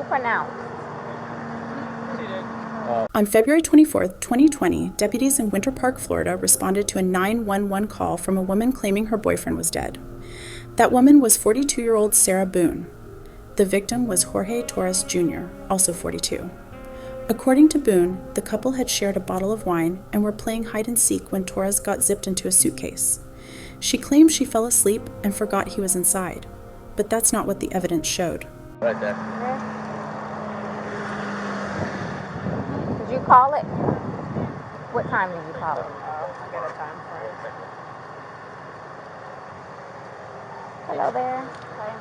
Who pronounced? She did. On February 24th, 2020, deputies in Winter Park, Florida responded to a 911 call from a woman claiming her boyfriend was dead. That woman was 42-year-old Sarah Boone. The victim was Jorge Torres Jr., also 42. According to Boone, the couple had shared a bottle of wine and were playing hide-and-seek when Torres got zipped into a suitcase. She claims she fell asleep and forgot he was inside, but that's not what the evidence showed. Right there. Did you call it? What time did you call it? I got a time for it. Hello there. Okay.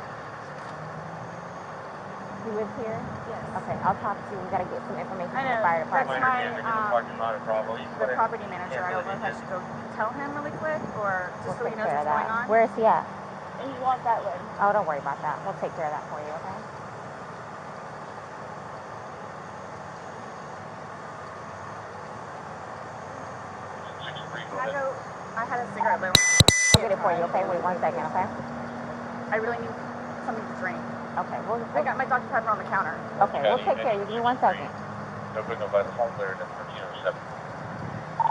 You live here? Yes. Okay, I'll talk to you. We gotta get some information I from the know. fire That's department. the property manager. I don't know if I should go tell him really quick or just so he Take knows care what's of going that. on. Where is he at? And he wants that way. Oh, don't worry about that. We'll take care of that for you, okay? Can I go? I had a cigarette lit. I'll get it for you, okay? Wait 1 second, okay? I really need something to drink. Okay, we'll I got my Dr. Pepper on the counter. okay, we'll take care of you. Give me 1 second.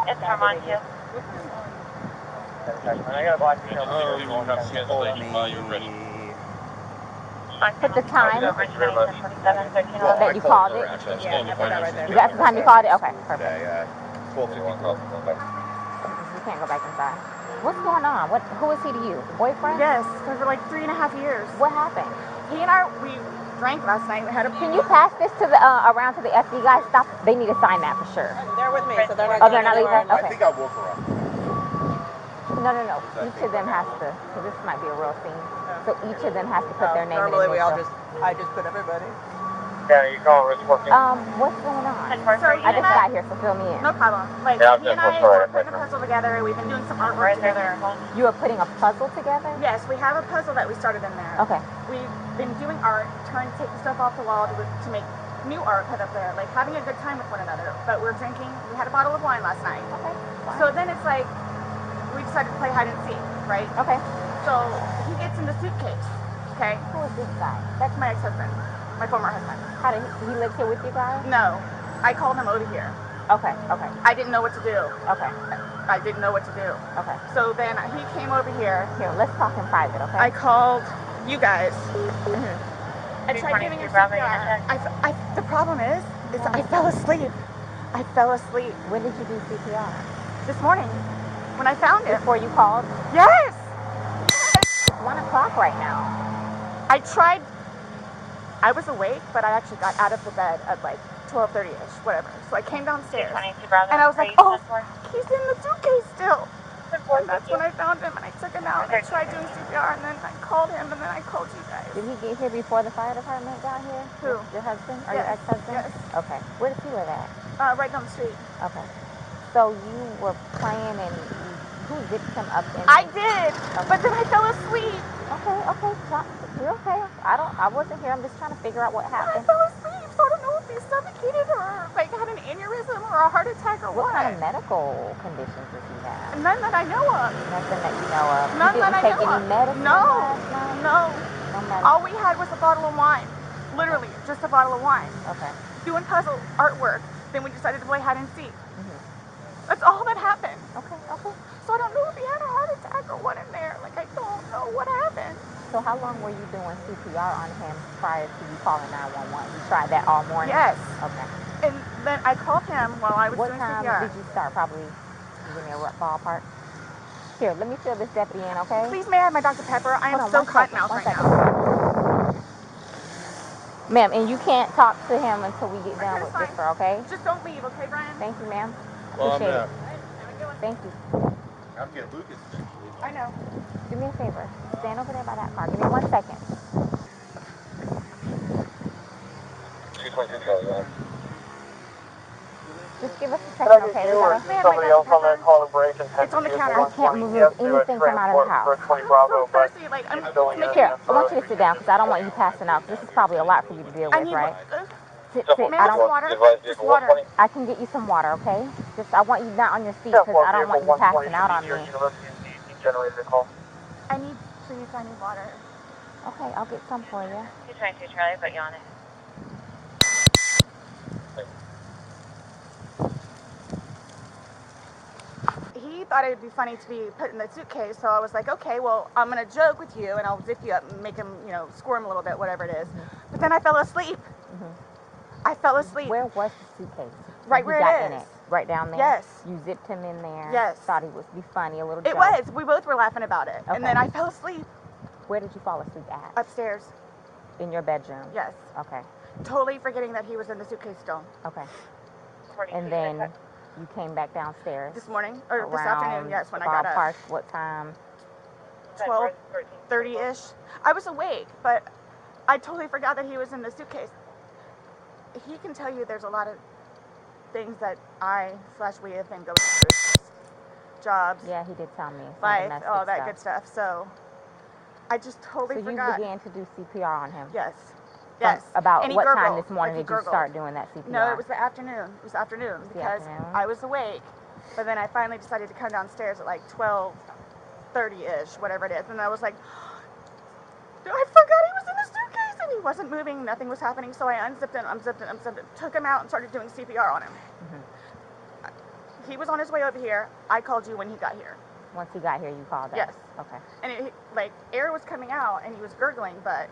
It's Armand too. I got a black detail. Put the time that you You called it. Yeah, I put that right there. You got the time you called it? Okay, perfect. Yeah, 12:54. You can't go back inside. What's going on? Who is he to you? Boyfriend? Yes, for like 3.5 years. What happened? He and we drank last night. We had a. Can you pass this to the around to the FD guys? Stop. They need to sign that for sure. They're with me, so they're not. Oh, they're not leaving? I Okay. think I woke her up. No. Each of them has to, because this might be a real scene. So each of them has to put their name Normally and we all initial. I just put everybody. Yeah, you calling Rich working? What's going on? So I just got here, so fill me in. No problem. Like, Yeah, he and I were putting a puzzle together. We've been doing some artwork together. You are putting a puzzle together? Yes, we have a puzzle that we started in there. Okay. We've been doing art, taking stuff off the wall to make new art put up there, like having a good time with one another. But we're drinking. We had a bottle of wine last night. Okay. So then it's like, we decided to play hide and seek, right? Okay. So he gets in the suitcase, okay? Who is this guy? That's my ex-husband, my former husband. How did he live here with you guys? No, I called him over here. Okay. I didn't know what to do. Okay. I didn't know what to do. Okay. So then he came over here. Here, let's talk in private, okay? I called you guys. Mm-hmm. I tried giving you CPR. The problem is I fell asleep. I fell asleep When did you do CPR? this morning when I found him. Before you called? Yes! It's 1 o'clock right now. I tried. I was awake, but I actually got out of the bed at like 12:30ish, whatever. So I came downstairs, and I was like, oh, he's in the suitcase still. And that's when I found him, and I took him out, and I tried doing CPR, and then I called him, and then I called you guys. Did he get here before the fire department got here? Who? Your husband? Or Yes. your ex-husband? Yes. Okay. Where does he live at? Right down the street. Okay. So you were playing and who zipped him up in I did, but then I fell asleep. Okay. You're okay. I wasn't here. I'm just trying to figure out what I happened. fell asleep, so I don't know if he suffocated or like had an aneurysm or a heart attack or What what. kind of medical conditions does he have? None that I know of. Nothing that you know of. None You that I didn't take know any of. medicine No, last night? no. No medicine. All we had was a bottle of wine. Literally, just a bottle of wine. Okay. Doing puzzle artwork. Then we decided to play hide and seek. Mhm. That's all that happened. Okay. So I don't know if he had a heart attack or what in there. Like, I don't know what happened. So how long were you doing CPR on him prior to you calling 911? You tried that all morning? Yes. Okay. And then I called him while I was What doing time CPR. did you start? Probably, give me a rough ballpark. Here, let me fill this deputy in, okay? Please, may I have my Dr. Pepper? I am Hold on, so 1 cotton second, mouth 1 right second. now. Ma'am, and you can't talk to him until we get done with that's this, fine. okay? Just don't leave, okay, Brian? Thank you, ma'am. Well, Appreciate I'm it. Thank you. I'll get Lucas eventually. I know. Do me a favor. Stand over there by that car. Give me 1 second. 222 Charlie, go ahead. Just give us a second, okay? We gotta... Somebody else on that call and break and It's on the counter. I can't move anything from out of the house. For 20 I'm Bravo, so but thirsty. Like, I'm Here, I want you to sit down because I don't want you passing out. This is probably a lot for you to deal I with, need right? Sit. May I have some water? Just water. I can get you some water, okay? Just, I want you not on your feet because I don't want you passing out on me. Generator call. I need water. Okay, I'll get some for you. 222 Charlie, put you on it. He thought it would be funny to be put in the suitcase, so I was like, okay, well, I'm going to joke with you, and I'll zip you up and make him, you know, squirm a little bit, whatever it is. But then I fell asleep. I fell asleep. Where was the suitcase? Right where it is. Right down there? Yes. You zipped him in there? Yes. Thought he would be funny, a little It joke. was. We both were laughing about it. Okay. And then I fell asleep. Where did you fall asleep at? Upstairs. In your bedroom? Yes. Okay. Totally forgetting that he was in the suitcase still. Okay. And then you came back downstairs? This morning? Or this afternoon, yes, when I got up. Ballpark, what time? 12:30-ish. I was awake, but I totally forgot that he was in the suitcase. He can tell you there's a lot of things that we have been going through. Jobs. Yeah, he did tell me. Life, all that good stuff. So I just totally forgot. So you began to do CPR on him? Yes. Yes. About and what gurgled, time this morning like did you start doing that CPR? No, it was the afternoon. It was afternoon because I was awake, but then I finally decided to come downstairs at like 12:30-ish, whatever it is, and I was like, I forgot he was in the suitcase, and he wasn't moving, nothing was happening, so I unzipped him, took him out and started doing CPR on him. He was on his way over here. I called you when he got here. Once he got here, you called us? Yes. Okay. And like air was coming out, and he was gurgling, but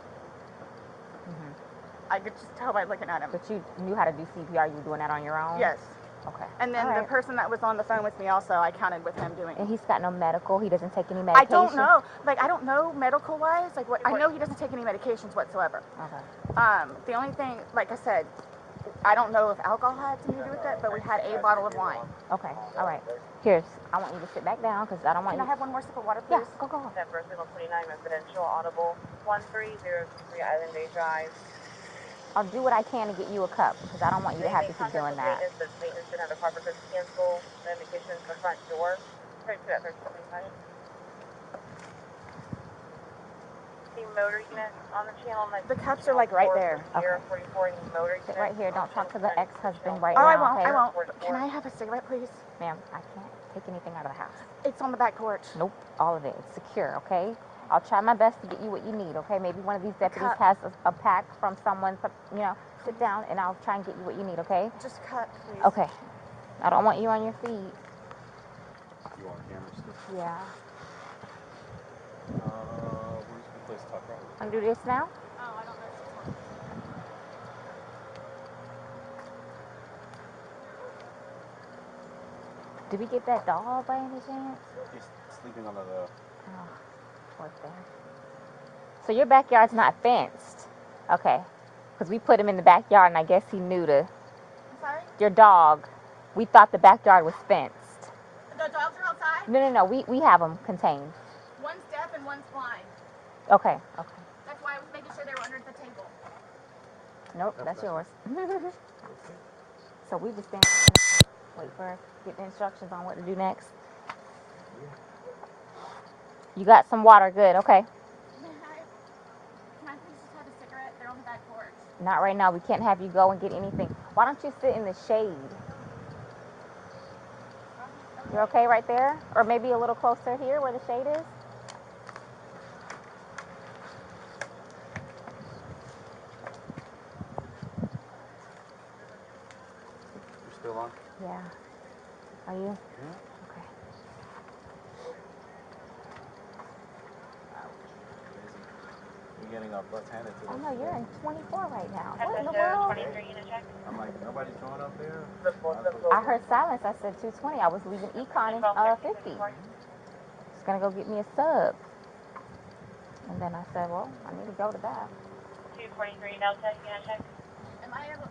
I could just tell by looking at him. But you knew how to do CPR? You were doing that on your own? Yes. Okay. And then the person that was on the phone with me also, I counted with him doing. And he's got no medical? He doesn't take any medication? I don't know. Like, I don't know medical-wise. Like, what I know he doesn't take any medications whatsoever. Okay. The only thing, like I said, I don't know if alcohol had to do with it, but we had a bottle of wine. Okay. All right. Here's, I want you to sit back down because I don't want Can I have one more sip of water, please? Yeah, go. Denver, Signal 29, residential, audible, 1303 Island Bay Drive. I'll do what I can to get you a cup because I don't want you to have to keep doing that. Maintenance didn't have a proper to cancel the indication in the front door. Right to that 1325. The motor unit on the channel. The cups are like right there. Okay. 44 motor Sit right here. Don't talk to the ex-husband right now. now. I won't. Can I have a cigarette, please? Ma'am, I can't take anything out of the house. It's on the back porch. Nope, all of it. It's secure, okay? I'll try my best to get you what you need, okay? Maybe one of these deputies has a pack from someone, you know, sit down and I'll try and get you what you need, okay? Just a cup, please. Okay. I don't want you on your feet. You on camera still? Yeah. Where's the place to talk about? Want to do this now? Oh, I don't know. Did we get that dog by any chance? He's sleeping on the... Oh, poor thing. So your backyard's not fenced? Okay. Because we put him in the backyard and I guess he knew to... I'm sorry? Your dog. We thought the backyard was fenced. The dogs are outside? No. We have them contained. One's deaf and one's blind. Okay. That's why I was making sure they were under the table. Nope, that's yours. So we just wait for get the instructions on what to do next. You got some water, good, okay. Can I please just have a cigarette? They're on the back porch. Not right now, we can't have you go and get anything. Why don't you sit in the shade? You're okay right there? Or maybe a little closer here where the shade is? You're still on? Yeah. Are you? Yeah. Okay. You're getting up left-handed to Oh no, you're in 24 right now. What in the FSO world? 23 unit check. I'm like, nobody's going up there? I heard silence. I said 220. I was leaving Econ in 50. Just gonna go get me a sub. And then I said, well, I need to go to that. 243 Delta unit check. Am I able...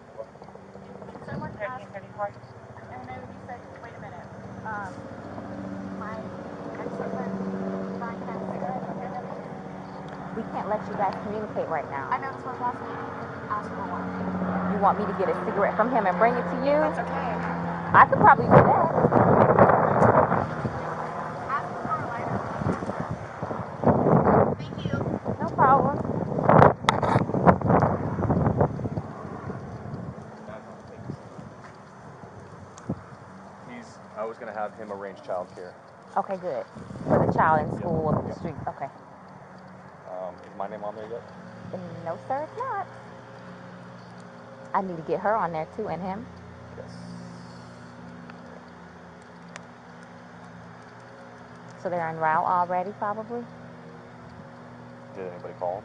Someone asked... 1334. And then you said, wait a minute. My ex-husband, Brian, has a cigarette. We can't let you guys communicate right now. I know this was last week. Ask for one. You want me to get a cigarette from him and bring it to you? That's okay. I could probably do that. Ask for a lighter. Thank you. No problem. I was going to have him arrange childcare. Okay, good. For the child in school up the street. Okay. Is my name on there yet? No, sir, it's not. I need to get her on there too, and him. Yes. So they're en route already, probably? Did anybody call?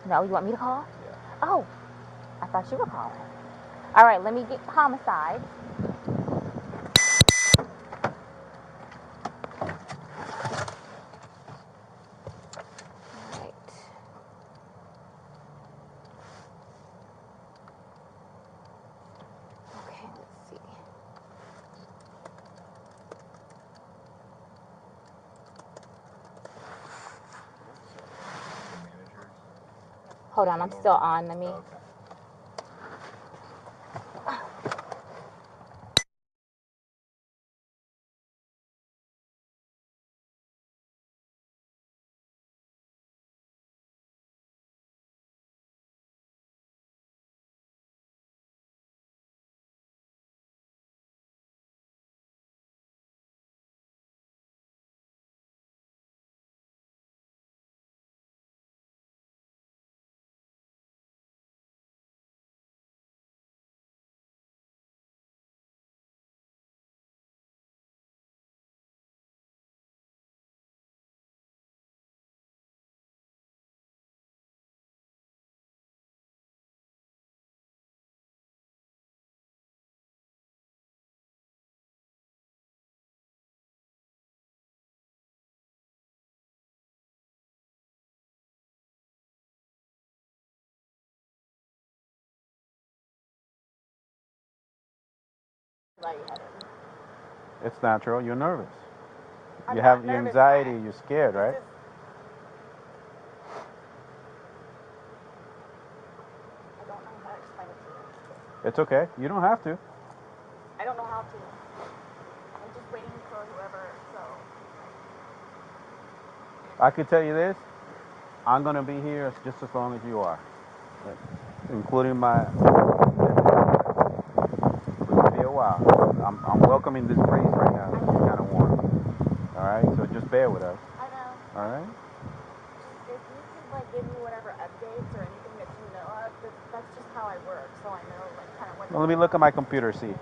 No, you want me to call? Yeah. Oh, I thought you were calling. All right, let me get homicide. All right. Okay, let's see. Hold on, I'm still on. Let me. Okay. It's natural. You're nervous. You have your anxiety. You're scared, right? I don't know how to explain it to you. It's okay. You don't have to. I don't know how to. I'm just waiting for whoever, so. I could tell you this. I'm gonna be here just as long as you are, including my. It's gonna be a while. I'm welcoming this breeze right now. It's kind of warm. All right, so just bear with us. I know. All right. If you could like give me whatever updates or anything that you know of, that's just how I work, so I know like kind of what. Well, let me look at my computer. See.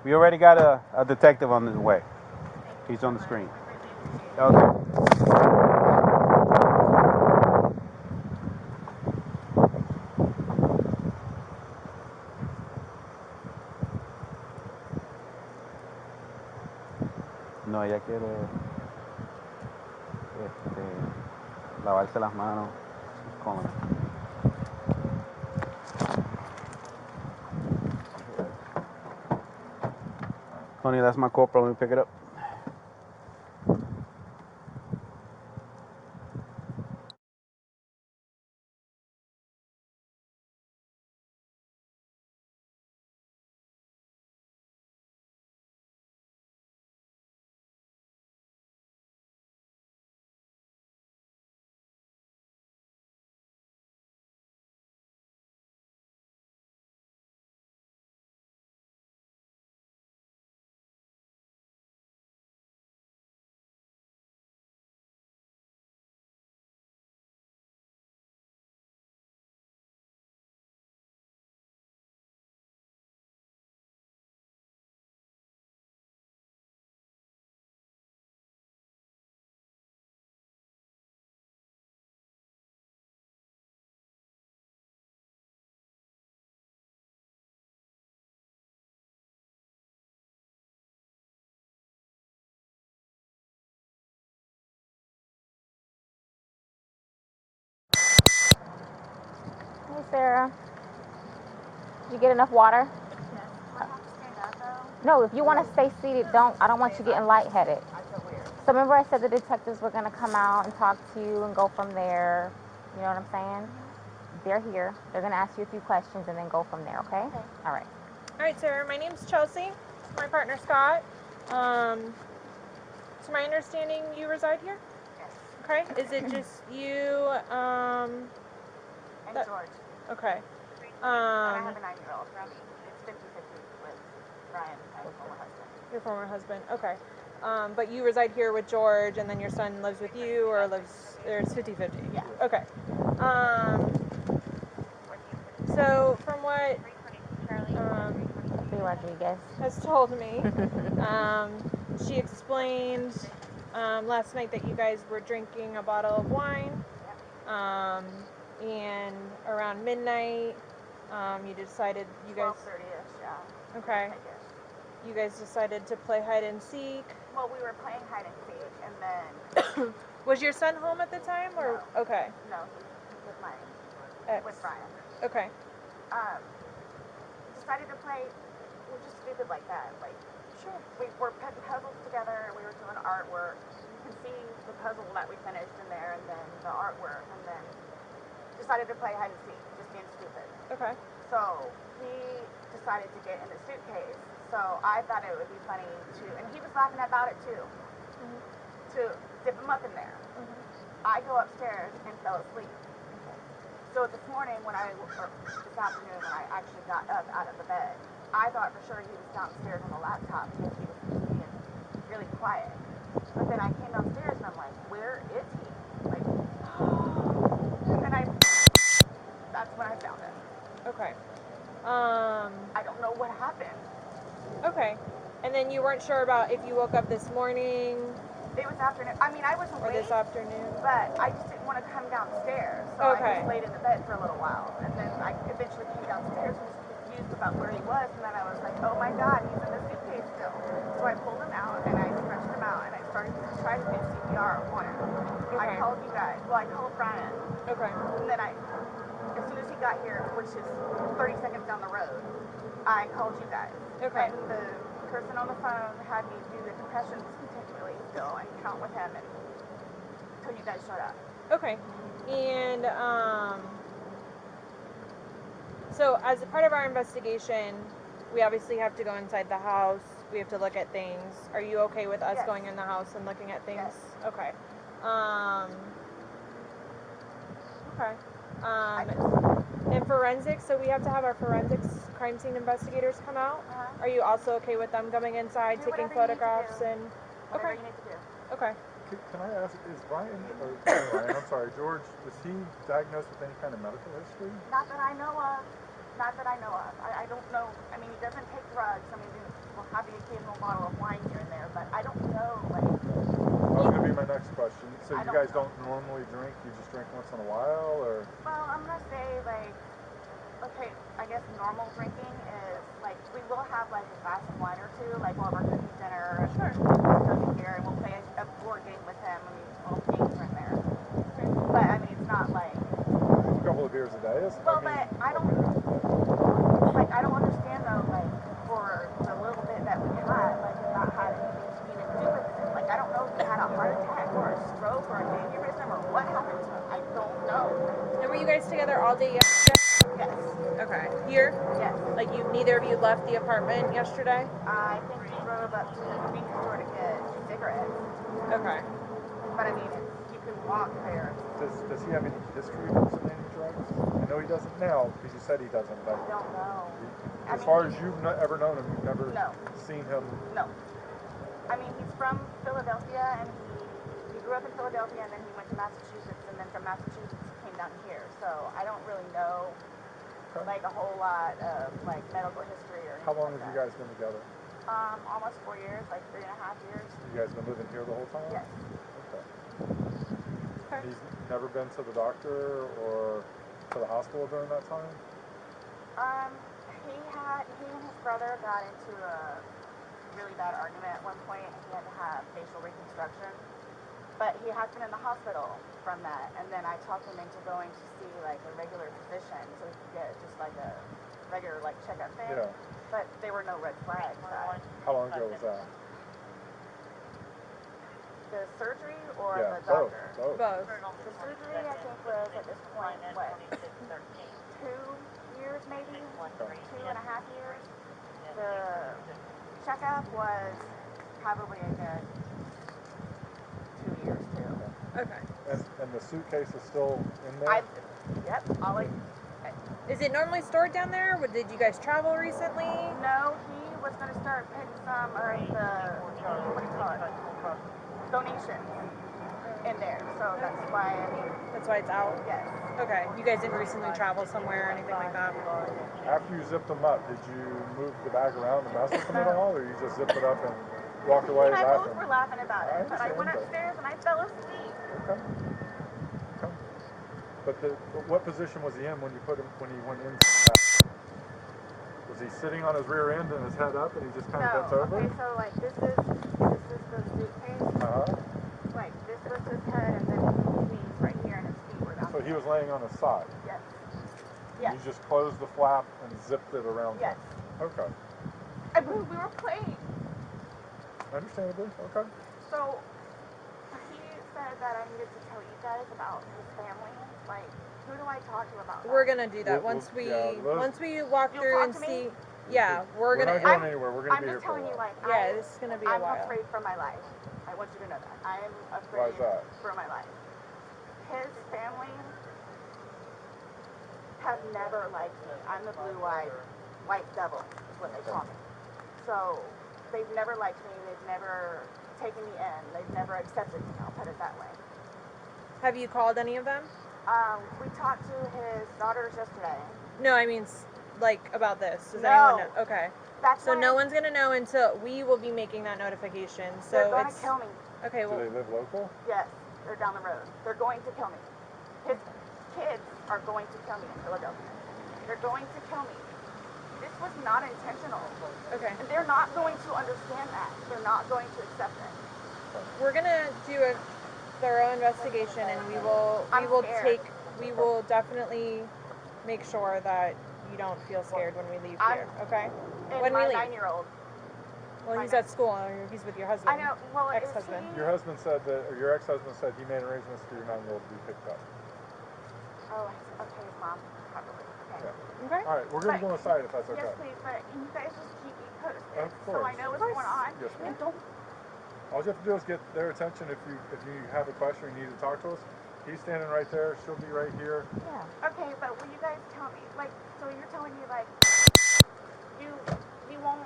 We already got a detective on his way. He's on the screen. Okay. No, ella quiere lavarse las manos con. Honey, that's my corporal. Let me pick it up. Hey, Sarah. Did you get enough water? Yes. Do I have to stand up though? No, if you want to stay seated, don't. I don't want you getting lightheaded. I feel weird. So remember I said the detectives were going to come out and talk to you and go from there. You know what I'm saying? They're here. They're going to ask you a few questions and then go from there, okay? Okay. All right. All right, sir. My name's Chelsea. My partner Scott. To my understanding, you reside here. Yes. Okay. Is it just you? And George. Okay. And I have a 9-year-old. It's 50-50 with Brian, my former husband. Your former husband. Okay. But you reside here with George, and then your son lives with you, or lives there? It's 50-50. Yeah. Okay. So from what Rodriguez has told me, she explained last night that you guys were drinking a bottle of wine, and around midnight, you decided you guys. 12:30ish, yeah. Okay. You guys decided to play hide and seek. Well, we were playing hide and seek, and then. Was your son home at the time, or No. okay? No, he with my Ex. with Brian. Okay. Decided to play. We're just stupid like that. Like, Sure. we were putting puzzles together. We were doing artwork. You can see the puzzle that we finished in there, and then the artwork, and then decided to play hide and seek, just being stupid. Okay. So he decided to get in the suitcase. So I thought it would be funny to, and he was laughing about it too, to dip him up in there. I go upstairs and fell asleep. So this morning or this afternoon when I actually got up out of the bed, I thought for sure he was downstairs on the laptop because he was being really quiet. But then I came downstairs and I'm like, where is he? Like, and then that's when I found him. Okay. I don't know what happened. Okay. And then you weren't sure about if you woke up this morning It was afternoon. I mean, I was or awake, this afternoon. but I just didn't want to come downstairs. So Okay. I just laid in the bed for a little while. And then I eventually came downstairs and was confused about where he was. And then I was like, oh my God, he's in the suitcase still. So I pulled him out and I stretched him out and I started to try to do CPR on him. I Okay. called you guys. Well, I called Brian. Okay. And then as soon as he got here, which is 30 seconds down the road, I called you guys. Okay. And the person on the phone had me do the compressions continually still and count with him until you guys showed up. Okay. And so as a part of our investigation, we obviously have to go inside the house. We have to look at things. Are you okay with us Yes. going in the house and looking at things? Yes. Okay. Okay. I just, And forensics, so we have to have our forensics crime scene investigators come out. Are you also okay with them coming inside, Do taking whatever you need to photographs do. and whatever okay. you need to do. Okay. Can I ask, is Brian, I'm sorry, George, is he diagnosed with any kind of medical history? Not that I know of. Not that I know of. I don't know. I mean, he doesn't take drugs. I mean, we'll have the occasional bottle of wine here and there, but I don't know, like, That was going to be my next question. So I you don't guys don't normally drink, you just drink once in a while, or? well, I'm going to say, like, okay, I guess normal drinking is, like, we will have, like, a glass of wine or two, like, while we're cooking dinner. Sure. Cooking here, and we'll play a board game with him. I mean, all games are in there. But, I mean, it's not like, A couple of beers a day? well, but I don't understand, though, like, for the little bit that we had, like, it not had anything to even do with it. Like, I don't know if he had a heart attack or a stroke or an aneurysm or what happened to him. I don't know. And were you guys together all day yesterday? Yes. Okay. Here? Yes. Like neither of you left the apartment yesterday? I think he drove up to the convenience store to get cigarettes. Okay. But I mean, you can walk there. Does he have any history of using any drugs? I know he doesn't now, because you said he doesn't, but I don't know. as far as you've ever known him, you've never No. seen him? No. I mean, he's from Philadelphia, and he grew up in Philadelphia, and then he went to Massachusetts, and then from Massachusetts he came down here. So I don't really know, like, a whole lot of, like, medical history or anything. How long like have you that. guys been together? Almost 4 years, like 3.5 years. You guys been living here the whole time? Yes. Okay. Okay. He's never been to the doctor or to the hospital during that time? He and his brother got into a really bad argument at one point, and he had to have facial reconstruction. But he has been in the hospital from that, and then I talked him into going to see, like, a regular physician so he could get just, like, a regular, like, checkup thing. Yeah. But there were no red flags. How long ago was that? The surgery or Yeah, the both. doctor? Both. Both. The surgery, I think, was at this point, what, 2 years maybe? 2.5 years. The checkup was probably a good 2 years too. Okay. And the suitcase is still in there? Yep, Is it normally stored down there? Or did you guys travel recently? No, he was going to start putting some of the, what do you call it, donations in there. So that's why, That's why it's out? yes. Okay. You guys didn't recently travel somewhere or anything like that? After you zipped them up, did you move the bag around and mess with them at all, or you just zipped it up and walked away He and I both laughing? were laughing about it, but I went understand that. upstairs and I fell asleep. Okay. Okay. But what position was he in when you put him when he went in? Was he sitting on his rear end and his head up, and he just kind of bent over? Okay, so like this is the suitcase. Like this was his head, and then his knees right here, and his feet were down. So he was laying on his side. Yes. Yes. You just closed the flap and zipped it around Yes. him. Okay. I mean, we were playing. Understandably. Okay. So he said that I needed to tell you guys about his family. Like, who do I talk to about that? We're gonna do that We'll- once we yeah, once we walk You'll through talk and to me? see. Yeah, we're We're gonna. not going anywhere. We're going to I'm be here just for a telling you, while. like, Yeah, this is gonna be a I'm while. afraid for my life. I want you to know that. I am Why afraid is that? for my life. His family have never liked me. I'm the blue-eyed white devil, is what they call me. So they've never liked me. They've never taken me in. They've never accepted me. I'll put it that way. Have you called any of them? We talked to his daughters yesterday. No, I mean like about this. Does No. anyone know? Okay. That's So why no one's gonna know until we will be making that notification. So they're gonna it's kill me. okay. Do Well, they live local? Yes, they're down the road. They're going to kill me. His kids are going to kill me in Philadelphia. They're going to kill me. This was not intentional. okay. And they're not going to understand that. They're not going to accept it. We're gonna do a thorough investigation, and we will scared. we will definitely make sure that you don't feel scared when we leave here. Okay. And When we my leave. 9-year-old. Well, he's at school. Or he's with your husband. I know. Well, is Ex-husband. he? Your husband said that, or your ex-husband said he made arrangements for your 9-year-old to be picked up. Oh, okay, his mom, probably. Okay. Yeah. Okay. All right, we're going to go inside if that's okay. Yes, please. But can you guys just keep me posted Of so I course. know what's going on? Yes, ma'am. And don't. All you have to do is get their attention if you have a question or you need to talk to us. He's standing right there. She'll be right here. Yeah. Okay, but will you guys tell me? Like, so you're telling me like you won't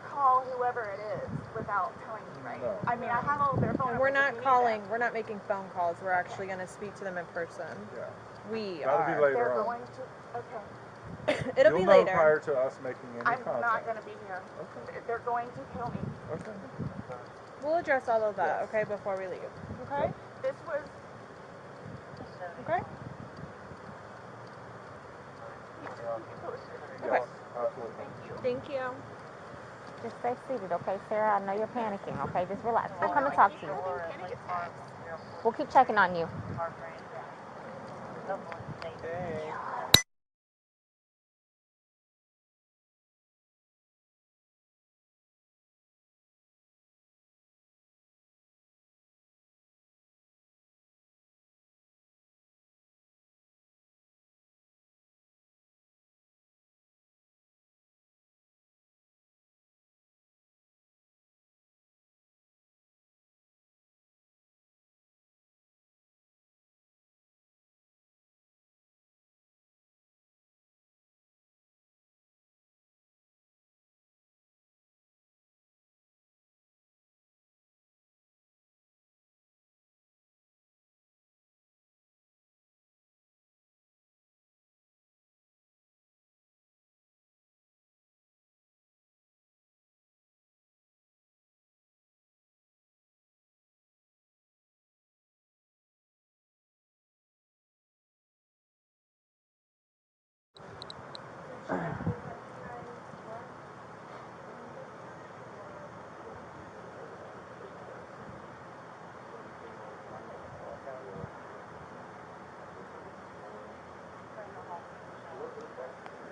call whoever it is without telling me, right? No. I mean, I have all their phone And numbers. we're if not you need calling. them. We're not making phone calls. We're actually gonna speak to them in person. Yeah. We That'll be are. later They're on. going to. Okay. It'll You'll be know later. prior to us making any I'm contact. not going to be here. Okay. They're going to kill me. Okay. We'll address all of that, Yes. okay, before we leave. Okay? This was. Okay? Okay. Yes, absolutely. Thank you. Just stay seated, okay, Sarah? I know you're panicking, okay? Just relax. We'll come and I talk keep to you. having panic attacks. We'll keep checking on you.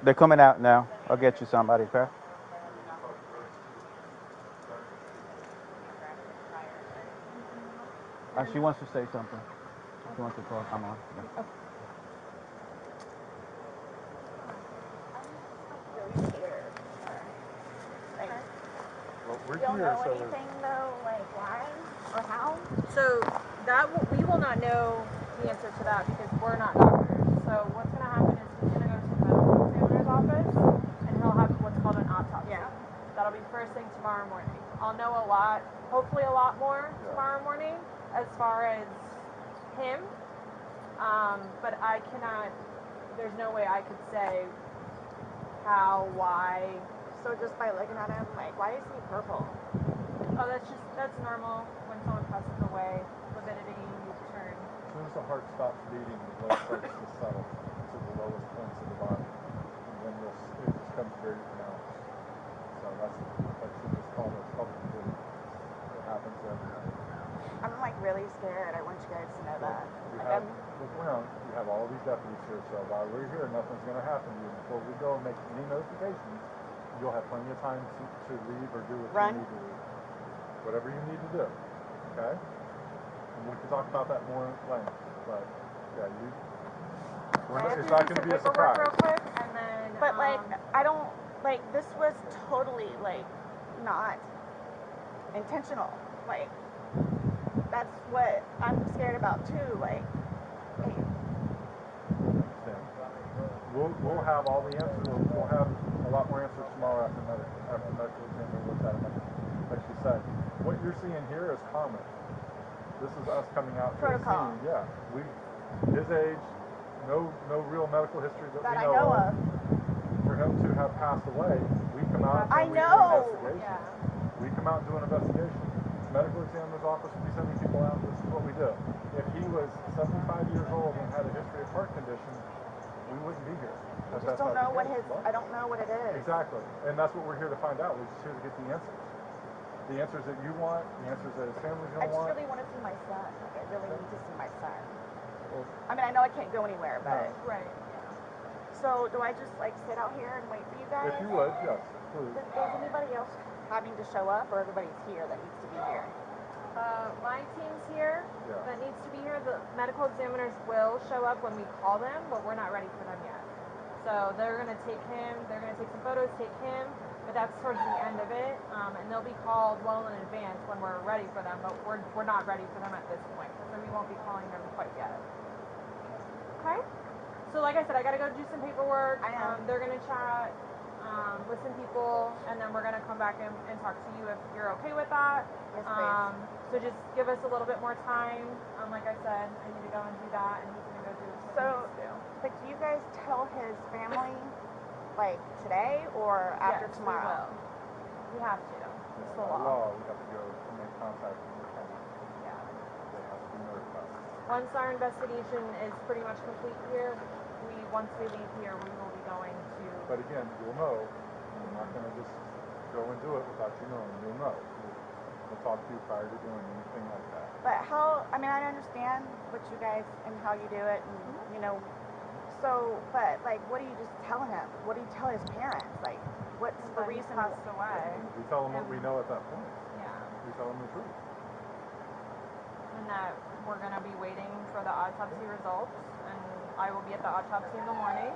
They're coming out now. I'll get you somebody, okay? She wants to say something. She wants to talk. Come on. Yeah. Well, we're You don't here, know so anything though, like why or how? So we will not know the answer to that because we're not doctors. So what's gonna happen is he's gonna go to the office, and he'll have what's called an autopsy. Yeah. That'll be first thing tomorrow morning. I'll know a lot, hopefully a lot more tomorrow morning as far as him. But I cannot, there's no way I could say how, why. So just by looking at him, like, why is he purple? Oh, that's normal when someone passes away. Lividity, you turn. As soon as the heart stops beating, the blood starts to settle to the lowest points of the body, and then it becomes very pronounced. So that's just called a public bleed. It happens to everybody. I'm like really scared. I want you guys to know that. Look around. You have all these deputies here, so while we're here, nothing's going to happen to you. Before we go and make any notifications, you'll have plenty of time to leave or do what you need to do. Whatever you need to do. Okay? And we can talk about that more in length. But yeah, it's not going to be a surprise. Real quick, and then. But like, I don't like. This was totally like not intentional. Like, that's what I'm scared about too. Like, hey. We'll have all the answers. We'll have a lot more answers tomorrow after medical examiner looks at it. Like she said, what you're seeing here is common. This is us coming out to the scene. Yeah, his age, no real medical history that we know of. For him to have passed away, we come out and we do an investigation. Yeah. We come out and do an investigation. The medical examiner's office will be sending people out. This is what we do. If he was 75 years old and had a history of heart condition, we wouldn't be here. I just don't know I don't know what it is. Exactly. And that's what we're here to find out. We're just here to get the answers. The answers that you want, the answers that his family's going to want. I just really want to see my son. Like, I really need to see my son. Well, I mean, I know I can't go anywhere, but... Right. So, do I just, like, sit out here and wait for you guys? If you would, yes, please. Is anybody else having to show up, or everybody's here that needs to be here? My team's here that needs to be here. The medical examiners will show up when we call them, but we're not ready for them yet. So they're going to take him, they're going to take some photos, take him, but that's towards the end of it. And they'll be called well in advance when we're ready for them, but we're not ready for them at this point. So we won't be calling them quite yet. Okay? So like I said, I got to go do some paperwork. They're going to chat with some people, and then we're going to come back and talk to you if you're okay with that. Yes, please. So just give us a little bit more time. Like I said, I need to go and do that, and he's going to go do what he needs to do. But do you guys tell his family, like, today or after tomorrow? We have to. It's the law. We have to go and make contact with the family. Yeah. They have to be notified. Once our investigation is pretty much complete here, once we leave here, we will be going to... But again, you'll know. We're not going to just go and do it without you knowing. You'll know. We'll talk to you prior to doing anything like that. But how, I mean, I understand what you guys and how you do it, and, you know, so, but, like, what do you just tell him? What do you tell his parents? Like, what's the reason? He passed away. We tell them what we know at that point. Yeah. We tell them the truth. And that we're going to be waiting for the autopsy results, and I will be at the autopsy in the morning,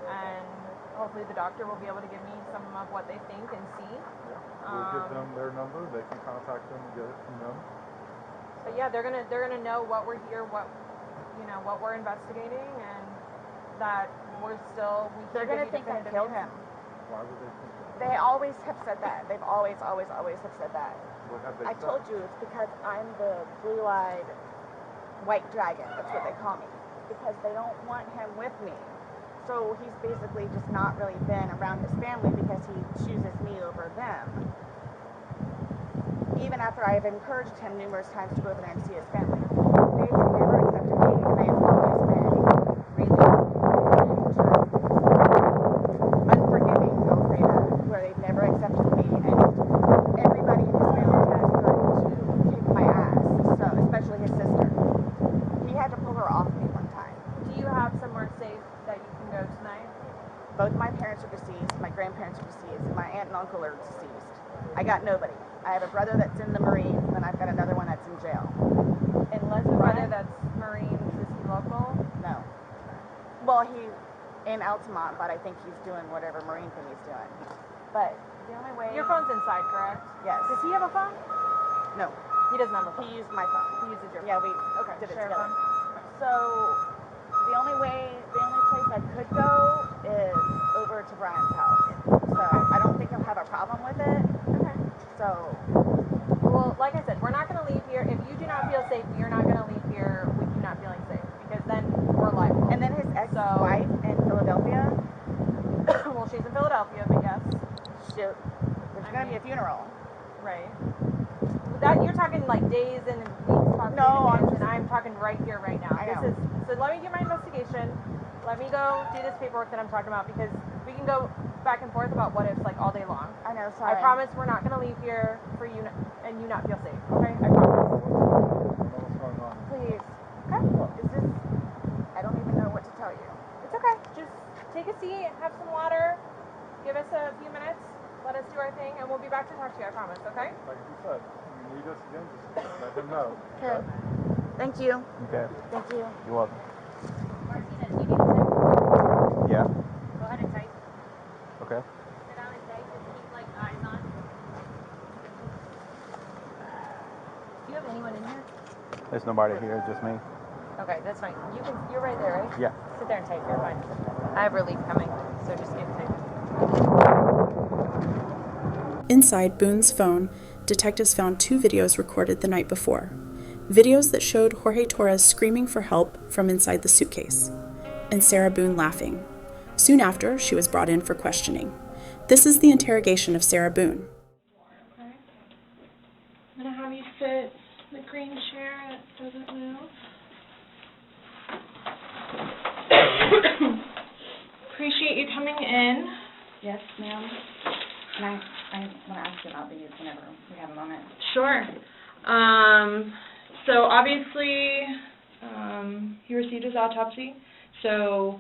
and hopefully the doctor will be able to give me some of what they think and see. Yeah. We'll give them their number. They can contact them and get it from them. But yeah, they're gonna know what we're here, what we're investigating, and that they're gonna think I killed him. Why would they think that? They always have said that. They've always have said that. What have they I said? told you it's because I'm the blue-eyed white dragon. That's what they call me. Because they don't want him with me. So he's basically just not really been around his family because he chooses me over them. Even after I've encouraged him numerous times to go over there and see his family. They've never accepted me, and they've always been really unforgiving, I'll say that, where they've never accepted me, and everybody in his family has tried to kick my ass, so especially his sister. He had to pull her off me one time. Do you have somewhere safe that you can go tonight? Both my parents are deceased, my grandparents are deceased, and my aunt and uncle are deceased. I got nobody. I have a brother that's in the Marines, and I've got another one that's in jail. And the brother that's Marines, is he local? No. Well, he's in Altamont, but I think he's doing whatever Marine thing he's doing. But the only way... Your phone's inside, correct? Yes. Does he have a phone? No. He doesn't have a phone. He used my phone. He uses your phone. Yeah, we did it together. phone. So the only place I could go is over to Brian's house. So I don't think he'll have a problem with it. Okay. So. Well, like I said, we're not going to leave here. If you do not feel safe, you're not going to leave here with you not feeling safe, because then we're liable. And then his ex-wife in Philadelphia. Well, she's in Philadelphia, but yes. There's going to be a funeral. Right. That you're talking like days and weeks possibly. No, I'm talking right here, right now. I know. So let me do my investigation. Let me go do this paperwork that I'm talking about, because we can go back and forth about what ifs like all day long. I know, sorry. I promise we're not going to leave here for you and you not feel safe. Okay? I promise. What's going on? Please. Okay. Is this? I don't even know what to tell you. It's okay. Just take a seat, have some water, give us a few minutes, let us do our thing, and we'll be back to talk to you, I promise, okay? Like you said, if you need us again, just let him know. Okay. Thank you. Okay. Thank you. You're welcome. Martina, do you need to type? Yeah. Go ahead and type. Okay. Sit down and type. Just keep like eyes on. Do you have anyone in here? There's nobody here, just me. Okay, that's fine. You're right there, right? Yeah. Sit there and type. You're fine. I have relief coming, so just keep typing. Inside Boone's phone, detectives found 2 videos recorded the night before. Videos that showed Jorge Torres screaming for help from inside the suitcase, and Sarah Boone laughing. Soon after, she was brought in for questioning. This is the interrogation of Sarah Boone. Okay. I'm going to have you sit in the green chair that doesn't move. Appreciate you coming in. Yes, ma'am. I want to ask you about these whenever we have a moment. Sure. So obviously, he received his autopsy. So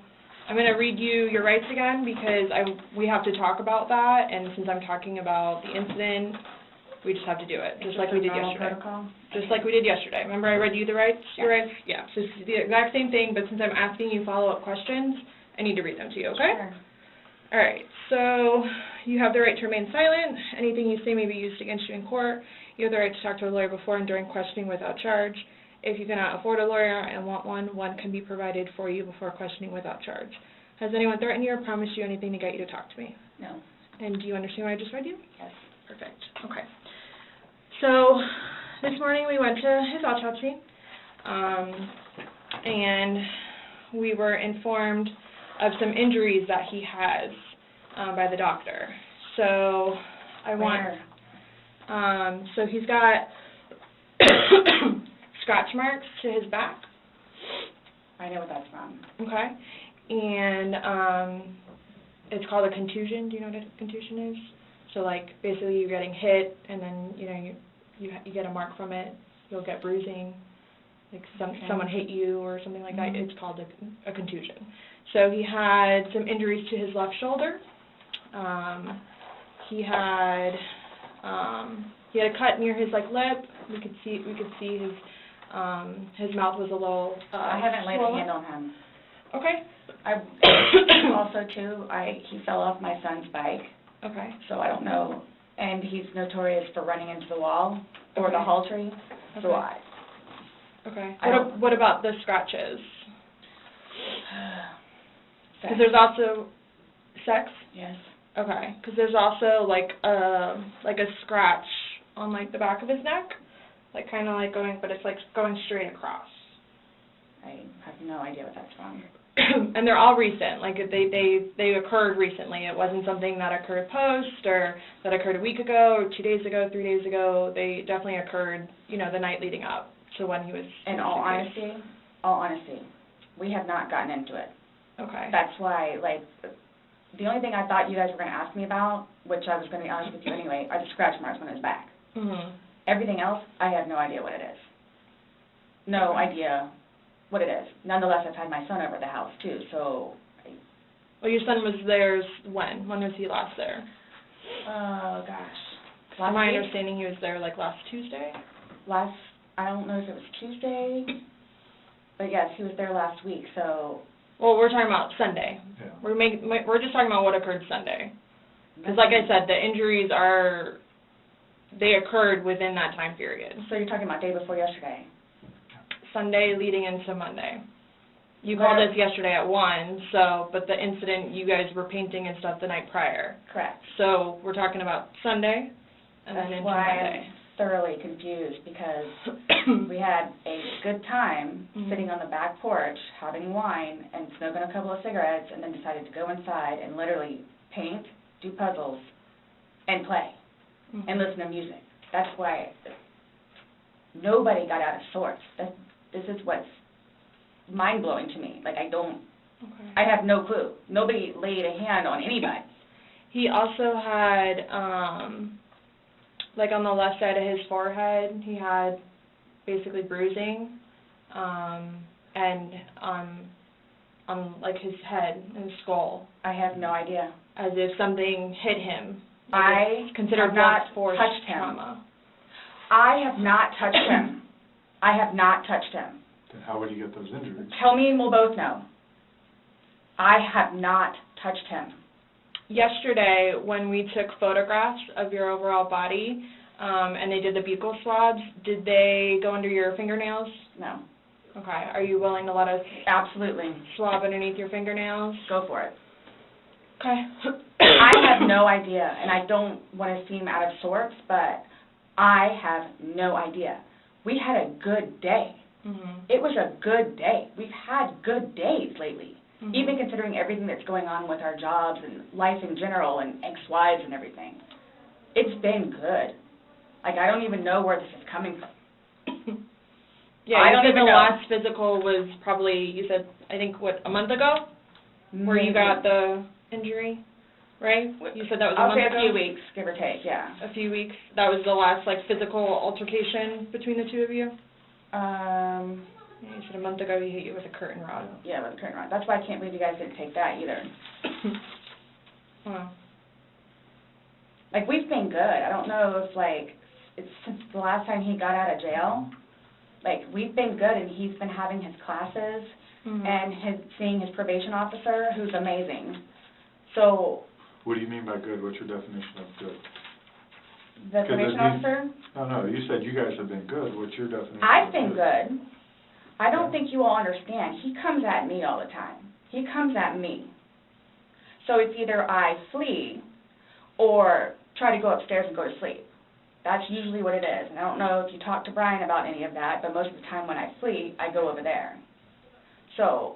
I'm going to read you your rights again, because we have to talk about that, and since I'm talking about the incident, we just have to do it, just like we did yesterday. Protocol? Just like we did yesterday. Remember I read you the rights? Your rights? Yeah. So it's the exact same thing, but since I'm asking you follow-up questions, I need to read them to you, okay? Sure. All right. So you have the right to remain silent. Anything you say may be used against you in court. You have the right to talk to a lawyer before and during questioning without charge. If you cannot afford a lawyer and want one can be provided for you before questioning without charge. Has anyone threatened you or promised you anything to get you to talk to me? No. And do you understand what I just read you? Yes. Perfect. Okay. So this morning we went to his autopsy, and we were informed of some injuries that he has by the doctor. So so he's got scratch marks to his back. I know what that's from. Okay. And it's called a contusion. Do you know what a contusion is? So like basically you're getting hit, and then you get a mark from it. You'll get bruising, like someone hit you or something like that. It's called a contusion. So he had some injuries to his left shoulder. He had a cut near his lip. We could see his mouth was a little I haven't laid a swollen. hand on him. Okay. Also, too, he fell off my son's bike, Okay. so I don't know. And he's notorious for running into the wall or the Okay. hall tree, so Okay. Okay. I don't- What about the scratches? Because Sex. there's also sex. Yes. Okay. Because there's also like a scratch on the back of his neck, kind of going, but it's going straight across. I have no idea what that's from. And they're all recent. They occurred recently. It wasn't something that occurred post or that occurred a week ago or 2 days ago, 3 days ago. They definitely occurred, the night leading up to when he was. In all honesty, we have not gotten into it. Okay. That's why, the only thing I thought you guys were going to ask me about, which I was going to be honest with you anyway, are the scratch marks on his back. Mhm. Everything else, I have no idea what it is. No idea what it is. Nonetheless, I've had my son over at the house, too, so... Well, your son was there when? When was he last there? Oh, gosh. My week? understanding he was there, last Tuesday? I don't know if it was Tuesday, but yes, he was there last week, so... Well, we're talking about Sunday. Yeah. We're just talking about what occurred Sunday. Because like I said, the injuries they occurred within that time period. So you're talking about day before yesterday? Sunday leading into Monday. You called us yesterday at 1, so, but the incident, you guys were painting and stuff the night prior. Correct. So we're talking about Sunday and That's then into why Monday. I'm thoroughly confused, because we had a good time sitting on the back porch, having wine, and smoking a couple of cigarettes, and then decided to go inside and literally paint, do puzzles, and play, and listen to music. That's why nobody got out of sorts. This is what's mind-blowing to me. Like, I have no clue. Nobody laid a hand on anybody. He also had, like on the left side of his forehead, he had basically bruising, and on like his head and skull. I have no idea. As if something hit him. Like I considered have not force touched him. trauma. I have not touched him. I have not touched him. Then how would you get those injuries? Tell me and we'll both know. I have not touched him. Yesterday, when we took photographs of your overall body, and they did the buccal swabs, did they go under your fingernails? No. Okay. Are you willing to let us Absolutely. swab underneath your fingernails? Go for it. Okay. I have no idea, and I don't want to seem out of sorts, but I have no idea. We had a good day. It was a good day. We've had good days lately, even considering everything that's going on with our jobs and life in general and ex-wives and everything. It's been good. Like, I don't even know where this is coming from. Yeah, I don't you said even the know. last physical was probably, you said, I think, what, a month ago? Where you got the injury, right? You said that was a month ago? I'll say a few weeks, give or take, yeah. A few weeks. That was the last, like, physical altercation between the two of you? Yeah, you said a month ago he hit you with a curtain rod. Yeah, with a curtain rod. That's why I can't believe you guys didn't take that either. Wow. Like, we've been good. I don't know if, like, it's since the last time he got out of jail. Like, we've been good, and he's been having his classes and seeing his probation officer, who's amazing. So... What do you mean by good? What's your definition of good? The probation officer? No, you said you guys have been good. What's your definition I've of been good. I don't think you all understand. He comes at me all the time. He comes at me. So it's either I flee or try to go upstairs and go to sleep. That's usually what it is. And I don't know if you talk to Brian about any of that, but most of the time when I flee, I go over there. So...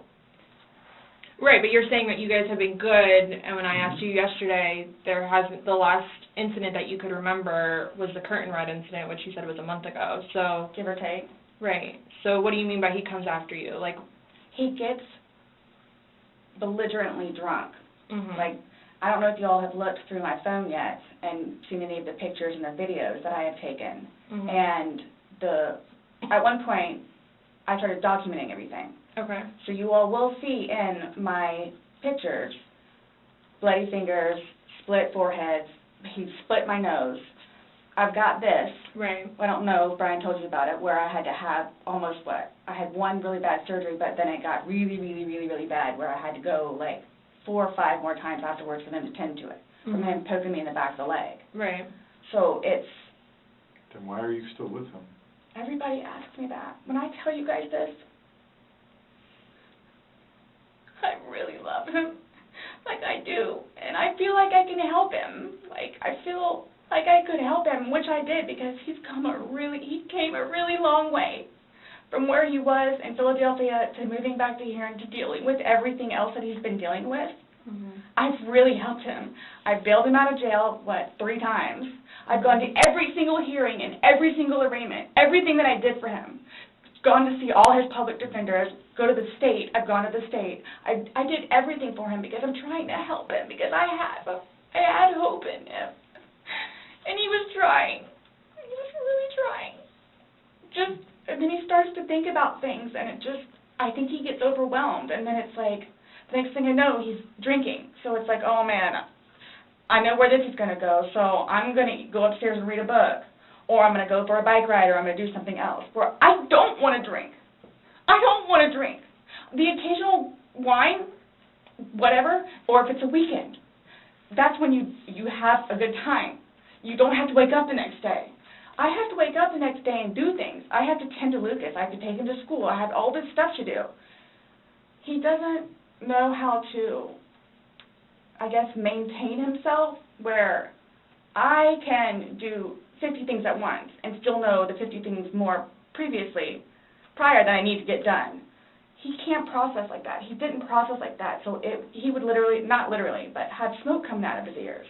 Right, but you're saying that you guys have been good, and when I asked you yesterday, there hasn't, the last incident that you could remember was the curtain rod incident, which you said was a month ago, so... Give or take. Right. So what do you mean by he comes after you? Like... He gets belligerently drunk. Like, I don't know if you all have looked through my phone yet and seen any of the pictures and the videos that I have taken. And at one point, I started documenting everything. Okay. So you all will see in my pictures bloody fingers, split foreheads, he split my nose. I've got this. Right. I don't know if Brian told you about it, where I had to have almost I had one really bad surgery, but then it got really, really, really, really bad, where I had to go like 4 or 5 more times afterwards for them to tend to it, from him poking me in the back of the leg. Right. So it's... Then why are you still with him? Everybody asks me that. When I tell you guys this, I really love him, like I do, and I feel like I can help him. Like, I feel like I could help him, which I did, because he came a really long way from where he was in Philadelphia to moving back to here and to dealing with everything else that he's been dealing with. I've really helped him. I've bailed him out of jail, 3 times. I've gone to every single hearing and every single arraignment, everything that I did for him. Gone to see all his public defenders, go to the state. I've gone to the state. I did everything for him because I'm trying to help him, because I had hope in him. And he was trying. He was really trying. And then he starts to think about things, and I think he gets overwhelmed, and then it's like, the next thing I know, he's drinking. So it's like, oh man, I know where this is going to go, so I'm going to go upstairs and read a book. Or I'm going to go for a bike ride, or I'm going to do something else. Where I don't want to drink. I don't want to drink. The occasional wine, whatever, or if it's a weekend, that's when you have a good time. You don't have to wake up the next day. I have to wake up the next day and do things. I have to tend to Lucas. I have to take him to school. I have all this stuff to do. he doesn't know how to, I guess, maintain himself, where I can do 50 things at once and still know the 50 things more prior that I need to get done. He can't process like that. He didn't process like that, so he would literally, not literally, but have smoke coming out of his ears.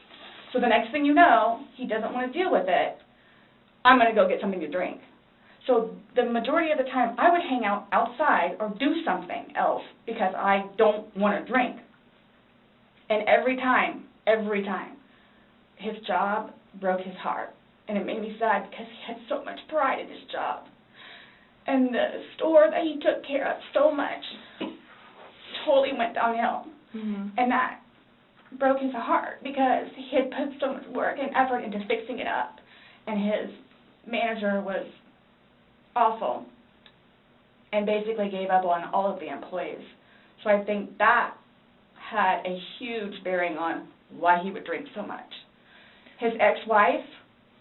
So the next thing you know, he doesn't want to deal with it. I'm going to go get something to drink. So the majority of the time, I would hang out outside or do something else because I don't want to drink. And every time, his job broke his heart. And it made me sad because he had so much pride in his job. And the store that he took care of so much totally went downhill. Mm-hmm. And that broke his heart because he had put so much work and effort into fixing it up. And his manager was awful and basically gave up on all of the employees. So I think that had a huge bearing on why he would drink so much. His ex-wife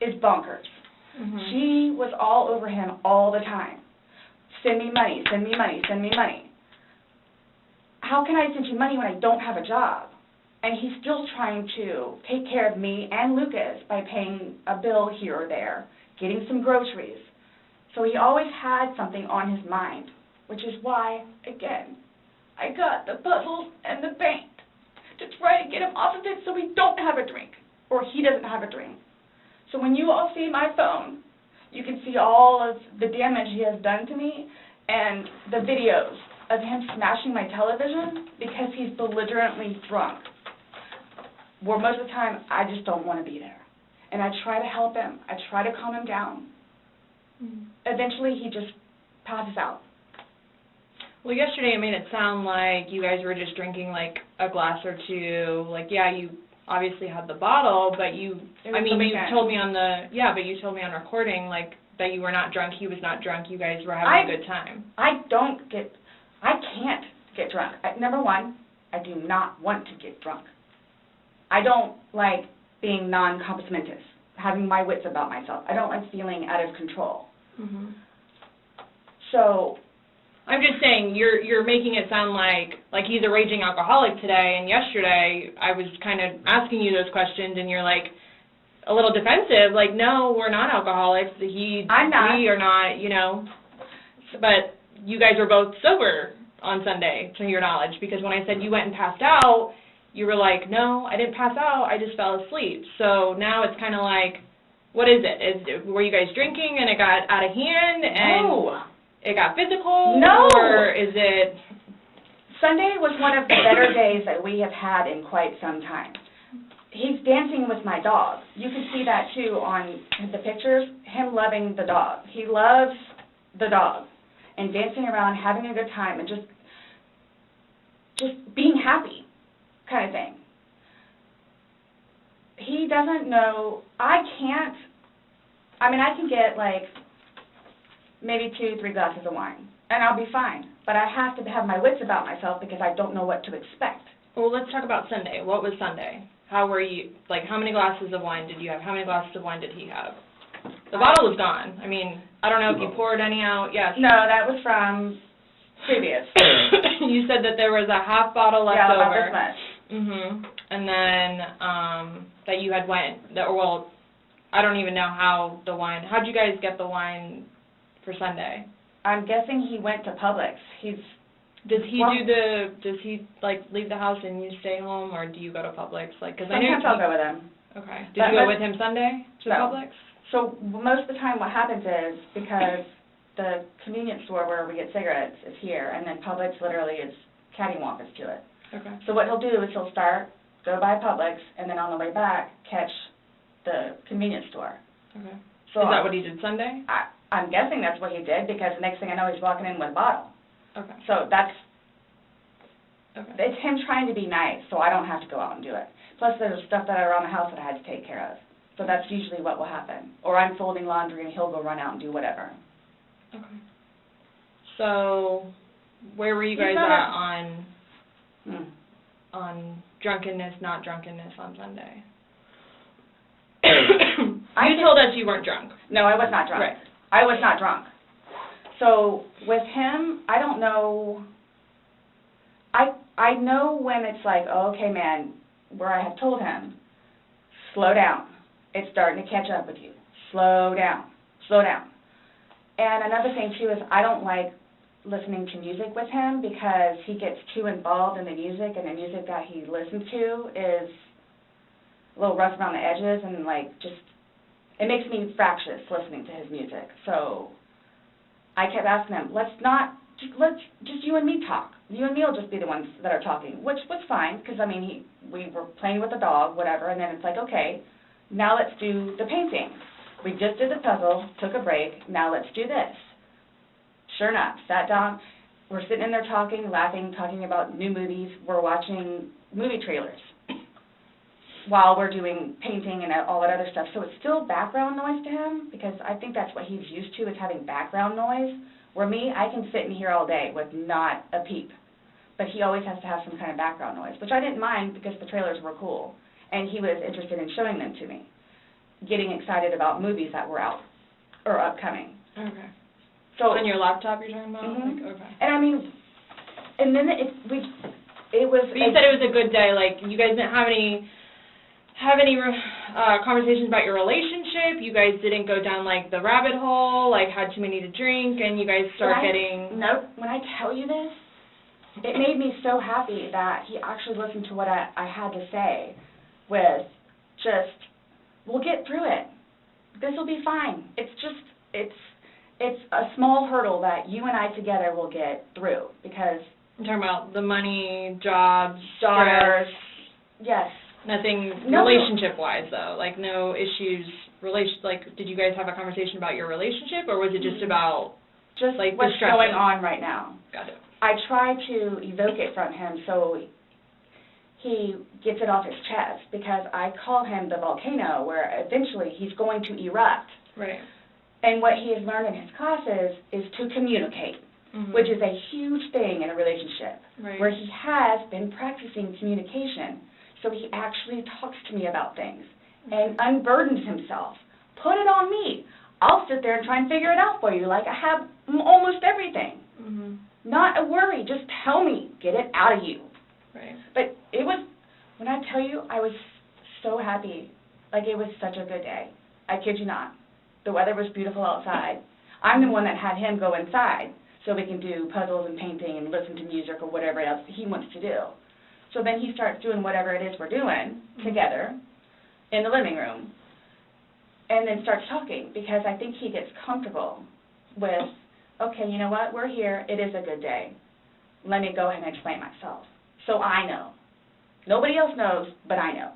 is bonkers. Mm-hmm. She was all over him all the time. Send me money, send me money, send me money. How can I send you money when I don't have a job? And he's still trying to take care of me and Lucas by paying a bill here or there, getting some groceries. So he always had something on his mind, which is why, again, I got the puzzles and the paint to try to get him off of it so we don't have a drink, or he doesn't have a drink. So when you all see my phone, you can see all of the damage he has done to me and the videos of him smashing my television because he's belligerently drunk. Where most of the time, I just don't want to be there. And I try to help him. I try to calm him down. Mm-hmm. Eventually, he just passes out. Well, yesterday it made it sound like you guys were just drinking like a glass or two. Like, yeah, you obviously had the bottle, but you told me on recording like that you were not drunk, he was not drunk, you guys were having a good time. I can't get drunk. Number one, I do not want to get drunk. I don't like being non-compos mentis, having my wits about myself. I don't like feeling out of control. Mm-hmm. So I'm just saying, you're making it sound like he's a raging alcoholic today, and yesterday I was kind of asking you those questions, and you're like a little defensive, like, no, we're not alcoholics. I'm not. We are not, you know. But you guys were both sober on Sunday, to your knowledge, because when I said you went and passed out, you were like, no, I didn't pass out, I just fell asleep. So now it's kind of like, what is it? Were you guys drinking and it got out of hand? And no. It got physical? No. Or is it... Sunday was one of the better days that we have had in quite some time. He's dancing with my dog. You can see that, too, on the pictures, him loving the dog. He loves the dog and dancing around, having a good time, and just being happy kind of thing. He doesn't know. I can get, like, maybe 2-3 glasses of wine, and I'll be fine. But I have to have my wits about myself because I don't know what to expect. Well, let's talk about Sunday. What was Sunday? How were you, like, how many glasses of wine did you have? How many glasses of wine did he have? The bottle was gone. I mean, I don't know if you poured any out. Yes. No, that was from previous. You said that there was a half bottle left over. Yeah, about this much. Mhm. And then that you had I don't even know how the wine. How'd you guys get the wine for Sunday? I'm guessing he went to Publix. Does he leave the house and you stay home, or do you go to Publix? Sometimes I'll go with him. Okay. Did you go with him Sunday to Publix? So most of the time what happens is, because the convenience store where we get cigarettes is here, and then Publix literally is cattywampus to it. Okay. So what he'll do is he'll go by Publix, and then on the way back catch the convenience store. Okay. So is that what he did Sunday? I'm guessing that's what he did, because the next thing I know he's walking in with a bottle. Okay. So it's him trying to be nice, so I don't have to go out and do it. Plus there's stuff that are around the house that I had to take care of. So that's usually what will happen. Or I'm folding laundry and he'll go run out and do whatever. Okay. So where were you guys at on drunkenness, not drunkenness on Sunday? You told us you weren't drunk. No, I was not drunk. Right. I was not drunk. So with him, I don't know. I know when it's like, oh, okay, man, where I have told him, slow down. It's starting to catch up with you. Slow down. Slow down. And another thing, too, is I don't like listening to music with him because he gets too involved in the music, and the music that he listens to is a little rough around the edges, and, like, just, it makes me fractious listening to his music. So I kept asking him, let's just you and me talk. You and me will just be the ones that are talking, which was fine, because, I mean, we were playing with the dog, whatever, and then it's like, okay, now let's do the painting. We just did the puzzle, took a break, now let's do this. Sure enough, sat down, we're sitting in there talking, laughing, talking about new movies, we're watching movie trailers while we're doing painting and all that other stuff. So it's still background noise to him, because I think that's what he's used to, is having background noise. Where me, I can sit in here all day with not a peep. But he always has to have some kind of background noise, which I didn't mind because the trailers were cool. And he was interested in showing them to me, getting excited about movies that were out or upcoming. Okay. So on your laptop you're talking about? Mm-hmm. Like, okay. And I mean, and then it was... But you said it was a good day, like you guys didn't have any conversations about your relationship? You guys didn't go down, like, the rabbit hole, like, had too many to drink, and you guys start getting... Nope. When I tell you this, it made me so happy that he actually listened to what I had to say with just, we'll get through it. This will be fine. It's just, it's a small hurdle that you and I together will get through, because... I'm talking about the money, jobs, daughters, stress. Yes. Nothing relationship-wise, though? Like, no issues, like, did you guys have a conversation about your relationship, or was it just about, just like, what's going on right now? Got it. I try to evoke it from him so he gets it off his chest, because I call him the volcano, where eventually he's going to erupt. Right. And what he has learned in his classes is to communicate, which is a huge thing in a relationship, where he has been practicing communication. So he actually talks to me about things and unburdens himself. Put it on me. I'll sit there and try and figure it out for you, like I have almost everything. Not a worry. Just tell me. Get it out of you. Right. But it was, when I tell you, I was so happy. Like, it was such a good day. I kid you not. The weather was beautiful outside. I'm the one that had him go inside so we can do puzzles and painting and listen to music or whatever else he wants to do. So then he starts doing whatever it is we're doing together in the living room, and then starts talking, because I think he gets comfortable with, okay, you know what, we're here, it is a good day. Let me go ahead and explain myself. So I know. Nobody else knows, but I know.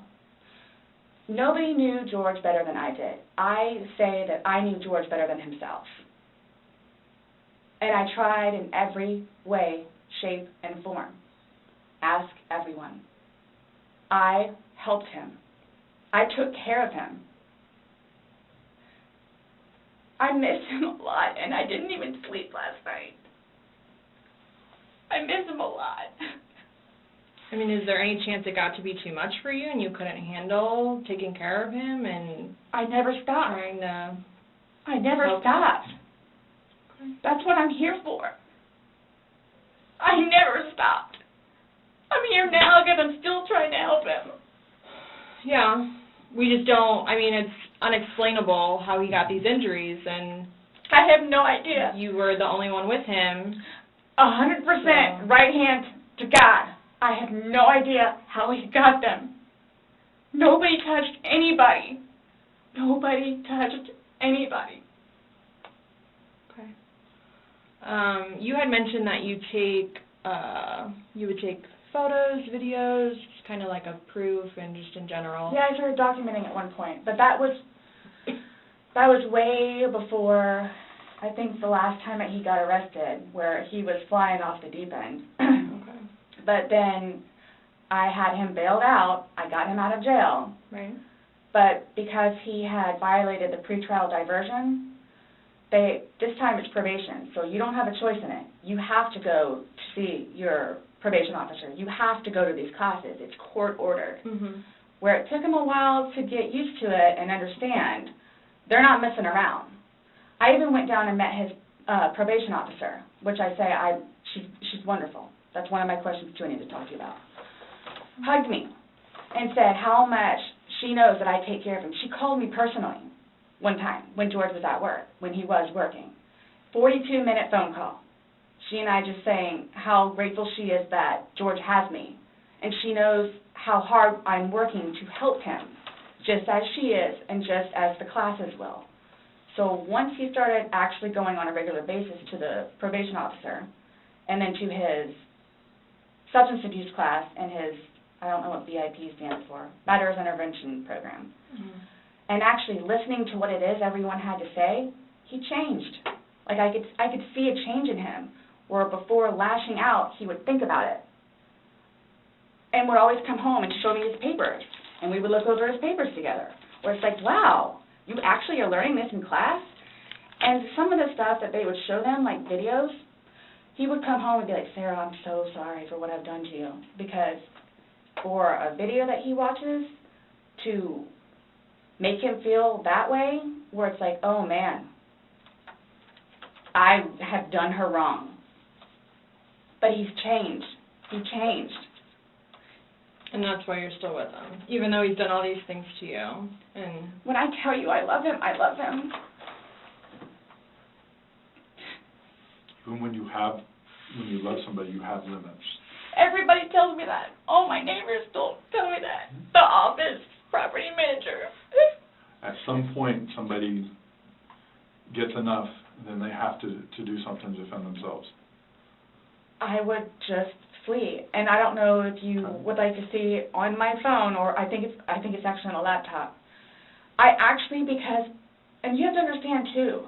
Nobody knew George better than I did. I say that I knew George better than himself. And I tried in every way, shape, and form. Ask everyone. I helped him. I took care of him. I miss him a lot, and I didn't even sleep last night. I miss him a lot. I mean, is there any chance it got to be too much for you and you couldn't handle taking care of him and... I never stopped. Trying to... I never stopped. Okay. That's what I'm here for. I never stopped. I'm here now because I'm still trying to help him. Yeah. We just don't... I mean, it's unexplainable how he got these injuries, and... I have no idea. You were the only one with him. 100% so. Right hand to God. I have no idea how he got them. Nobody touched anybody. Nobody touched anybody. Okay. You had mentioned that you would take photos, videos, just kind of like a proof and just in general. Yeah, I started documenting at one point, but that was way before, I think, the last time that he got arrested, where he was flying off the deep end. Okay. But then I had him bailed out. I got him out of jail. Right. But because he had violated the pretrial diversion, this time it's probation, so you don't have a choice in it. You have to go to see your probation officer. You have to go to these classes. It's court-ordered. Where it took him a while to get used to it and understand, they're not messing around. I even went down and met his probation officer, which I say she's wonderful. That's one of my questions, too, I need to talk to you about. Hugged me and said how much she knows that I take care of him. She called me personally one time when George was at work, when he was working. 42-minute phone call. She and I just saying how grateful she is that George has me. And she knows how hard I'm working to help him, just as she is and just as the classes will. So once he started actually going on a regular basis to the probation officer and then to his substance abuse class and his, I don't know what BIP stands for, Matters Intervention Program, and actually listening to what it is everyone had to say, he changed. Like I could see a change in him, where before lashing out, he would think about it. And would always come home and show me his papers, and we would look over his papers together, where it's like, wow, you actually are learning this in class? And some of the stuff that they would show them, like videos, he would come home and be like, Sarah, I'm so sorry for what I've done to you. Because for a video that he watches to make him feel that way, where it's like, oh man, I have done her wrong. But he's changed. He changed. And that's why you're still with him, even though he's done all these things to you. And when I tell you I love him, I love him. Even when you love somebody, you have limits. Everybody tells me that. All my neighbors don't tell me that. The office, property manager. At some point, somebody gets enough, then they have to do something to defend themselves. I would just flee, and I don't know if you would like to see on my phone, or I think it's actually on a laptop. I actually, because, and you have to understand too,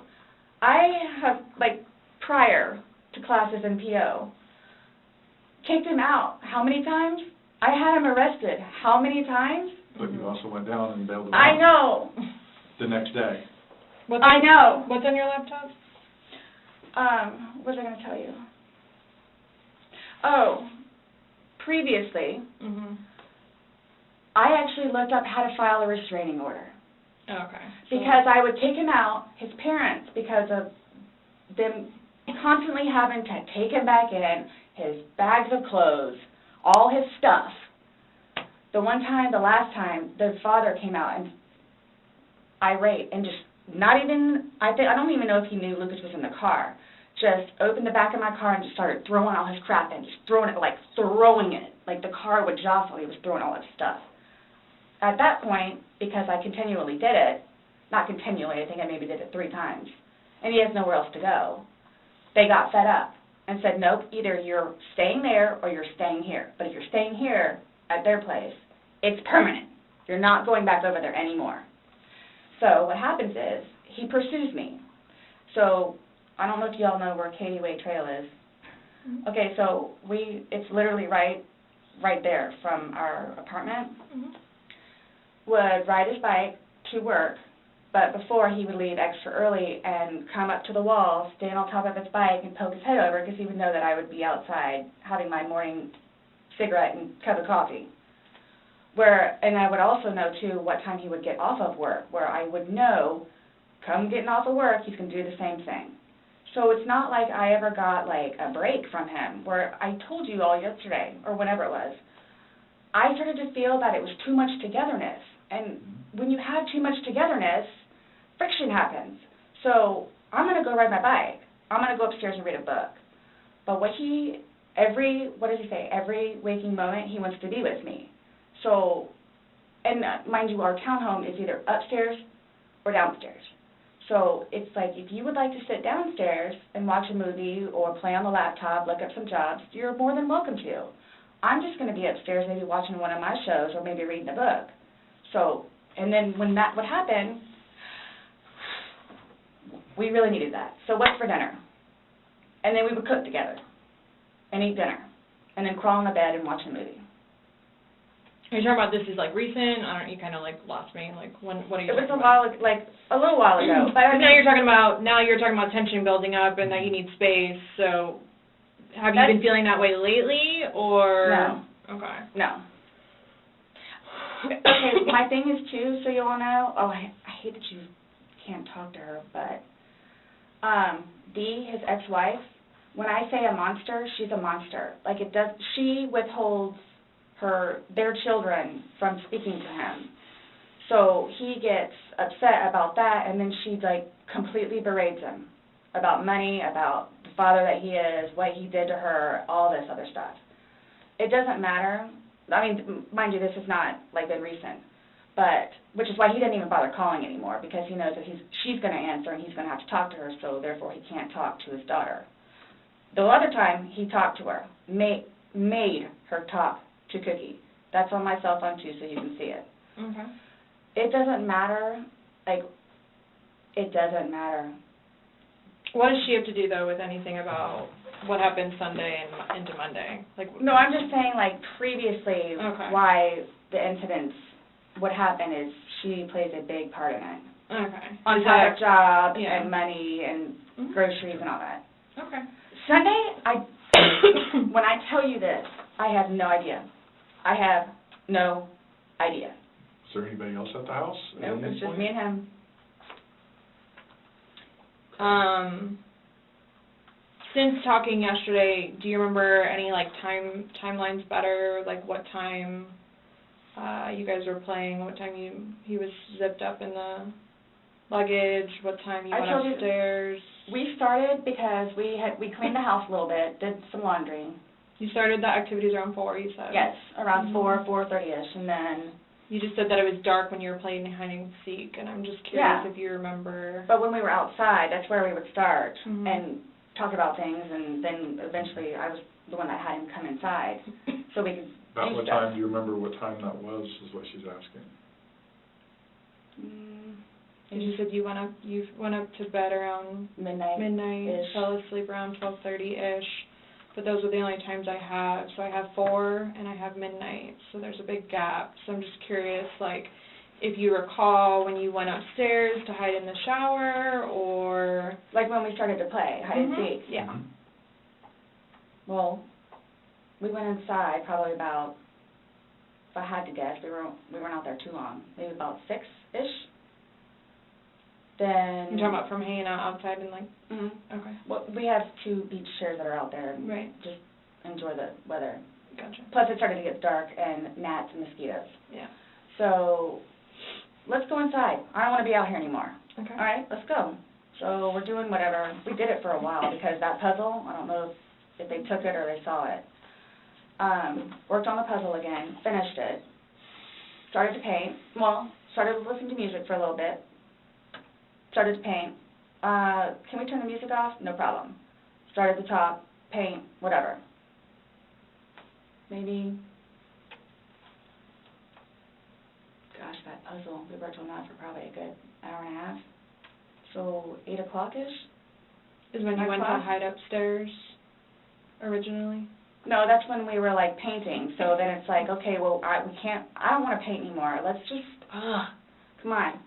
I have, like, prior to classes in PO, kicked him out. How many times? I had him arrested. How many times? But you also went down and bailed him out. I know. The next day. I know. What's on your laptop? What was I going to tell you? Oh, previously, I actually looked up how to file a restraining order. Okay. Because I would take him out, his parents, because of them constantly having to take him back in, his bags of clothes, all his stuff. The last time, the father came out and irate and just not even, I don't even know if he knew Lucas was in the car. Just opened the back of my car and just started throwing all his crap in, just throwing it. Like the car would jostle, he was throwing all his stuff. At that point, because I continually did it, not continually, I think I maybe did it 3 times, and he has nowhere else to go, they got fed up and said, nope, either you're staying there or you're staying here. But if you're staying here at their place, it's permanent. You're not going back over there anymore. So what happens is, he pursues me. So I don't know if you all know where Katie Way Trail is. Okay, so it's literally right there from our apartment. Would ride his bike to work, but before he would leave extra early and come up to the wall, stand on top of his bike and poke his head over because he would know that I would be outside having my morning cigarette and cup of coffee. And I would also know, too, what time he would get off of work, where I would know, come getting off of work, he's going to do the same thing. So it's not like I ever got, like, a break from him, where I told you all yesterday, or whenever it was, I started to feel that it was too much togetherness. And when you have too much togetherness, friction happens. So I'm going to go ride my bike. I'm going to go upstairs and read a book. But every waking moment, he wants to be with me. So, and mind you, our townhome is either upstairs or downstairs. So it's like, if you would like to sit downstairs and watch a movie or play on the laptop, look up some jobs, you're more than welcome to. I'm just going to be upstairs maybe watching one of my shows or maybe reading a book. So, and then when that would happen, we really needed that. So what's for dinner? And then we would cook together and eat dinner and then crawl in the bed and watch a movie. Are you talking about this is like recent? You kind of like lost me. Like what are you? It was a little while ago. But now you're talking about tension building up and that you need space. So have you been feeling that way lately or? No. Okay. No. Okay, my thing is too, so you all know. Oh, I hate that you can't talk to her, but Dee, his ex-wife, when I say a monster, she's a monster. Like, she withholds their children from speaking to him. So he gets upset about that, and then she, like, completely berates him about money, about the father that he is, what he did to her, all this other stuff. It doesn't matter. I mean, mind you, this is not, like, been recent, but, which is why he didn't even bother calling anymore, because he knows that she's going to answer and he's going to have to talk to her, so therefore he can't talk to his daughter. The other time he talked to her, made her talk to Cookie. That's on my cell phone, too, so you can see it. Okay. It doesn't matter, like, it doesn't matter. What does she have to do, though, with anything about what happened Sunday and into Monday? Like, no, I'm just saying, like, previously, okay. why the incidents would happen is she plays a big part in it. Okay. On top of job yeah. and money and groceries and all that. Okay. Sunday, when I tell you this, I have no idea. I have no idea. Is there anybody else at the house? Nope, it's just me and him. Since talking yesterday, do you remember any, like, timelines better? Like, what time you guys were playing, what time he was zipped up in the luggage, what time you went upstairs? We started because we cleaned the house a little bit, did some laundry. You started the activities around 4, you said? Yes, around 4:30ish, and then... You just said that it was dark when you were playing hide and seek, and I'm just curious if you remember. But when we were outside, that's where we would start and talk about things, and then eventually I was the one that had him come inside so we could About what time, do you remember what time that was, is what she's asking? And you said you went up to bed around midnight, fell asleep around 12:30ish. But those are the only times I have. So I have 4 and I have midnight. So there's a big gap. So I'm just curious, like, if you recall when you went upstairs to hide in the shower, or... Like when we started to play hide and seek? Yeah. Well, we went inside probably about, if I had to guess, we weren't out there too long, maybe about 6-ish. Then... You're talking about from hanging out outside and, like... Okay. Well, we have 2 beach chairs that are out there and just enjoy the weather. Gotcha. Plus it started to get dark and gnats and mosquitoes. Yeah. So, let's go inside. I don't want to be out here anymore. Okay. All right, let's go. So we're doing whatever. We did it for a while because that puzzle, I don't know if they took it or they saw it. Worked on the puzzle again, finished it. Started to paint. Well, started listening to music for a little bit. Started to paint. Can we turn the music off? No problem. Start at the top, paint, whatever. Maybe, gosh, that puzzle, we worked on that for probably a good hour and a half. So 8 o'clock-ish? Is when you went to hide upstairs originally? No, that's when we were, like, painting. So then it's like, okay, well, I don't want to paint anymore. Let's just, come on.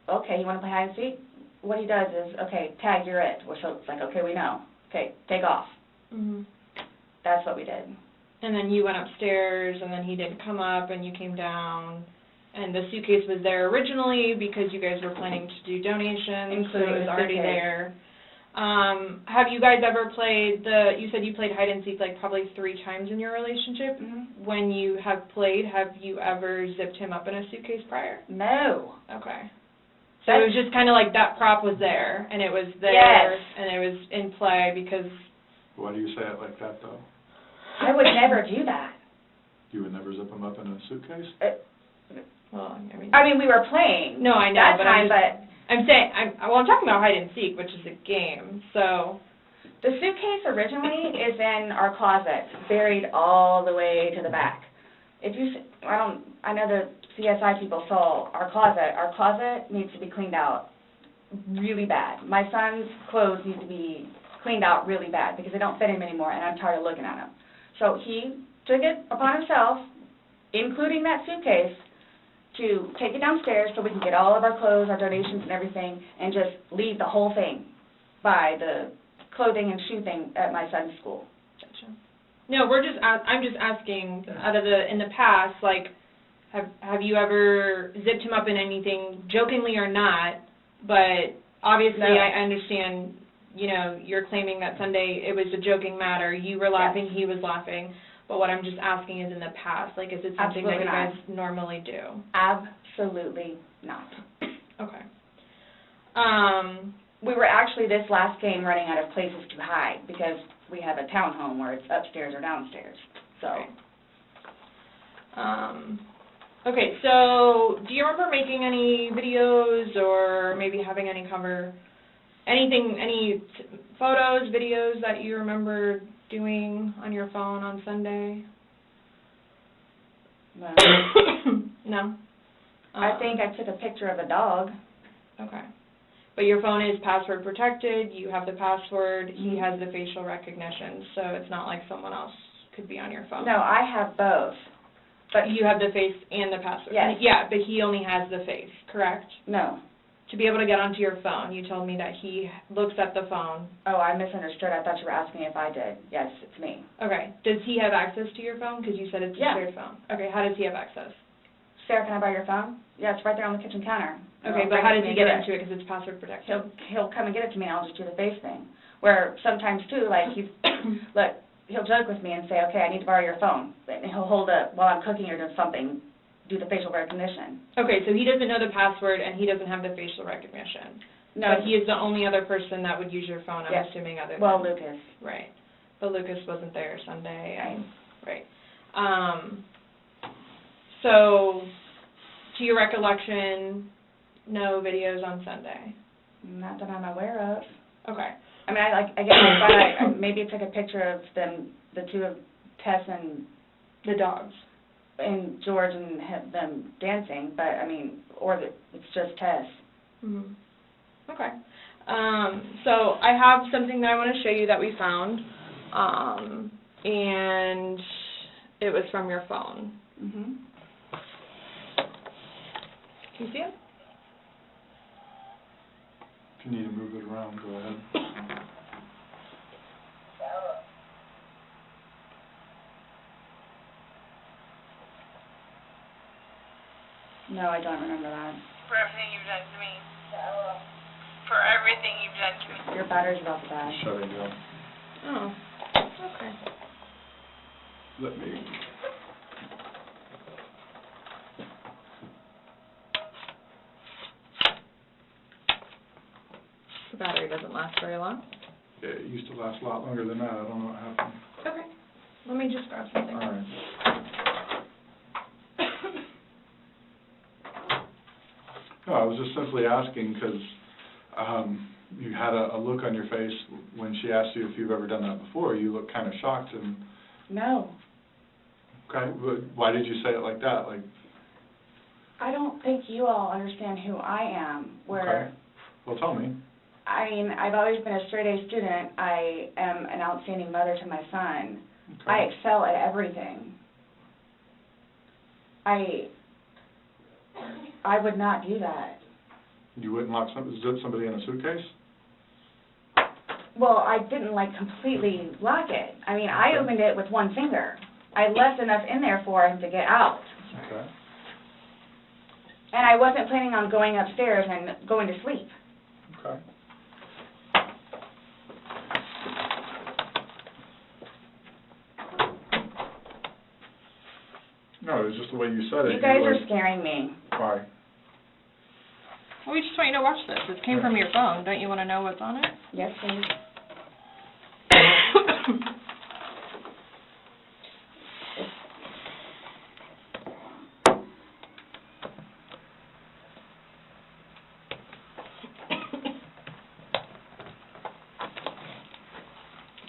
Okay, you want to play hide and seek? What he does is, okay, tag, you're it. So it's like, okay, we know. Okay, take off. That's what we did. And then you went upstairs, and then he didn't come up, and you came down, and the suitcase was there originally because you guys were planning to do donations, so it was already there. Have you guys ever played you said you played hide and seek like probably 3 times in your relationship. When you have played, have you ever zipped him up in a suitcase prior? No. Okay. So it was just kind of like that prop was there, and it was there, and it was in play because... Why do you say it like that, though? I would never do that. You would never zip them up in a suitcase? Well, I mean, we were playing. No, I know, but I'm talking about hide and seek, which is a game, so... The suitcase originally is in our closet, buried all the way to the back. If you, I know the CSI people saw our closet. Our closet needs to be cleaned out really bad. My son's clothes need to be cleaned out really bad because they don't fit him anymore, and I'm tired of looking at them. So he took it upon himself, including that suitcase, to take it downstairs so we can get all of our clothes, our donations and everything, and just leave the whole thing by the clothing and shoe thing at my son's school. Gotcha. No, I'm just asking, in the past, like, have you ever zipped him up in anything, jokingly or not, but obviously I understand you know, you're claiming that Sunday it was a joking matter. You were laughing, he was laughing. But what I'm just asking is in the past, like, is it something that you guys normally do? Absolutely not. Okay. We were actually this last game running out of places to hide because we have a townhome where it's upstairs or downstairs. So. Okay, so do you remember making any videos or maybe having any any photos, videos that you remember doing on your phone on Sunday? No. No? I think I took a picture of a dog. Okay. But your phone is password protected, you have the password, he has the facial recognition, so it's not like someone else could be on your phone. No, I have both. But you have the face and the password? Yes. Yeah, but he only has the face, correct? No. To be able to get onto your phone, you told me that he looks at the phone. Oh, I misunderstood. I thought you were asking if I did. Yes, it's me. Okay. Does he have access to your phone? Because you said it's a shared phone. Okay, how does he have access? Sarah, can I borrow your phone? Yeah, it's right there on the kitchen counter. Okay, but how does he get into it because it's password protected? He'll come and get it to me and I'll just do the face thing. Where sometimes too, like look, he'll joke with me and say, okay, I need to borrow your phone. And he'll hold it while I'm cooking or doing something, do the facial recognition. Okay, so he doesn't know the password and he doesn't have the facial recognition. No. But he is the only other person that would use your phone, I'm assuming, other than... Well, Lucas. Right. But Lucas wasn't there Sunday. Right. So, to your recollection, no videos on Sunday? Not that I'm aware of. Okay. I mean, I maybe took a picture of them, the two of Tess and... The dogs. And George and them dancing, but, I mean, it's just Tess. Mm-hmm. Okay. So I have something that I want to show you that we found, and it was from your phone. Mm-hmm. Can you see it? If you need to move it around, go ahead. No, I don't remember that. For everything you've done to me. For everything you've done to me. Your battery's about to die. Shut it down. Oh, okay. Let me... The battery doesn't last very long. Yeah, it used to last a lot longer than that. I don't know what happened. Okay. Let me just grab something. All right. No, I was just simply asking because you had a look on your face when she asked you if you've ever done that before. You looked kind of shocked and... No. Okay, but why did you say it like that? Like... I don't think you all understand who I am, where... Okay. Well, tell me. I mean, I've always been a straight-A student. I am an outstanding mother to my son. Okay. I excel at everything. I would not do that. You wouldn't zip somebody in a suitcase? Well, I didn't, completely lock it. I mean, I opened it with one finger. I left enough in there for him to get out. Okay. And I wasn't planning on going upstairs and going to sleep. Okay. No, it was just the way you said it. You guys are scaring me. Why? Well, we just want you to watch this. It came from your phone. Don't you want to know what's on it? Yes, please.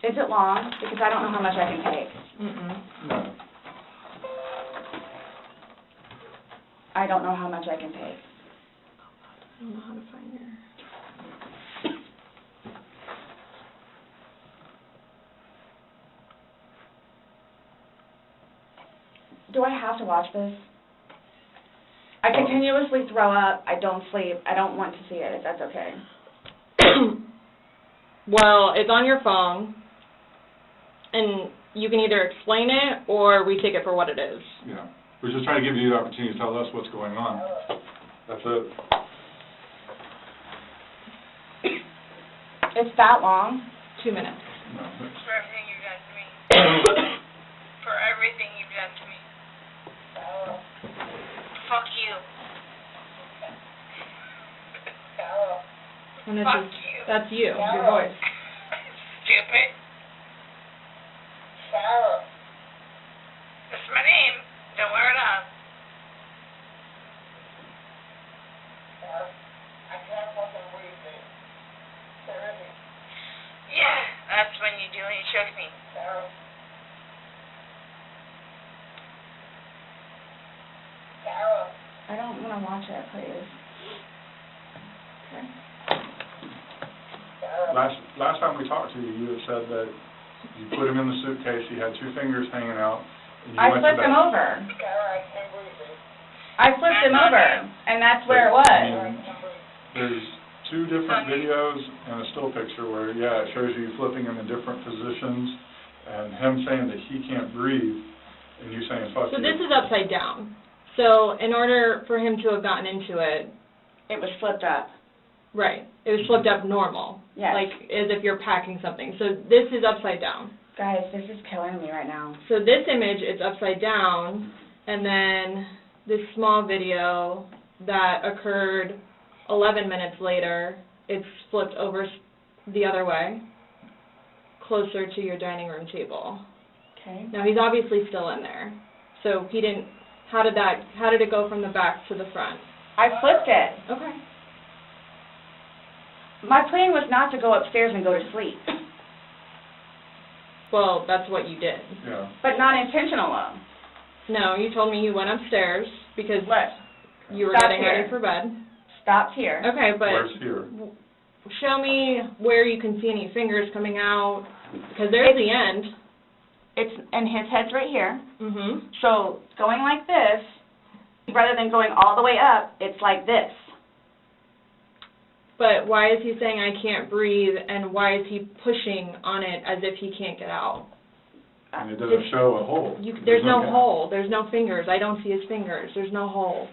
Is it long? Because I don't know how much I can take. No. I don't know how much I can take. I don't know how to find your... Do I have to watch this? I continuously throw up. I don't sleep. I don't want to see it, if that's okay. Well, it's on your phone, and you can either explain it or we take it for what it is. Yeah. We're just trying to give you the opportunity to tell us what's going on. That's it. It's that long? 2 minutes. For everything you've done to me. For everything you've done to me. Fuck you. And this Fuck is, you. that's you, your voice. Stupid. That's my name. Don't wear it up. Yeah, that's when you do when you choke me. I don't want to watch it, please. Last time we talked to you, you had said that you put him in the suitcase, he had 2 fingers hanging out, and you I went flipped to him bed. over. I flipped him over, and that's where it was. And there's 2 different videos and a still picture where, yeah, it shows you flipping him in different positions, and him saying that he can't breathe, and you saying, fuck So you. this is upside down. So in order for him to have gotten into it, It was flipped up. right, it was flipped up normal. Yes. Like as if you're packing something. So this is upside down. Guys, this is killing me right now. So this image is upside down, and then this small video that occurred 11 minutes later, it's flipped over the other way, closer to your dining room table. Okay. Now he's obviously still in there. So he didn't, how did it go from the back to the front? I flipped it. Okay. My plan was not to go upstairs and go to sleep, Well, that's what you did. Yeah. but not intentional though. No, you told me you went upstairs because What? you were Stop getting here. ready for bed. Stopped here. Okay, but Where's here? show me where you can see any fingers coming out, because there's the end. It's, and his head's right here. Mm-hmm. So going like this, rather than going all the way up, it's like this. But why is he saying I can't breathe, and why is he pushing on it as if he can't get out? And it doesn't show a hole. There's no gap. hole. There's no fingers. I don't see his fingers. There's no hole.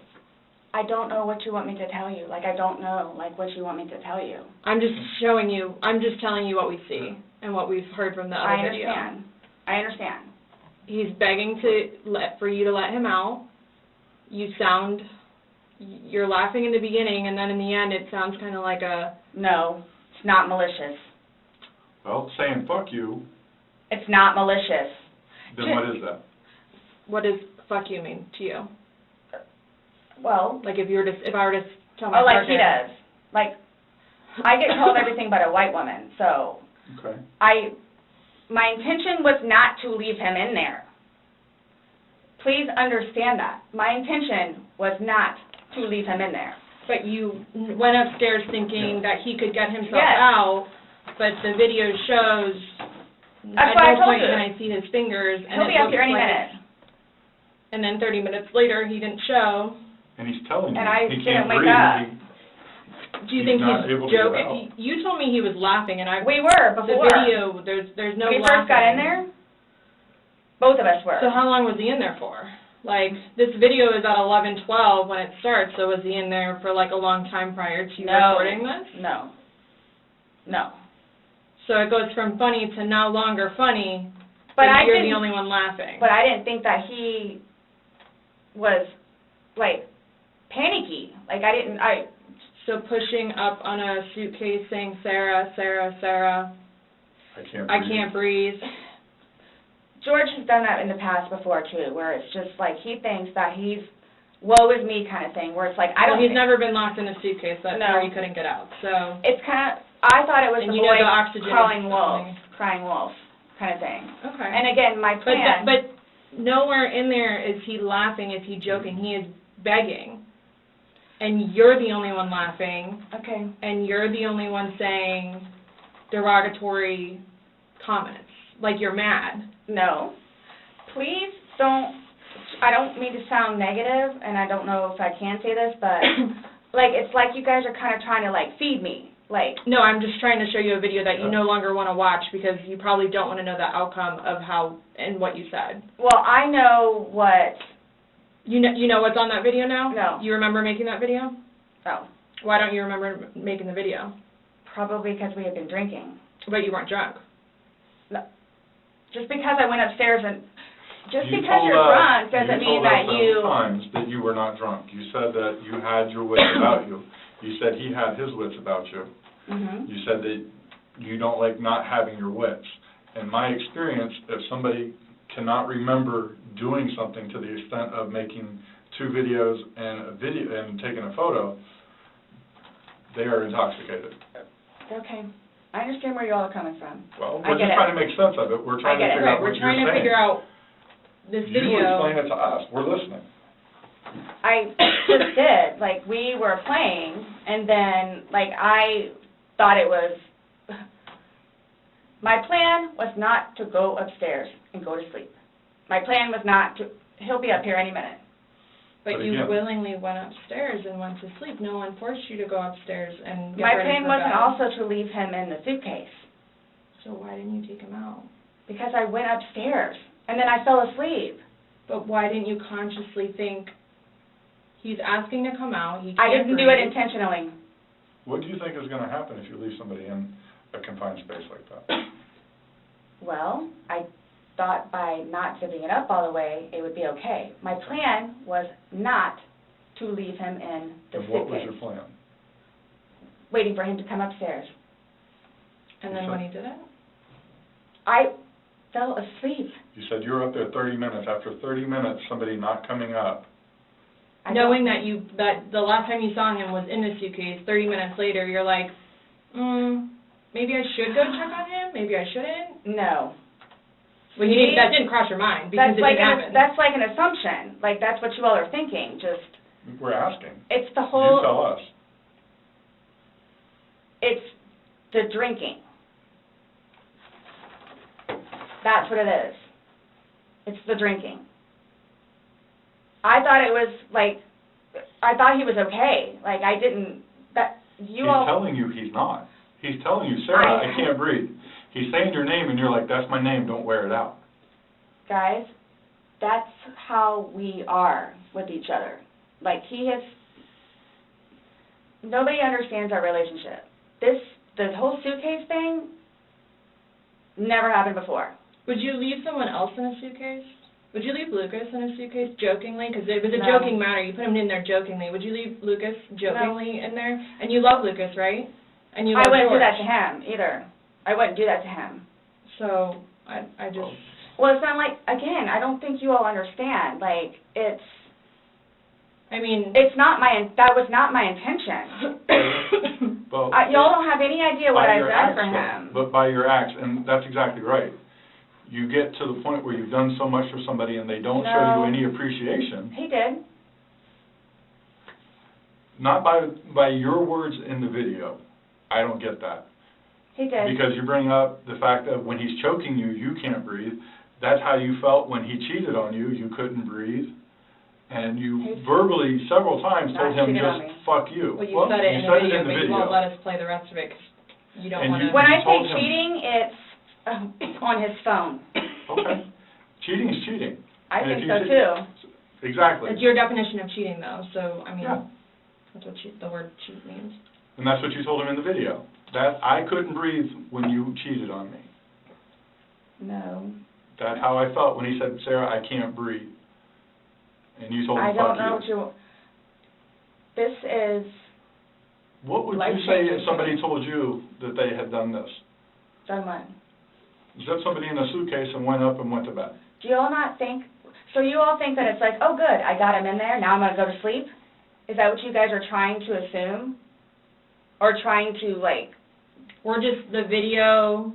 I don't know what you want me to tell you. Like, I don't know, like, what you want me to tell you. I'm just showing you. I'm just telling you what we see and what we've heard from the other I video. understand. I understand. He's begging for you to let him out. You're laughing in the beginning, and then in the end it sounds kind of like a... No, it's not malicious. Well, saying fuck you, It's not malicious. then what is that? What does fuck you mean to you? Well, Like if I were to tell my like he partner... does. Like, I get told everything but a white woman, so Okay. my intention was not to leave him in there. Please understand that. My intention was not to leave him in there. But you went upstairs thinking that he could get himself Yes. out, but the video shows That's at what I no told point you. can I see his fingers. And He'll it be up looks here any like- minute. And then 30 minutes later, he didn't show. And he's telling you And I he didn't can't wake breathe. up. Do you He's think not he's able to get joking? out. You told me he was laughing, and We were the before. video, there's no When we laughing. first got in there, both of us were. So how long was he in there for? Like, this video is at 11:12 when it starts, so was he in there for like a long time prior to you No. recording this? No. No. So it goes from funny to no longer funny, But and I you're didn't, the only one laughing. But I didn't think that he was, like, panicky. Like, So pushing up on a suitcase saying, Sarah, Sarah, Sarah, I can't breathe. I can't breathe. George has done that in the past before, too, where it's just like he thinks that he's woe is me kind of thing, where it's like, I don't Well, he's think, never been locked in a suitcase. That's No. where he couldn't get out. So, it's kind of, I thought it was and the you know boy the oxygen crawling is wolf, something. crying wolf kind of thing. okay. And again, my plan. But nowhere in there is he laughing, is he joking. He is begging. And you're the only one laughing, Okay. and you're the only one saying derogatory comments. Like you're mad. No. Please don't, I don't mean to sound negative, and I don't know if I can say this, but, like, it's like you guys are kind of trying to, like, feed me. Like, No, I'm just trying to show you a video that you no longer want to watch because you probably don't want to know the outcome of how and what you said. well, I know what, You know what's on that video now? No. You remember making that video? oh, Why don't you remember making the video? Probably because we had been drinking. But you weren't drunk. No. Just because I went upstairs and... Just You because told you're us- drunk doesn't mean that You told us several times that you were not drunk. You said that you had your wits about you. You said he had his wits about you. Mm-hmm. You said that you don't like not having your wits. In my experience, if somebody cannot remember doing something to the extent of making 2 videos and taking a photo, they are intoxicated. Okay. I understand where you all are coming from. Well, we're just trying to make sense of it. We're trying to figure out what We're trying you're to saying. figure out this You video. explain it to us. We're listening. I just did. Like, we were playing, and then, like, I thought it was... My plan was not to go upstairs and go to sleep. My plan was not to... He'll be up here any minute. But But you again- willingly went upstairs and went to sleep. No one forced you to go upstairs and get My ready plan for wasn't bed. also to leave him in the suitcase, So why didn't you take him out? because I went upstairs, and then I fell asleep. But why didn't you consciously think, he's asking to come out, he can't I didn't do it breathe. intentionally. What do you think is going to happen if you leave somebody in a confined space like that? Well, I thought by not giving it up all the way, it would be okay. My plan was not to leave him in the And what was suitcase, your plan? waiting for him to come upstairs. And then when he did it? I fell asleep. You said you were up there 30 minutes. After 30 minutes, somebody not coming up. Knowing that the last time you saw him was in the suitcase, 30 minutes later, you're like, maybe I should go check on him, maybe I shouldn't? No. Well, that didn't cross your mind because it didn't happen. That's like an assumption. Like, that's what you all are thinking, just... We're asking. It's the whole... You tell us. It's the drinking. That's what it is. It's the drinking. I thought it was, like, I thought he was okay. Like, I didn't... He's telling you he's not. He's telling you, Sarah, I can't breathe. He's saying your name, and you're like, that's my name, don't wear it out. Guys, that's how we are with each other. Like, nobody understands our relationship. The whole suitcase thing never happened before. Would you leave someone else in a suitcase? Would you leave Lucas in a suitcase jokingly? Because it was a No. joking matter. You put him in there jokingly. Would you leave Lucas jokingly in there? And you love Lucas, right? And you love I wouldn't do George. that to him, either. I wouldn't do that to him. So, I just... Well, it's not like, again, I don't think you all understand. Like, I mean... that was not my intention. Well, y'all don't have any idea what by I've your done acts, for though. him. But by your acts, and that's exactly right. You get to the point where you've done so much for somebody and they don't show you No. any appreciation. He did. Not by your words in the video. I don't get that. He did. Because you bring up the fact that when he's choking you, you can't breathe. That's how you felt when he cheated on you. You couldn't breathe. And you verbally several times told him cheated on me. just fuck you. Well, you said it in the video, but you won't let us play the rest of it 'cause you don't And want to... you- When I told say him- cheating, it's on his phone. Okay. Cheating is cheating. I And if think you so, say- too. Exactly. It's your definition of cheating, though, so, I mean, Yeah. that's what the word cheat means. And that's what you told him in the video. That I couldn't breathe when you cheated on me. No. That's how I felt when he said, Sarah, I can't breathe. And you told him, I don't know fuck you. what this is What would you life-changing say if somebody told you that they had done this? done what? Zipped somebody in a suitcase and went up and went to bed. Do you all not think, so you all think that it's like, oh, good, I got him in there, now I'm going to go to sleep? Is that what you guys are trying to assume? Or trying to, like... The video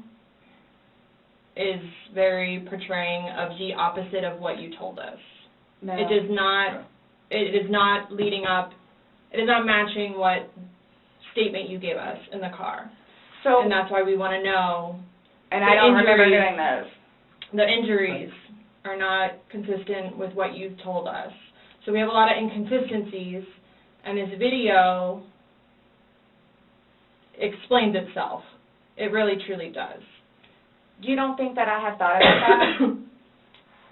is very portraying of the opposite of what you told us. No. It is not leading up, it is not matching what statement you gave us in the car. So, And that's why we want to know. and the I don't remember injuries- doing those. The injuries are not consistent with what you've told us. So we have a lot of inconsistencies, and this video explains itself. It really, truly does. You don't think that I have thought about that?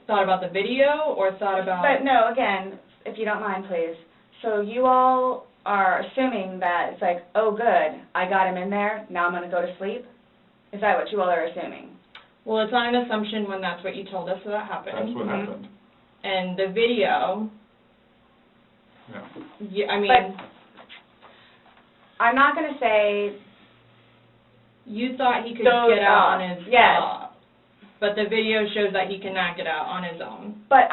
Thought about the video, or thought about... But no, again, if you don't mind, please. So you all are assuming that it's like, oh good, I got him in there, now I'm going to go to sleep? Is that what you all are assuming? Well, it's not an assumption when that's what you told us that happened. That's what happened. And the video, Yeah. I mean... But I'm not going to say... You thought he could Those get out are- on his yes. but the video shows that he cannot get out on his own. But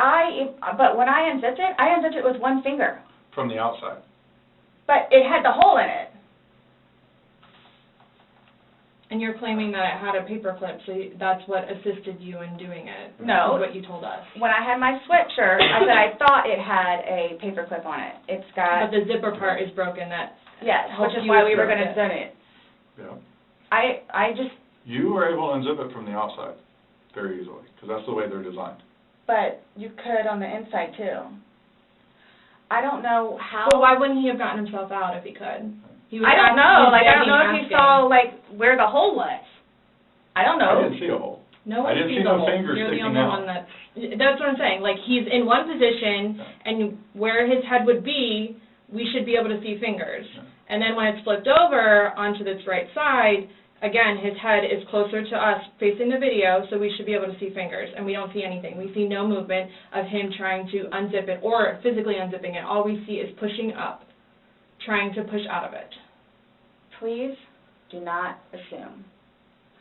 when I unzipped it with one finger. From the outside. But it had the hole in it. And you're claiming that it had a paper clip, so that's what assisted you in doing it. No. Is what you told us. When I had my sweatshirt, I said I thought it had a paper clip on it. It's got... But the zipper part is broken. Yes, which helps is you why we were zip going to it. zip it. Yeah. I just... You were able to unzip it from the outside very easily, because that's the way they're designed. But you could on the inside, too. I don't know how... Well, why wouldn't he have gotten himself out if he could? I don't know. Like, I don't know if you saw, like, where the hole was. I don't know. I didn't see a hole. No I one didn't sees see the no hole. fingers You're the sticking only out. one that's what I'm saying. Like, he's in one position, and where his head would be, we should be able to see fingers. Yeah. And then when it's flipped over onto this right side, again, his head is closer to us facing the video, so we should be able to see fingers, and we don't see anything. We see no movement of him trying to unzip it or physically unzipping it. All we see is pushing up, trying to push out of it. Please do not assume.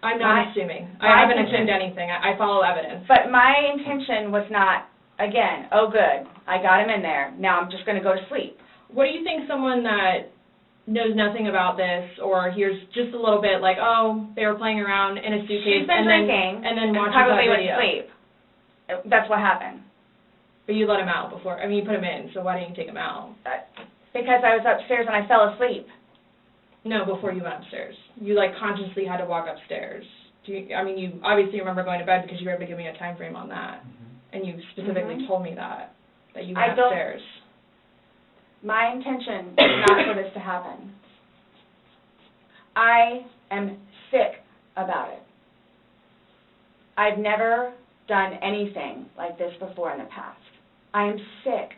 I'm not assuming. I haven't assumed anything. I follow evidence. But my intention was not, again, oh good, I got him in there, now I'm just going to go to sleep. What do you think someone that knows nothing about this or hears just a little bit like, oh, they were playing around in a suitcase She's been drinking and then watches probably that went video? to sleep. That's what happened. But you let him out before. I mean, you put him in, so why didn't you take him out? Because I was upstairs and I fell asleep. No, before you went upstairs. You, like, consciously had to walk upstairs. I mean, you obviously remember going to bed because you were able to give me a time frame on that. Mm-hmm. And you specifically told me that you I went don't- upstairs. My intention is not for this to happen. I am sick about it. I've never done anything like this before in the past. I am sick,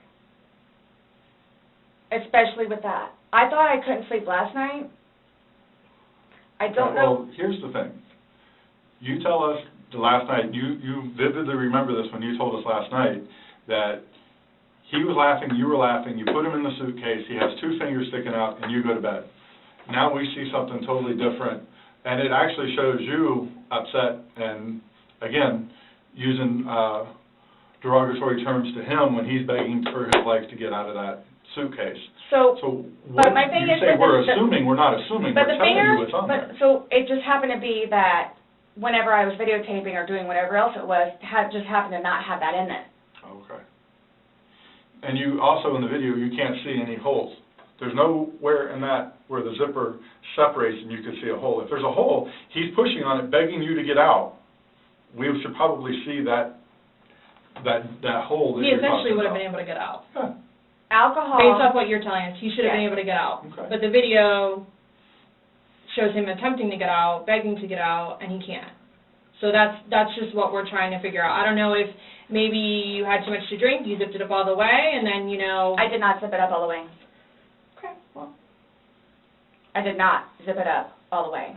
especially with that. I thought I couldn't sleep last night. I don't know. Well, here's the thing. You tell us the last night, you vividly remember this when you told us last night, that he was laughing, you were laughing, you put him in the suitcase, he has two fingers sticking out, and you go to bed. Now we see something totally different, and it actually shows you upset and, again, using derogatory terms to him when he's begging for his life to get out of that suitcase. So what my thing you is say that we're assuming, we're not assuming, but we're the telling fingers, you it's on there. so it just happened to be that whenever I was videotaping or doing whatever else it was, just happened to not have that in it. Okay. And you also, in the video, you can't see any holes. There's nowhere in that where the zipper separates and you can see a hole. If there's a hole, he's pushing on it, begging you to get out. We should probably see that hole that He you're essentially talking would have about. been able to get out. Yeah. Alcohol. Based off what you're telling us, he should have been able to get out. Okay. But the video shows him attempting to get out, begging to get out, and he can't. So that's just what we're trying to figure out. I don't know if maybe you had too much to drink, you zipped it up all the way, and then, I did not zip it up all the way. Okay, well. I did not zip it up all the way.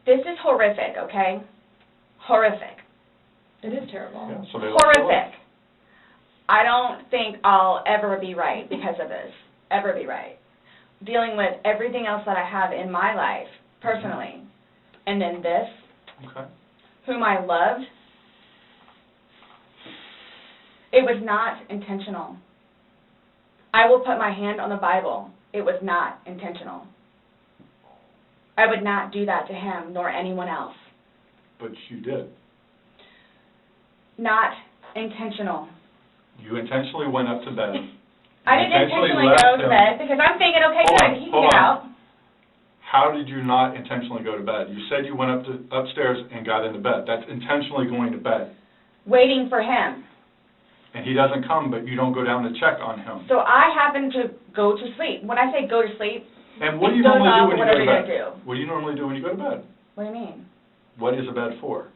This is horrific, okay? Horrific. It is terrible. Yeah, somebody lost their life. Horrific. I don't think I'll ever be right because of this. Ever be right. Dealing with everything else that I have in my life, personally. And then this, Okay. whom I loved, it was not intentional. I will put my hand on the Bible. It was not intentional. I would not do that to him nor anyone else. But you did. Not intentional. You intentionally went up to bed. I didn't intentionally go to bed because I'm thinking, okay, good, he can get out. How did you not intentionally go to bed? You said you went upstairs and got into bed. That's intentionally going to bed. Waiting for him. And he doesn't come, but you don't go down to check on him. So I happen to go to sleep. When I say go to sleep, And what do you it goes normally do off when you whatever go to you're bed? gonna do. What do you normally do when you go to bed? What do you mean? What is a bed for?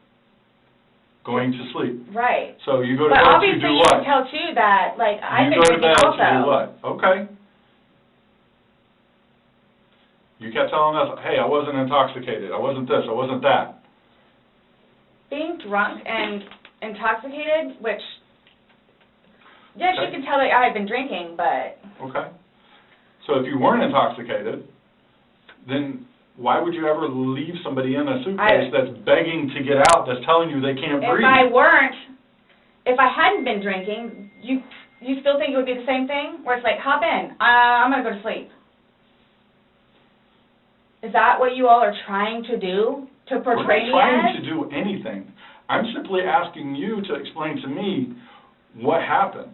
going to sleep. Right. So you go to But bed to obviously do you what? can tell too that, like, I've You been go to drinking bed also. to do what? Okay. You kept telling us, hey, I wasn't intoxicated, I wasn't this, I wasn't that. Being drunk and intoxicated, which, yes, Okay. you can tell that I had been drinking, but... Okay. So if you weren't intoxicated, then why would you ever leave somebody in a suitcase that's begging to get out, that's telling you they can't breathe? If I hadn't been drinking, you still think it would be the same thing? Where it's like, hop in, I'm going to go to sleep. Is that what you all are trying to do? To portray me We're not trying as? to do anything. I'm simply asking you to explain to me what happened.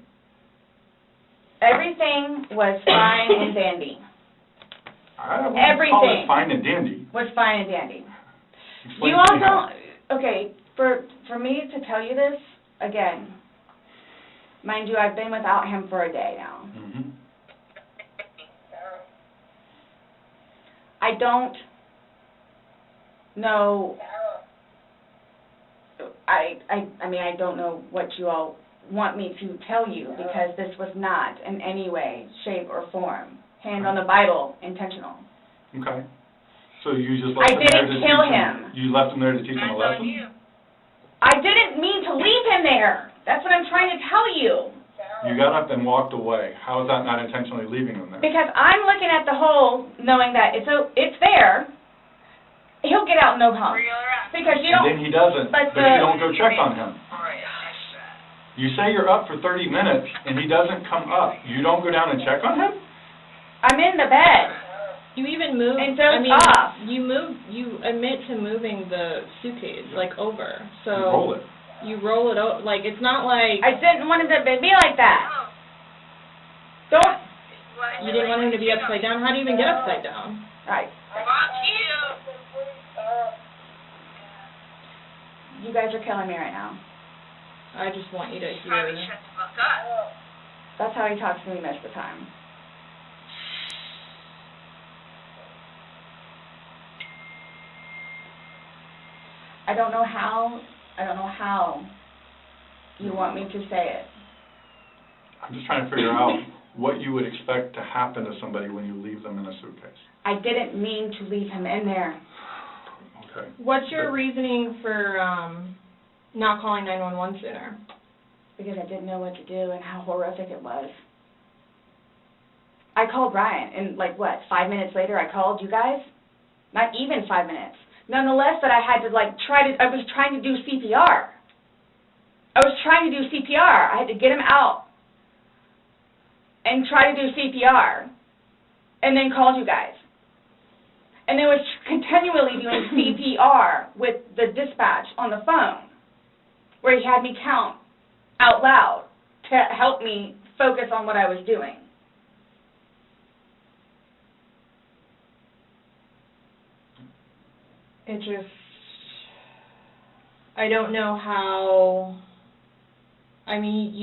Everything was fine and dandy. I don't want to call it Everything fine and dandy. was fine and dandy. Explain You to all me how. don't, okay, for me to tell you this, again, mind you, I've been without him for a day now. Mm-hmm. I don't know, I mean, I don't know what you all want me to tell you, because this was not in any way, shape, or form, hand on the Bible, intentional. Okay. So you just left I him there didn't to kill teach him. You left him there to teach him a lesson? I didn't mean to leave him there. That's what I'm trying to tell you. You got up and walked away. How is that not intentionally leaving him there? Because I'm looking at the hole, knowing that it's there. He'll get out and no home. Because you don't. And then he doesn't, but you don't go check on him. You say you're up for 30 minutes and he doesn't come up. You don't go down and check on him? I'm in the bed. You even moved, And off. you admit to moving the suitcase, like, over. So You roll it. You roll it over. Like, it's not like... I didn't want it to be like that. Don't... You didn't want him to be upside down? How do you even get upside down? Right. You guys are killing me right now. I just want you to hear... Probably shut the fuck up. That's how he talks to me most of the time. I don't know how you want me to say it. I'm just trying to figure out what you would expect to happen to somebody when you leave them in a suitcase. I didn't mean to leave him in there. Okay. What's your reasoning for not calling 911 sooner? Because I didn't know what to do and how horrific it was. I called Ryan, and 5 minutes later I called you guys? Not even 5 minutes. Nonetheless, that I had to, I was trying to do CPR. I had to get him out and try to do CPR, and then called you guys. And then was continually doing CPR with the dispatch on the phone, where he had me count out loud to help me focus on what I was doing. It just... I don't know how... I mean,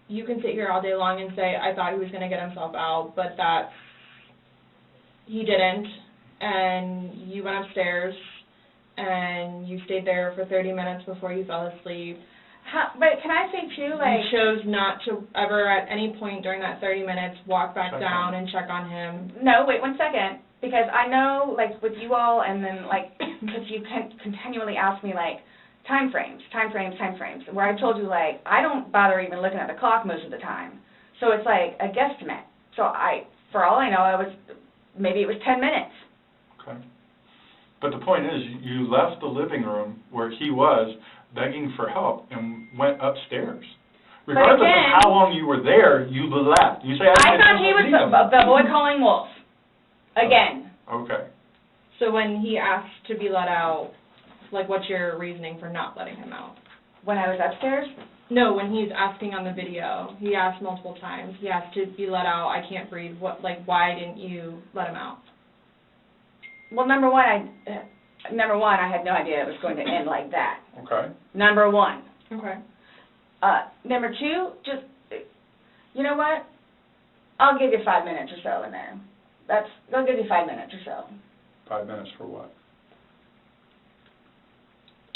you can sit here all day long and say, I thought he was going to get himself out, but that's... He didn't, and you went upstairs, and you stayed there for 30 minutes before you fell asleep. But can I say, too, You chose not to ever at any point during that 30 minutes walk back down and check on him. No, wait 1 second. Because I know, with you all, and then, because you continually ask me, time frames, where I told you, I don't bother even looking at the clock most of the time. So it's a guesstimate. So for all I know, maybe it was 10 minutes. Okay. But the point is, you left the living room where he was begging for help and went upstairs. Regardless of how long you were there, you left. You say, I thought he was the boy calling wolf. Again. Okay. So when he asked to be let out, what's your reasoning for not letting him out? When I was upstairs? No, when he's asking on the video. He asked multiple times. He asked to be let out. I can't breathe. Why didn't you let him out? Well, number one, I had no idea it was going to end like that. Okay. Number one. Okay. Number two, just, you know what? I'll give you 5 minutes or so in there. I'll give you 5 minutes or so. 5 minutes for what?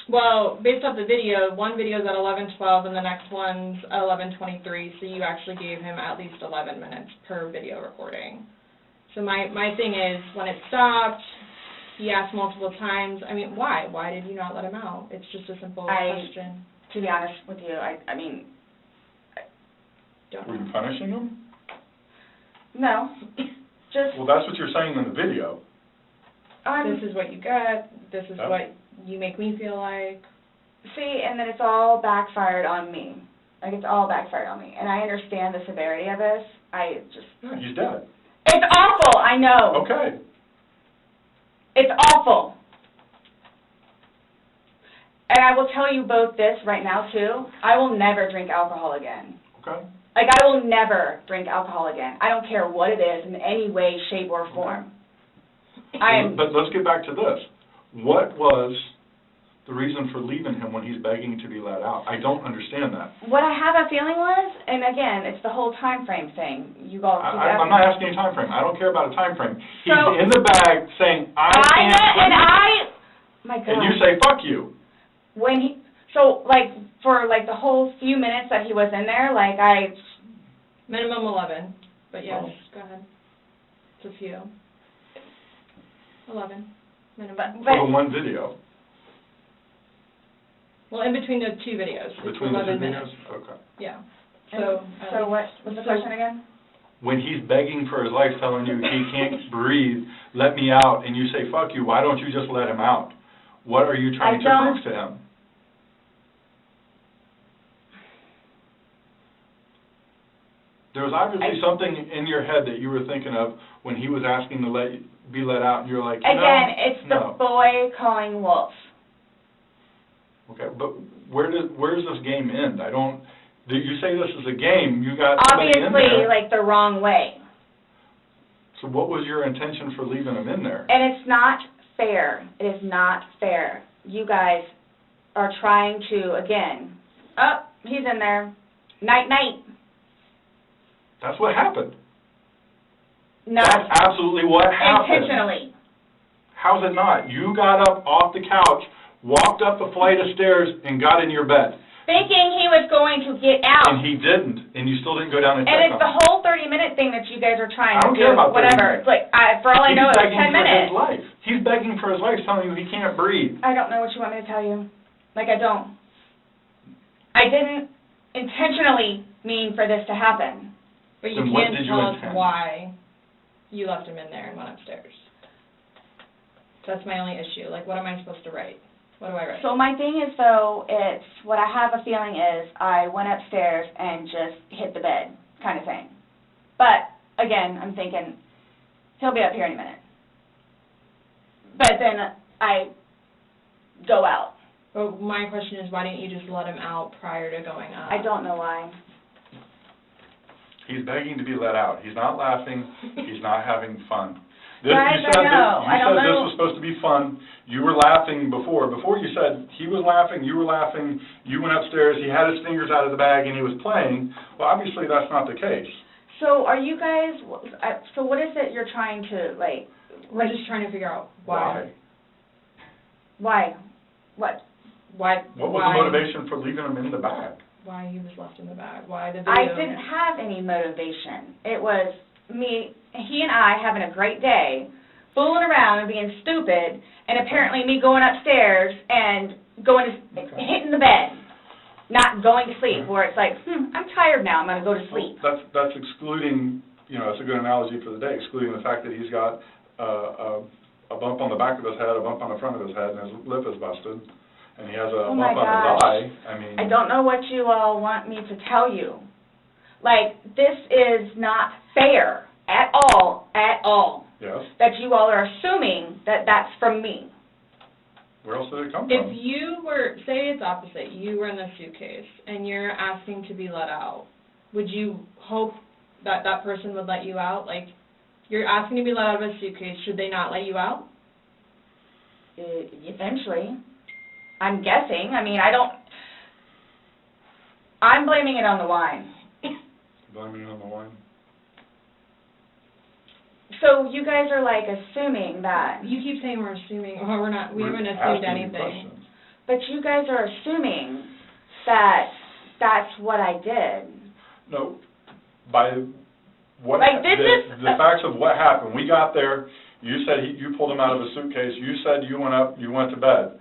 Well, based off the video, one video is at 11:12 and the next one's at 11:23, so you actually gave him at least 11 minutes per video recording. So my thing is, when it stopped, he asked multiple times, I mean, why? Why did you not let him out? It's just a simple question. To be honest with you, I mean, Don't Were know. you punishing him? no, just, Well, that's what you're saying in the video. This is what you get, this is Yep. what you make me feel like. see, and then it's all backfired on me. Like, it's all backfired on me. And I understand the severity of this. I just, Yeah, he's dead. it's awful, I know. Okay. It's awful. And I will tell you both this right now, too. I will never drink alcohol again. Okay. Like, I will never drink alcohol again. I don't care what it is in any way, shape, or form. But let's get back to this. What was the reason for leaving him when he's begging to be let out? I don't understand that. What I have a feeling was, and again, it's the whole time frame thing. You all keep I'm not asking a time frame. I don't care about a time frame. He's So- in the bag saying, I can't my God. and you say, fuck you. When he, so, like, for, like, the whole few minutes that he was in there, like, Minimum 11, but yes, Oh. go ahead. It's a few. 11, minimum. For the one video. Well, in between the two videos, it's Between the 11 two minutes. videos? Okay. Yeah. so what was the question again? When he's begging for his life, telling you he can't breathe, let me out, and you say, fuck you, why don't you just let him out? What are you trying to prove to him? There was obviously something in your head that you were thinking of when he was asking to be let out, and you're like, no, Again, it's the no. boy calling wolf. Okay, but where does this game end? You say this is a game, you got somebody in Obviously, there. like, the wrong way. So what was your intention for leaving him in there? And it's not fair. It is not fair. You guys are trying to, again, he's in there. Night, night. That's what happened. No. That's absolutely what happened. Intentionally. How's it not? You got up off the couch, walked up a flight of stairs, and got in your bed. Thinking he was going to get out. And he didn't, and you still didn't go down and check And it's on the him. whole 30-minute thing that you guys are trying I to don't do. care about 30 whatever. minutes. It's like, for all I know, it's 10 He's begging minutes. for his life. He's begging for his life, telling you he can't breathe. I don't know what you want me to tell you. Like, I don't. I didn't intentionally mean for this to happen. But you Then what can't did you tell us intend? why you left him in there and went upstairs. That's my only issue. Like, what am I supposed to write? What do I write? So my thing is, though, it's, what I have a feeling is I went upstairs and just hit the bed kind of thing. But, again, I'm thinking, he'll be up here any minute. But then I go out. But my question is, why didn't you just let him out prior to going up? I don't know why. He's begging to be let out. He's not laughing. He's not having fun. Guys, you said I know. I don't this know. was supposed to be fun. You were laughing before. Before you said he was laughing, you were laughing, you went upstairs, he had his fingers out of the bag, and he was playing. Well, obviously that's not the case. So are you guys, so what is it you're trying to, like... We're just trying to figure out why. Why? What? Why? What was the motivation for leaving him in the bag? Why he was left in the bag? Why the video? I didn't have any motivation. It was he and I having a great day, fooling around and being stupid, and apparently me going upstairs and hitting the bed, not going to sleep, where it's like, I'm tired now, I'm going to go to sleep. Well, that's excluding, that's a good analogy for the day, excluding the fact that he's got a bump on the back of his head, a bump on the front of his head, and his lip is busted, and he has a Oh bump my on his gosh. eye. I don't know what you all want me to tell you. Like, this is not fair at all, Yes. that you all are assuming that that's from me. Where else did it come If from? you were, say it's opposite, you were in the suitcase and you're asking to be let out, would you hope that that person would let you out? Like, you're asking to be let out of a suitcase, should they not let you out? Eventually. I'm guessing. I mean, I'm blaming it on the wine. Blaming it on the wine. So you guys are, like, assuming that. You keep saying we're assuming, well, we're not, we We're haven't assumed asking you anything. questions. But you guys are assuming that that's what I did. No, by what, Like, this is the facts of what happened. We got there, you said you pulled him out of a suitcase, you said you went up, you went to bed.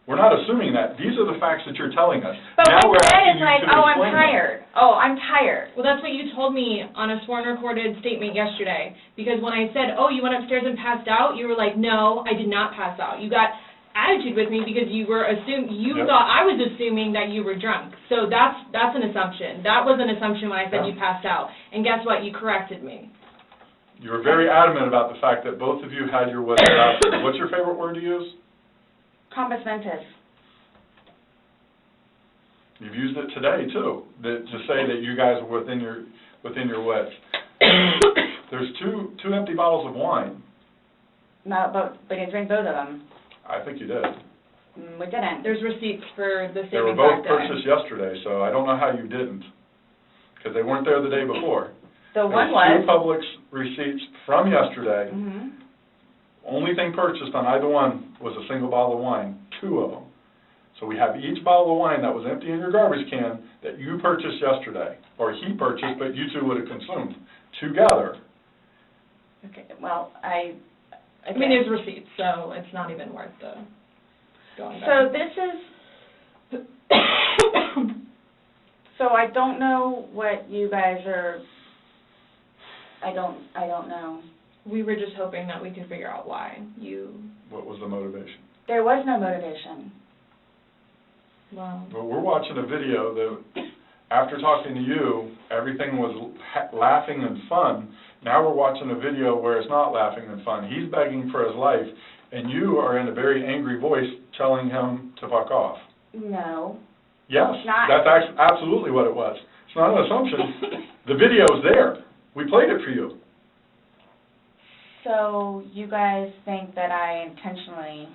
We're not assuming that. These are the facts that you're telling us. But now what we're you said asking is you like, to oh, I'm explain tired. Oh, I'm tired. Well, that's what you told me on a sworn recorded statement yesterday. Because when I said, oh, you went upstairs and passed out, you were like, no, I did not pass out. You got attitude with me because you were Yep. thought I was assuming that you were drunk. So that's an assumption. That was an assumption when I said Yeah. you passed out. And guess what? You corrected me. You were very adamant about the fact that both of you had your wits about you. What's your favorite word to use? Compass mentis. You've used it today too, to say that you guys are within your wits. There's two empty bottles of wine. No, but we didn't drink both of them. I think you did. We didn't. There's receipts for the They were same both exact day. purchased yesterday, so I don't know how you didn't, because they weren't there the day before. The one There's two was. Publix receipts from yesterday. Mm-hmm. Only thing purchased on either one was a single bottle of wine, 2 of them. So we have each bottle of wine that was empty in your garbage can that you purchased yesterday, or he purchased, but you two would have consumed together. Okay, well, I mean, there's receipts, so it's not even worth the going back. So this is, so I don't know what you guys are, I don't know. We were just hoping that we could figure out why you... What was the motivation? There was no motivation. Wow. Well, we're watching a video that, after talking to you, everything was laughing and fun. Now we're watching a video where it's not laughing and fun. He's begging for his life, and you are in a very angry voice telling him to fuck off. No. Yes, It's not. that's absolutely what it was. It's not an assumption. The video's there. We played it for you. So you guys think that I intentionally...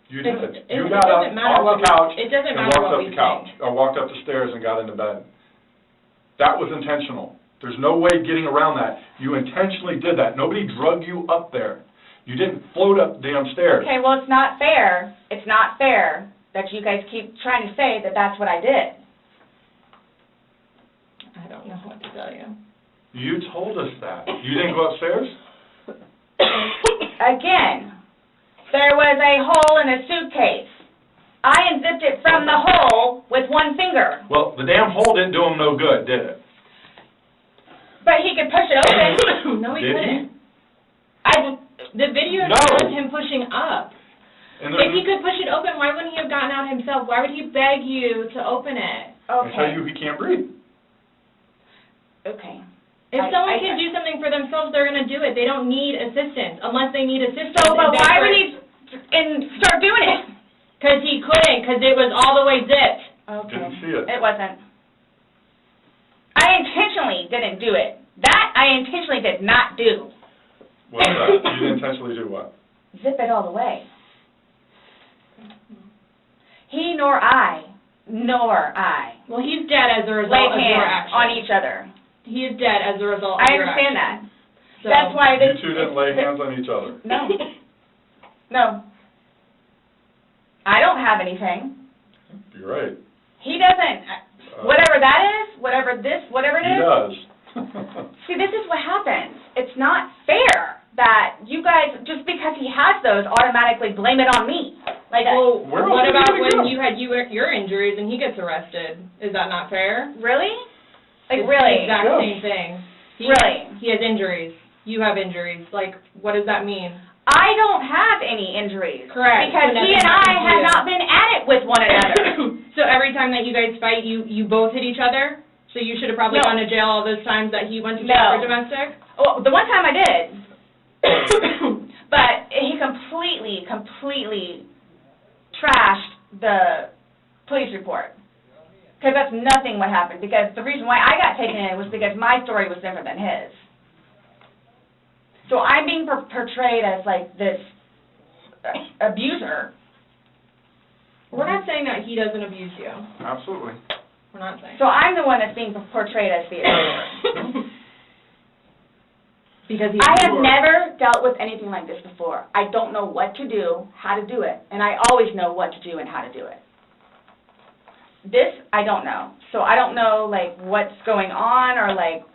You did. It You got up doesn't matter off what the couch it doesn't and matter walked what up we the couch, think. or walked up the stairs and got into bed. That was intentional. There's no way getting around that. You intentionally did that. Nobody drug you up there. You didn't float up damn stairs. Okay, well, it's not fair. It's not fair that you guys keep trying to say that that's what I did. I don't know what to tell you. You told us that. You didn't go upstairs? Again, there was a hole in a suitcase. I unzipped it from the hole with one finger. Well, the damn hole didn't do him no good, did it? But he could push it open. No, he Did he? couldn't. The video No. shows him pushing up. And If he could push it open, why wouldn't he have gotten out himself? Why would he beg you to open it? I tell Okay. you, he can't breathe. Okay. If someone I- can do something for themselves, they're going to do it. They don't need assistance unless they need assistance. So, but why would he start doing it? Because he couldn't, because it was all the way zipped. Okay. Didn't see it. It wasn't. I intentionally didn't do it. That I intentionally did not do. What's that? You didn't intentionally do what? Zip it all the way. He nor I. Well, he's dead as a result Laid of your hands action. on each other. He is dead as a result of I your understand action. that. So, That's why You two didn't lay hands on each other. No. No. I don't have anything. You're right. He doesn't. Whatever that is, whatever it He is. does. See, this is what happens. It's not fair that you guys, just because he has those, automatically blame it on me. Like, well, Where what else about are you gonna when go? you had your injuries and he gets arrested? Is that not fair? really? Like, It's really? the exact Yes. same thing. Really? He has injuries. You have injuries. Like, what does that mean? I don't have any injuries. Correct. Because So he nothing and I happened to have you. not been at it with one another. So every time that you guys fight, you both hit each other? So you should have probably No. gone to jail all those times that he went to jail No. for domestic? Well, the one time I did. But he completely trashed the police report. Because that's nothing what happened. Because the reason why I got taken in was because my story was different than his. So I'm being portrayed as, like, this abuser. We're not saying that he doesn't abuse you. Absolutely. We're not saying. So I'm the one that's being portrayed as the abuser. Because I have never dealt with anything like this before. I don't know what to do, how to do it, and I always know what to do and how to do it. This, I don't know. So I don't know, like, what's going on or, like...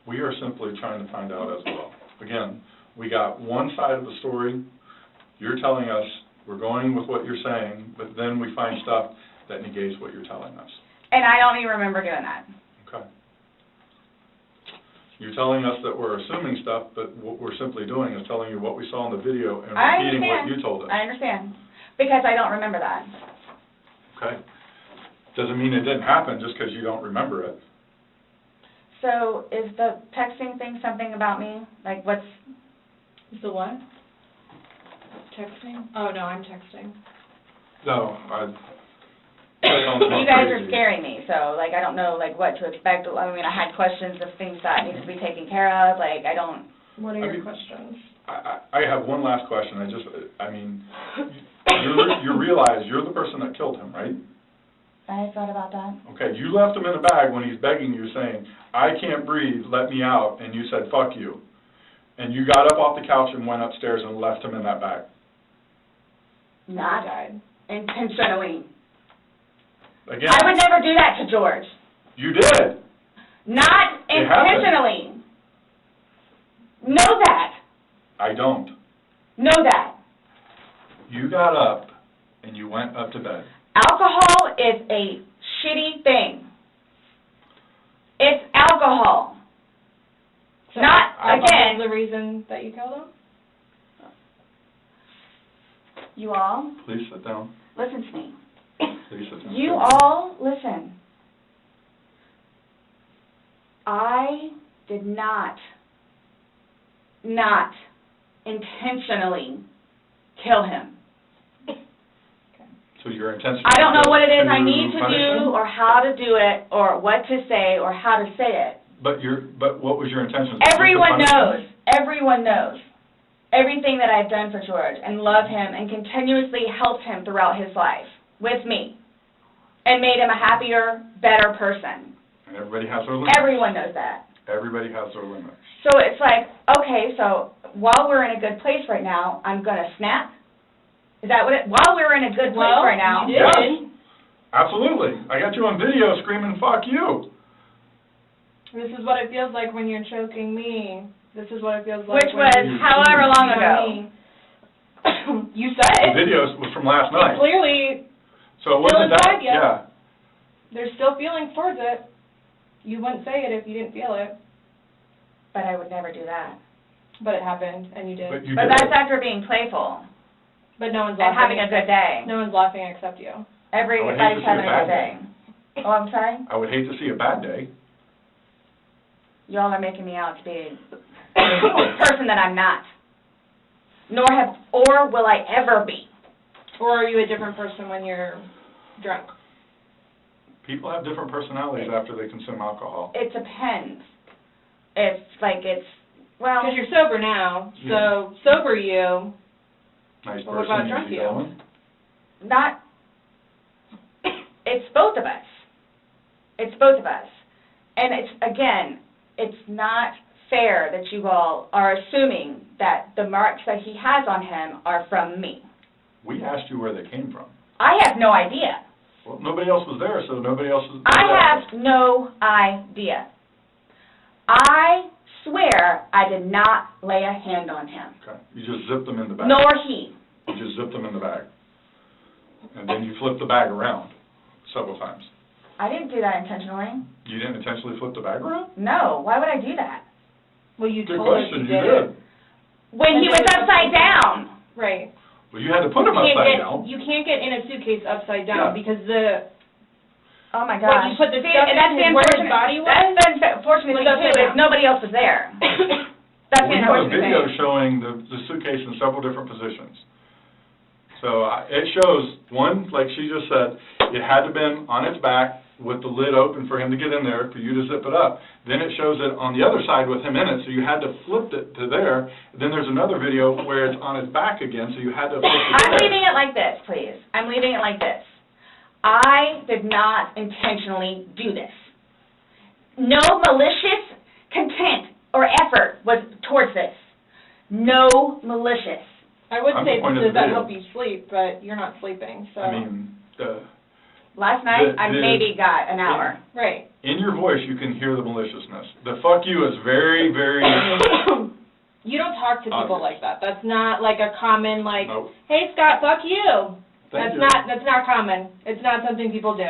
We are simply trying to find out as well. Again, we got one side of the story. You're telling us, we're going with what you're saying, but then we find stuff that negates what you're telling us. And I don't even remember doing that. Okay. You're telling us that we're assuming stuff, but what we're simply doing is telling you what we saw in the video and repeating what you told us. I understand. Because I don't remember that. Okay. Doesn't mean it didn't happen just because you don't remember it. So is the texting thing something about me? Like, what's... The what? Texting? Oh, no, I'm texting. No, You guys are scaring me, so, like, I don't know, like, what to expect. I mean, I had questions of things that need to be taken care of. Like, I don't... What are your questions? I have one last question. You realize you're the person that killed him, right? I thought about that. Okay, you left him in the bag when he's begging you, saying, I can't breathe, let me out, and you said, fuck you. And you got up off the couch and went upstairs and left him in that bag. Not intentionally. Again, I would never do that to George. you did. Not It happened. intentionally. Know that. I don't. Know that. You got up and you went up to bed. Alcohol is a shitty thing. It's alcohol. So Not, Alcohol again... is the reason that you killed him? You all, Please sit down. listen to me. Please sit down. You all, listen. I did not intentionally kill him. So your intention... I don't know what it is I to need to punish do him? or how to do it or what to say or how to say it. But what was your intention? Everyone knows. Everyone knows everything that I've done for George and love him and continuously helped him throughout his life with me and made him a happier, better person. And everybody has their limits. Everyone knows that. Everybody has their limits. So it's like, okay, so while we're in a good place right now, I'm going to snap? Is that what it, while we're in a good place right now? You did. Yes. Absolutely. I got you on video screaming, fuck you. This is what it feels like when you're choking me. This is what it feels like. Which was however long ago. You said The it. video was from last night. Clearly, So it wasn't that, inside you. yeah. there's still feelings towards it. You wouldn't say it if you didn't feel it. But I would never do that. But it happened, and you did. But you But did. that's after being playful But no one's and laughing. having a good day. No one's laughing except you. Everybody's I would hate to see having a a good bad day. Oh, I'm sorry? I would hate to see a bad day. Y'all are making me out to be a person that I'm not. Or will I ever be. Or are you a different person when you're drunk? People have different personalities after they consume alcohol. It depends. Well... Because you're sober now, so sober you. Nice Well, what person, about drunk easy you? going. Not... It's both of us. It's both of us. And it's not fair that you all are assuming that the marks that he has on him are from me. We asked you where they came from. I have no idea. Well, nobody else was there, so nobody else was I there. have no idea. I swear I did not lay a hand on him. Okay. You just zipped them in the bag. Nor he. You just zipped them in the bag. And then you flipped the bag around several times. I didn't do that intentionally. You didn't intentionally flip the bag around? No. Why would I do that? Well, you Good told us question, you you did. did. When he was upside down. Right. Well, you had to put him upside down. You can't get in a suitcase upside down Yeah. because the... Oh my What, gosh. you put the See, stuff and that's in the where his unfortunate. body was? That's the unfortunate Was thing upside too, is down. nobody else was there. That's the We have a unfortunate video thing. showing the suitcase in several different positions. So it shows, one, like she just said, it had to have been on its back with the lid open for him to get in there, for you to zip it up. Then it shows it on the other side with him in it, so you had to flip it to there. Then there's another video where it's on his back again, so you had to flip it to I'm there. leaving it like this, please. I'm leaving it like this. I did not intentionally do this. No malicious content or effort was towards this. No malicious. I would I'm say disappointed does in the that video. help you sleep, but you're not sleeping, so. I mean, Last night, I the- maybe got an hour. Right. in your voice, you can hear the maliciousness. The fuck you is very, very, You don't talk to people Obvious. like that. That's not like a common like, nope. hey Scott, fuck you. Thank That's not common. It's not something people do.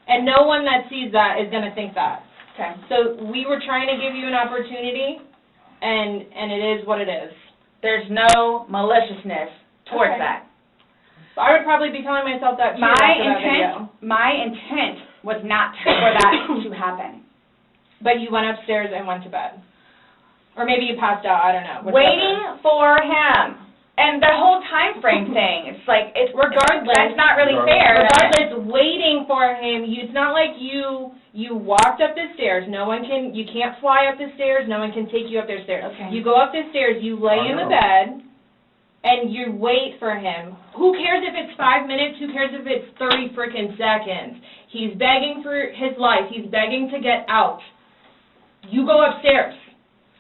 And no one that sees that is gonna think that. Okay. So we were trying to give you an opportunity, and it is what it is. There's no maliciousness towards Okay. that. So I would probably be telling myself that too after that video. My intent was not for that to happen. But you went upstairs and went to bed. Or maybe you passed out, I don't know. whichever. Waiting for him. And the whole time frame thing, it's like, it's Regardless. that's not really Regardless. fair. Regardless, waiting for him, it's not like you walked up the stairs. You can't fly up the stairs, no one can take you up the stairs. Okay. You go up the stairs, you lay in the know. bed, and you wait for him. Who cares if it's 5 minutes? Who cares if it's 30 freaking seconds? He's begging for his life. He's begging to get out. You go upstairs.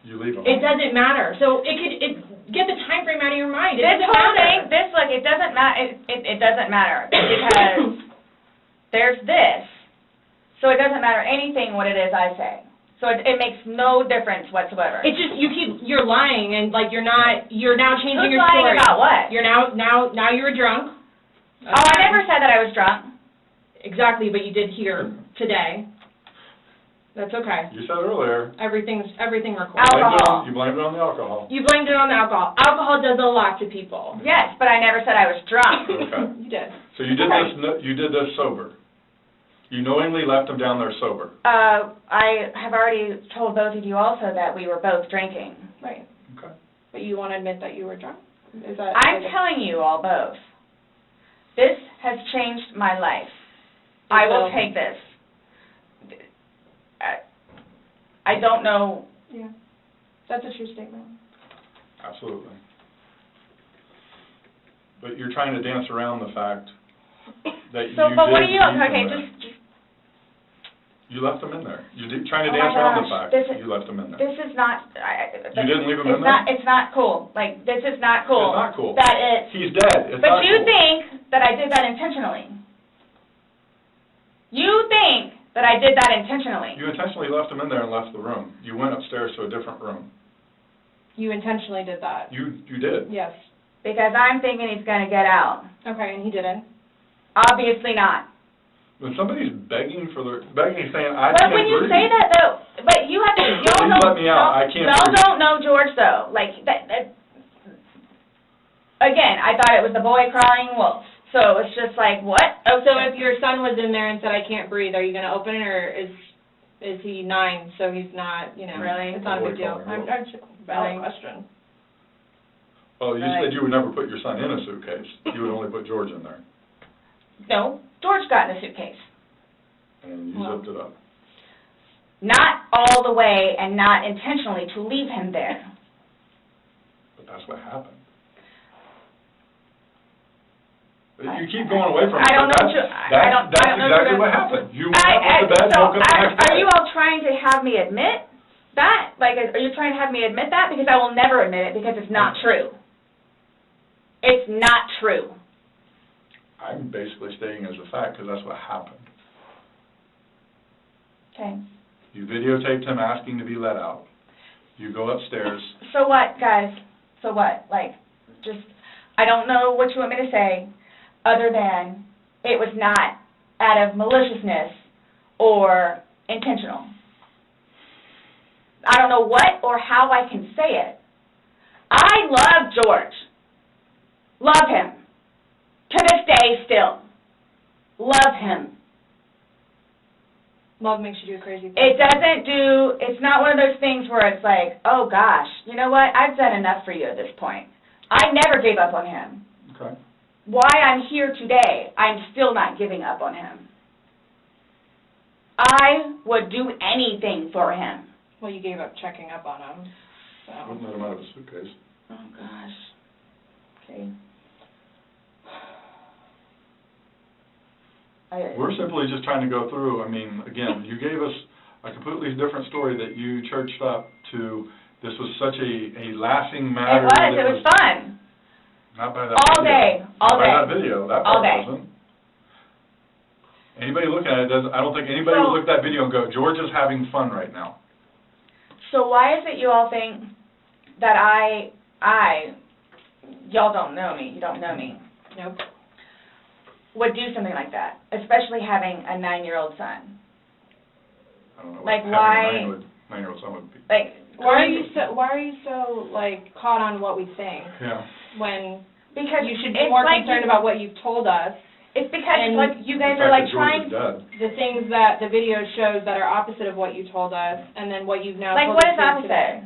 You leave them. It doesn't matter. So get the time frame out of your mind. It This doesn't whole matter. thing, it doesn't matter, it doesn't matter, because there's this, so it doesn't matter anything what it is I say. So it makes no difference whatsoever. It's just you're lying, and like you're now changing Who's your story. lying about what? You're now you were drunk. Oh, I never said that I was drunk. Exactly, but you did here today. That's okay. You said earlier. Everything recorded. Alcohol. You blamed it on the alcohol. You blamed it on the alcohol. Alcohol does a lot to people. Yes, but I never said I was drunk. Okay. You did. So you did this sober. You knowingly left him down there sober. I have already told both of you also that we were both drinking. Right. Okay. But you want to admit that you were drunk? Is that? I'm telling you all both. This has changed my life. I will take this. I don't know. Yeah. That's a true statement. Absolutely. But you're trying to dance around the fact that So, you but what did are you? leave them Okay, there. just. You left them in there. You did trying to Oh my dance around the gosh, fact this is- you left them in there. This is not. You didn't leave him in there? It's not cool. Like, this is not cool. It's not cool. That it's. He's dead. It's But not you cool. think that I did that intentionally. You think that I did that intentionally. You intentionally left him in there and left the room. You went upstairs to a different room. You intentionally did that. You did. Yes. Because I'm thinking he's going to get out. Okay, and he didn't. Obviously not. When somebody's begging, saying, I But can't when you breathe. say that, though, but you have to, y'all Please let me out. I can't y'all breathe. don't know George, though. Like, that, again, I thought it was the boy crying wolf. So it's just like, what? Oh, so if your son was in there and said, I can't breathe, are you going to open it, or is he 9, so he's not, Really? it's not a big deal? Boy calling I'm just valid Really? question. Oh, you Right. said you would never put your son in a suitcase. You would only put George in there. No, George got in a suitcase. And you Well. zipped it up. Not all the way and not intentionally to leave him there. But that's what happened. You keep going away from it. I don't but know. That's I don't know exactly who what to- happened. You went up to bed, so woke up the next day. are you all trying to have me admit that? Like, are you trying to have me admit that? Because I will never admit it because it's not true. It's not true. I'm basically stating as a fact because that's what happened. Okay. You videotaped him asking to be let out. You go upstairs. So what, guys? So what? Like, just, I don't know what you want me to say other than it was not out of maliciousness or intentional. I don't know what or how I can say it. I love George. Love him. To this day still. Love him. Love makes you do crazy things. It's not one of those things where it's like, oh gosh, you know what, I've done enough for you at this point. I never gave up on him. Okay. Why I'm here today, I'm still not giving up on him. I would do anything for him. Well, you gave up checking up on him. So. Wouldn't let him out of a suitcase. Oh gosh. Okay. We're simply just trying to go through, I mean, again, you gave us a completely different story that you churched up to. This was such a laughing matter. It was fun. Not by that all video. Day, all not day. By that video. That all part day. wasn't. Anybody looking at it doesn't. I don't think anybody would look at that video and go, George is having fun right now. So why is it you all think that y'all don't know me, you don't know me. Nope. Would do something like that, especially having a 9-year-old son. I don't know. Like what why? having a 9-year-old son would be. Like why are you so like caught on what we think? Yeah. When because you should be more like concerned about what you've told us. It's because and like you guys are like trying the things that the video shows that are opposite of what you told us, and then what you've now like told what us is opposite? Today.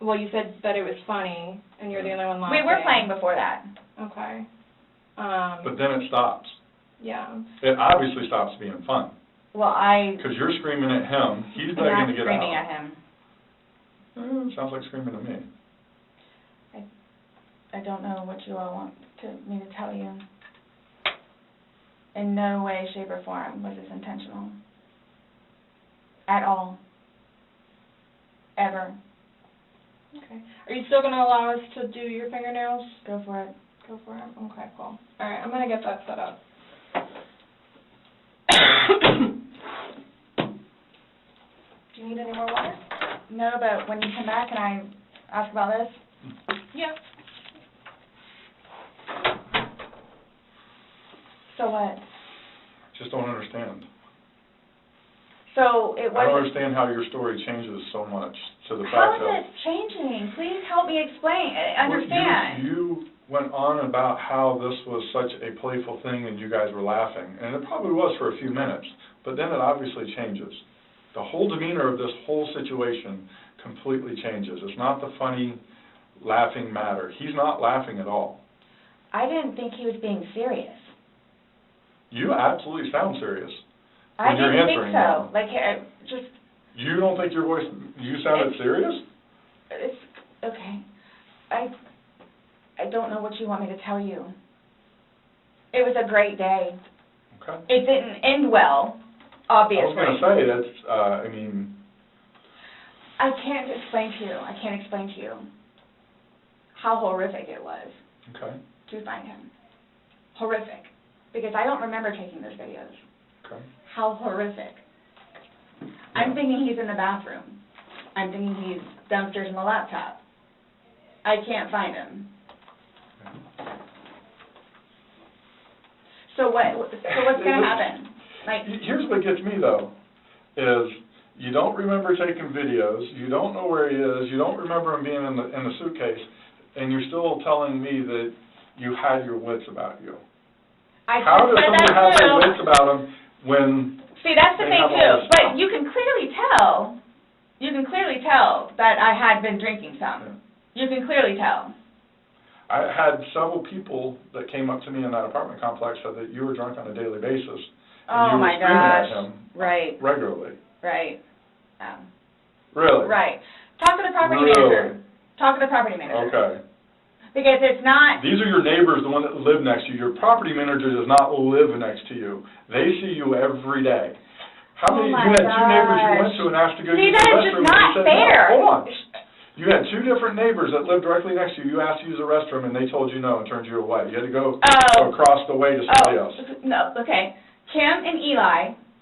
Well, you said that it was funny, and you're the only one laughing. We were playing before that. Okay. But then it stops. Yeah. It obviously stops being fun. Well, because you're screaming at him, he's begging to get out. Screaming at him. Sounds like screaming at me. I don't know what you all want me to tell you. In no way, shape, or form was this intentional. At all. Ever. Okay. Are you still going to allow us to do your fingernails? Go for it. Go for it? Okay, cool. All right, I'm going to get that set up. Do you need any more water? No, but when you come back, can I ask about this? Yeah. So what? Just don't understand. So it was. I don't understand how your story changes so much to the fact How is that. it changing? Please help me explain. Understand. You went on about how this was such a playful thing and you guys were laughing, and it probably was for a few minutes, but then it obviously changes. The whole demeanor of this whole situation completely changes. It's not the funny, laughing matter. He's not laughing at all. I didn't think he was being serious. You absolutely sound serious. I didn't think so. Them. Like, just... You don't think your voice, you sounded serious? It's, okay. I don't know what you want me to tell you. It was a great day. Okay. It didn't end well, obviously. I was going to say, that's, I mean... I can't explain to you. I can't explain to you how horrific it was to find him. Horrific. Because I don't remember taking those videos. Okay. How horrific. I'm thinking he's in the bathroom. I'm thinking he's downstairs in the laptop. I can't find him. So what's going to happen? Like, here's what gets me, though, is you don't remember taking videos, you don't know where he is, you don't remember him being in the suitcase, and you're still telling me that you had your wits about you. How does somebody have their wits about them when... See, that's the thing, too. But you can clearly tell that I had been drinking some. You can clearly tell. I had several people that came up to me in that apartment complex said that you were drunk on a daily basis. And you were screaming at him regularly. Right. Really? Right. Talk to the property manager. Talk to the property manager. Okay. Because it's not... These are your neighbors, the one that live next to you. Your property manager does not live next to you. They see you every day. How many? You had two neighbors you went to and asked to go use the restroom. See, that's just not fair. No, hold on. You had two different neighbors that lived directly next to you. You asked to use the restroom, and they told you no and turned you away. You had to go across the way to somebody else. No, okay. Kim and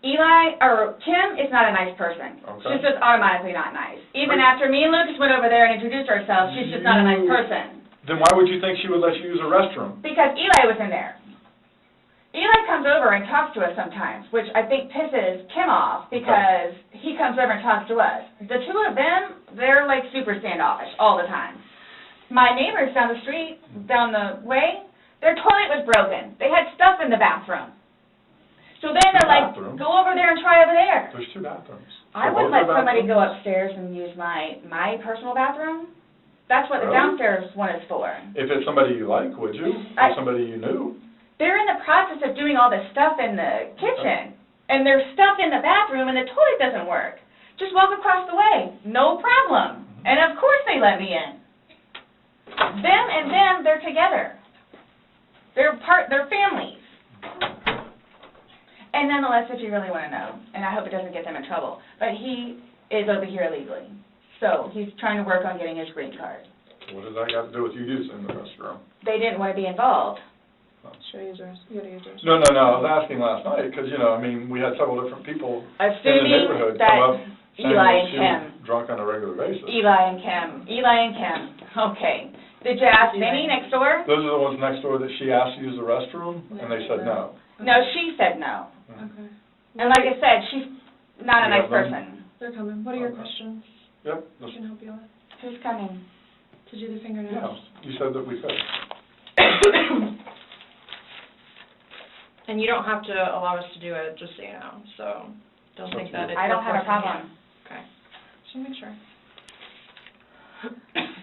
Kim is not a nice person. Okay. She's just automatically not nice. Even after me and Lucas went over there and introduced ourselves, she's just not a nice person. Then why would you think she would let you use a restroom? Because Eli was in there. Eli comes over and talks to us sometimes, which I think pisses Kim off because he comes over and talks to us. The two of them, they're like super standoffish all the time. My neighbors down the street, down the way, their toilet was broken. They had stuff in the bathroom. So then they're like, go over there and try over there. There's two bathrooms. I wouldn't let somebody go upstairs and use my personal bathroom. That's what the downstairs one is for. If it's somebody you like, would you? Or somebody you knew? They're in the process of doing all this stuff in the kitchen. And there's stuff in the bathroom and the toilet doesn't work. Just walk across the way. No problem. And of course they let me in. Them and them, they're together. They're families. And nonetheless, if you really want to know, and I hope it doesn't get them in trouble, but he is over here illegally. So he's trying to work on getting his green card. What does that got to do with you using the restroom? They didn't want to be involved. Should I use yours? You gotta use yours. No, I was asking last night, because, you know, I mean, we had several different people in the Assuming neighborhood that come up saying Eli that and she Kim. was drunk on a regular basis. Eli and Kim. Okay. Did you ask Vinny next door? Those are the ones next door that she asked to use the restroom, and they said no. No, she said no. Okay. And like I said, she's not a You nice have them? person. They're coming. What are your Okay. questions? Yep. I can help you with. Who's coming? To do the fingernails. Yeah, you said that we could. And you don't have to allow us to do it, just so you know. So don't think that it's. I don't have a forcing you. problem. Okay. Just want to make sure.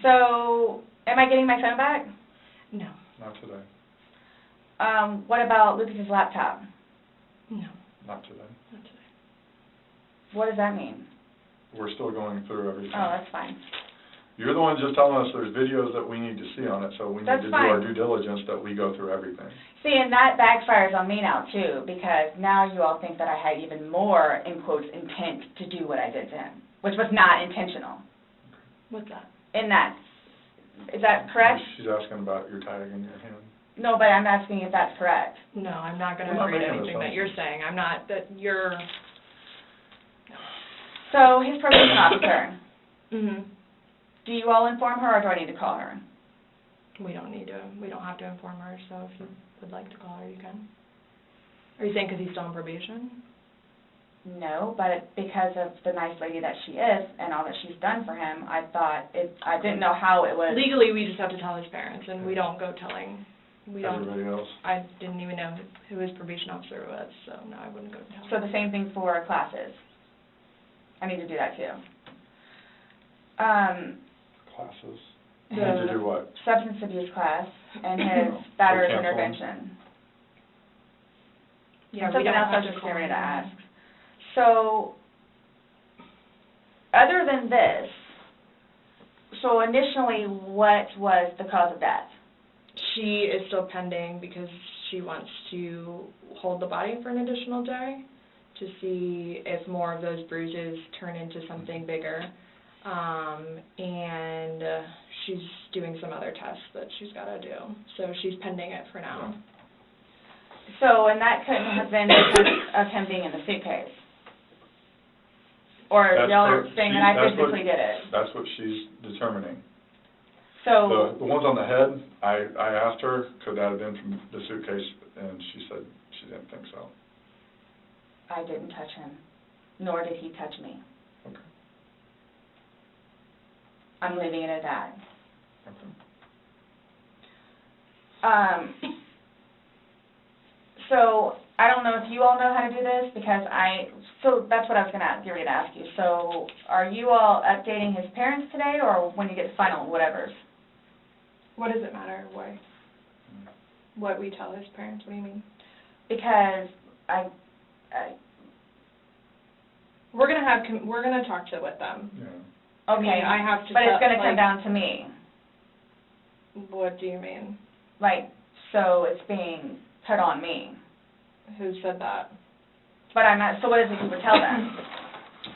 So, am I getting my phone back? No. Not today. What about Lucas's laptop? No. Not today. Not today. What does that mean? We're still going through everything. Oh, that's fine. You're the one just telling us there's videos that we need to see on it, so we need That's to do our fine. due diligence that we go through everything. See, and that backfires on me now, too, because now you all think that I had even more, in quotes, intent to do what I did to him, which was not intentional. What's that? In that, is that correct? She's asking about your tag in your hand. No, but I'm asking if that's correct. No, I'm not going to We're not agree to making anything that you're saying. I'm not, that you're... So, his probation officer, Mm-hmm. do you all inform her, or do I need to call her? We don't have to inform her, so if you would like to call her, you can. Are you saying because he's still on probation? No, but because of the nice lady that she is and all that she's done for him, I thought I didn't know how it was. Legally, we just have to tell his parents, and we don't go telling. Everybody else? I didn't even know who his probation officer was, so no, I wouldn't go tell So him. the same thing for classes. I need to do that too. Classes. The- You need to do what? Substance abuse class and his battered cancel 'em? intervention. Yeah, And we something don't else I have was to just call getting ready to him. ask. So, other than this, so initially, what was the cause of death? She is still pending because she wants to hold the body for an additional day to see if more of those bruises turn into something bigger. And she's doing some other tests that she's got to do. So she's pending it for now. So, and that couldn't have been because of him being in the suitcase? Or That's y'all are her- saying she- that I that's what- physically did it? That's what she's determining. So, The ones on the head, I asked her, could that have been from the suitcase, and she said she didn't think so. I didn't touch him, nor did he touch me. Okay. I'm leaving it at that. Okay. So, I don't know if you all know how to do this, because so that's what I was going to get ready to ask you. So, are you all updating his parents today, or when you get the final whatevers? What does it matter? Why? What we tell his parents? What do you mean? Because We're gonna talk with them. Yeah. okay, I mean, I have to but it's tell- going to come like- down to me. What do you mean? Like, so it's being put on me. Who said that? But I'm not, so what is it you would tell them?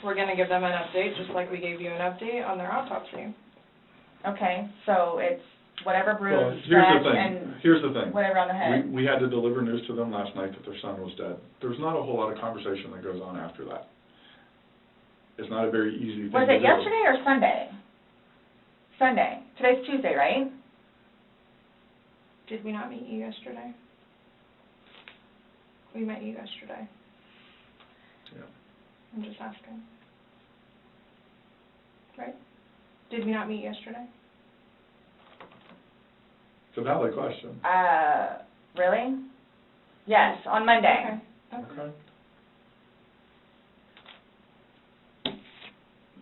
We're gonna give them an update, just like we gave you an update on their autopsy. Okay, so it's whatever Well, bruise, here's scratch, the thing, and here's the thing. whatever on the head. We had to deliver news to them last night that their son was dead. There's not a whole lot of conversation that goes on after that. It's not a very easy thing to do. Was it yesterday or Sunday? Sunday. Today's Tuesday, right? Did we not meet you yesterday? We met you yesterday. Yeah. I'm just asking. Right? Did we not meet yesterday? It's a valid question. Really? Yes, on Monday. Okay. Okay.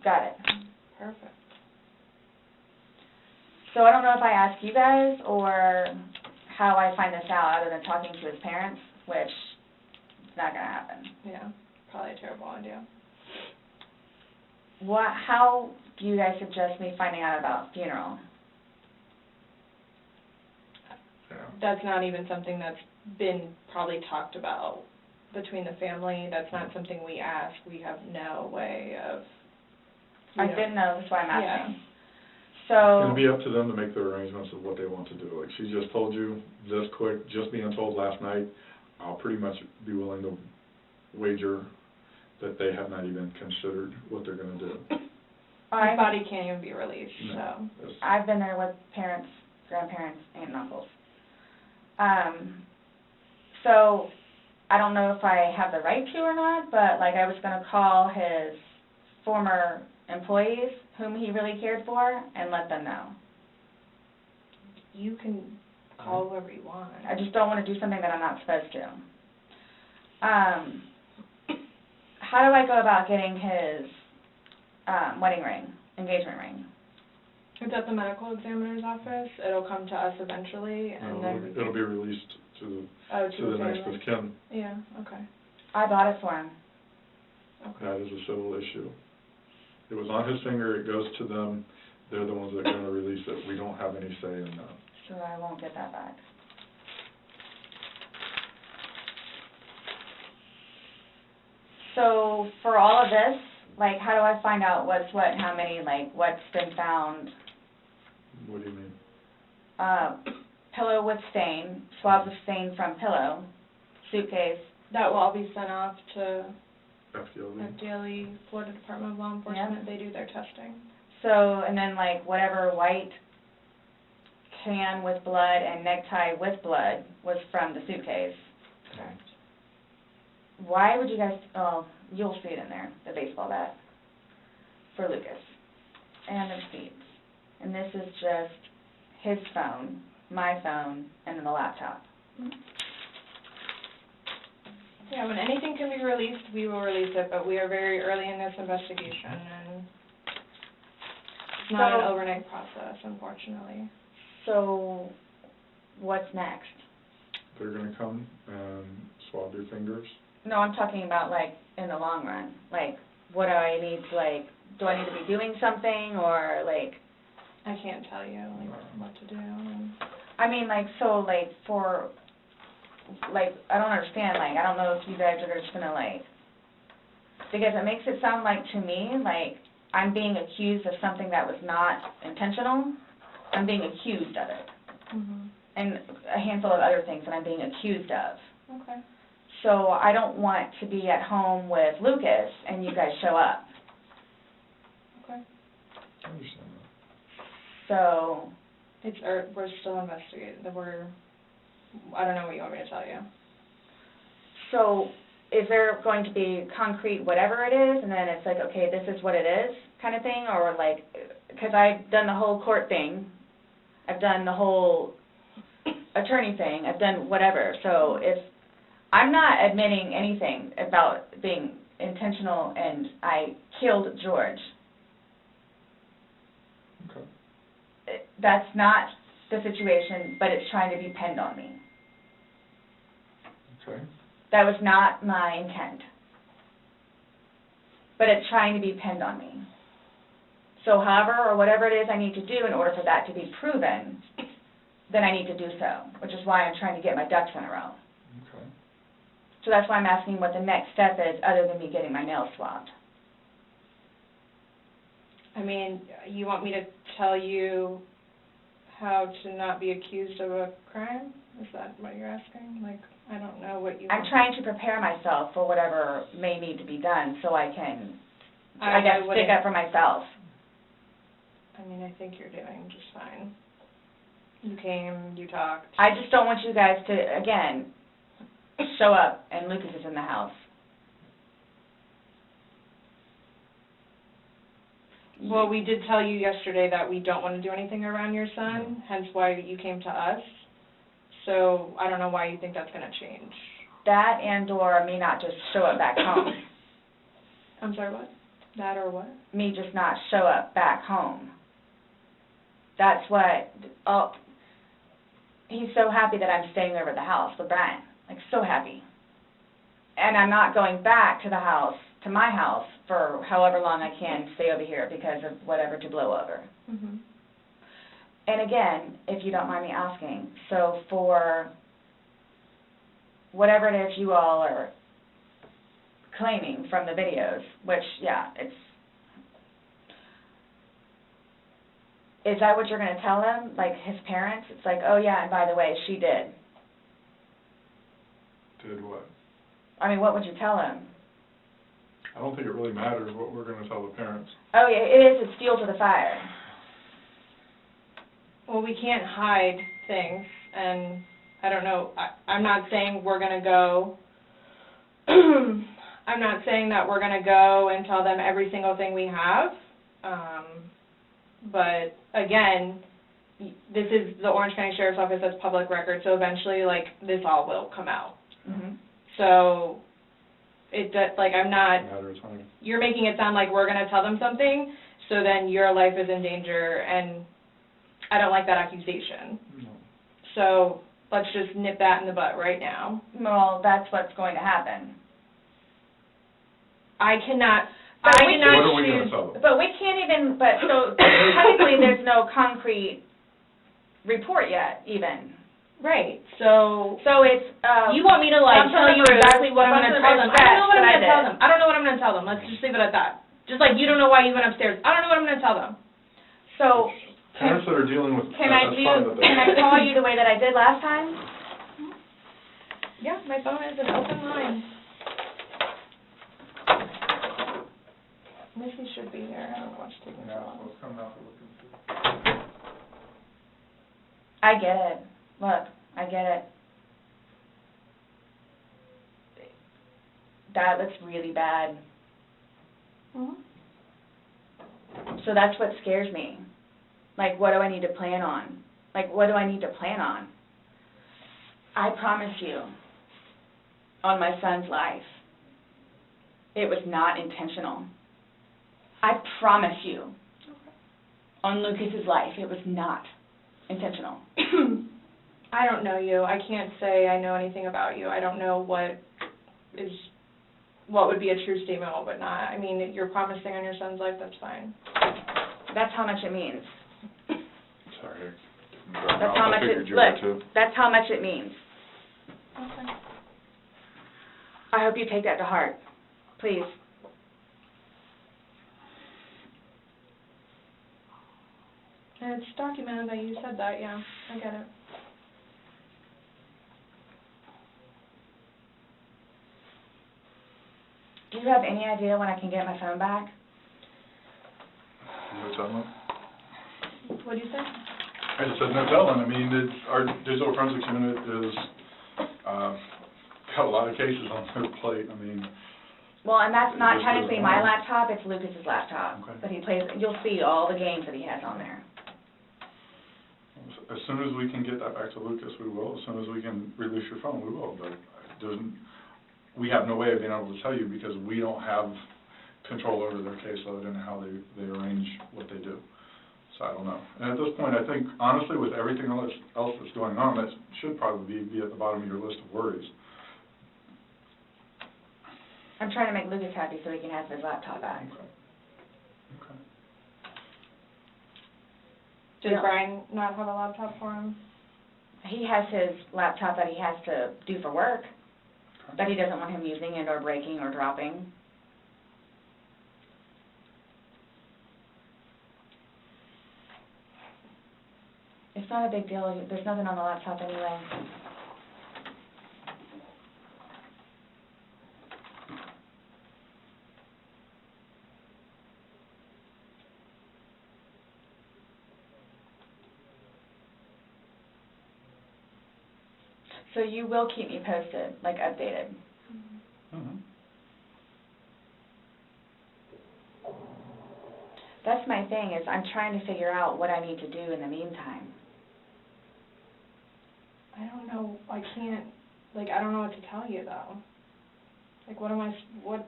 Got it. Perfect. So I don't know if I ask you guys or how I find this out other than talking to his parents, which is not going to happen. Yeah, probably a terrible idea. How do you guys suggest me finding out about funeral? Yeah. That's not even something that's been probably talked about between the family. That's not something we ask. We have no way of. I didn't know, that's why I'm asking. It's going So, to be up to them to make their arrangements of what they want to do. Like she just told you this quick, just being told last night, I'll pretty much be willing to wager that they have not even considered what they're going to do. His body can't even be released, No, so. I've been there with parents, grandparents, aunt and uncles. So, I don't know if I have the right to or not, but like I was going to call his former employees whom he really cared for and let them know. You can call whoever you want. I just don't want to do something that I'm not supposed to. How do I go about getting his wedding ring, engagement ring? It's at the medical examiner's office. It'll come to us eventually, and then It'll be released to to the next family. of kin. Yeah. Okay. I bought it for him. Okay. That is a civil issue. It was on his finger, it goes to them, they're the ones that are going to release it. We don't have any say in that. So I won't get that back. So for all of this, like, how do I find out what's what and how many, like, what's been found? What do you mean? Pillow with stain, swabs of stain from pillow, suitcase. That will all be sent off to FDLE? FDLE, Florida Department of Law Enforcement. They do their testing. So, and then like whatever white can with blood and necktie with blood was from the suitcase. Correct. Why would you guys, oh, you'll see it in there, the baseball bat for Lucas and the receipts. And this is just his phone, my phone, and then the laptop. Yeah, when anything can be released, we will release it, but we are very early in this investigation, and it's not an overnight process, unfortunately. So, what's next? They're going to come and swab your fingers. No, I'm talking about, like, in the long run. Like, what do I need to, like, do I need to be doing something, or, like... I can't tell you, like, what to do. I mean, like, so, like, for... Like, I don't understand, like, I don't know if you guys are just gonna, like... Because it makes it sound like, to me, like, I'm being accused of something that was not intentional. I'm being accused of it. Mm-hmm. And a handful of other things that I'm being accused of. Okay. So I don't want to be at home with Lucas and you guys show up. Okay. I understand that. So... we're still investigating. I don't know what you want me to tell you. So, is there going to be concrete whatever it is, and then it's like, okay, this is what it is, kind of thing, or like, because I've done the whole court thing, I've done the whole attorney thing, I've done whatever, so if I'm not admitting anything about being intentional and I killed George, Okay. that's not the situation, but it's trying to be pinned on me. Okay. That was not my intent. But it's trying to be pinned on me. So however or whatever it is I need to do in order for that to be proven, then I need to do so, which is why I'm trying to get my ducks in a row. Okay. So that's why I'm asking what the next step is other than me getting my nails swabbed. I mean, you want me to tell you how to not be accused of a crime? Is that what you're asking? Like, I don't know what you want. I'm trying to prepare myself for whatever may need to be done so I can, I guess, stick up for myself. I mean, I think you're doing just fine. You came, you talked. I just don't want you guys to, again, show up and Lucas is in the house. Well, we did tell you yesterday that we don't want to do anything around your son, hence why you came to us. So I don't know why you think that's going to change. That and or me not just show up back home. I'm sorry, what? That or what? Me just not show up back home. That's what, oh, he's so happy that I'm staying over at the house with Brian. Like, so happy. And I'm not going back to the house, to my house, for however long I can stay over here because of whatever to blow over. Mm-hmm. And again, if you don't mind me asking, so for whatever it is you all are claiming from the videos, which, yeah, it's... Is that what you're going to tell them, like his parents? It's like, oh, yeah, and by the way, she did. Did what? I mean, what would you tell them? I don't think it really matters what we're going to tell the parents. Oh, yeah, it is. It's fuel to the fire. Well, we can't hide things, and I don't know, I'm not saying we're going to go, I'm not saying that we're going to go and tell them every single thing we have, but again, this is the Orange County Sheriff's Office, that's public record, so eventually, like, this all will come out. Mm-hmm. So, it does, like, I'm not, Matters, honey. you're making it sound like we're going to tell them something, so then your life is in danger, and I don't like that accusation. No. So, let's just nip that in the butt right now. Well, that's what's going to happen. I cannot What are we choose, going to tell them? But we can't even, but so technically there's no concrete report yet, even. right, so it's, you want me to, like, tell you exactly what I'm going to tell them. I don't know what I'm going to tell them. I don't know what I'm going to tell them. Let's just leave it at that. Just like you don't know why you went upstairs. I don't know what I'm going to tell them. So, Parents that are dealing with can I call you the way that I did last time? Yeah, my phone is an open line. Missy should be here. I don't know what's taking so long. Let's come out and look and see. I get it. Look, I get it. That looks really bad. Mm-hmm. So that's what scares me. Like, what do I need to plan on? Like, what do I need to plan on? I promise you, on my son's life, it was not intentional. I promise you, on Lucas's life, it was not intentional. I don't know you. I can't say I know anything about you. I don't know what would be a true statement, what would not. I mean, you're promising on your son's life, that's fine. That's how much it means. Sorry. That's how much it, look, that's how much it means. Okay. I hope you take that to heart. Please. And it's documented that you said that, yeah. I get it. Do you have any idea when I can get my phone back? No telling. What do you say? I just said no telling. I mean, our digital forensics unit is got a lot of cases on their plate. I mean. Well, and that's not Just technically as my one. laptop, it's Lucas's laptop. Okay. But he plays, you'll see all the games that he has on there. As soon as we can get that back to Lucas, we will. As soon as we can release your phone, we will. But we have no way of being able to tell you because we don't have control over their caseload and how they arrange what they do. So I don't know. And at this point, I think, honestly, with everything else that's going on, that should probably be at the bottom of your list of worries. I'm trying to make Lucas happy so he can have his laptop back. Okay. Did Brian not have a laptop for him? He has his laptop that he has to do for work, but he doesn't want him using it or breaking or dropping. It's not a big deal. There's nothing on the laptop anyway. So you will keep me posted, like updated. Mm-hmm. That's my thing, is I'm trying to figure out what I need to do in the meantime. I don't know. I can't, like, I don't know what to tell you, though. Like, what?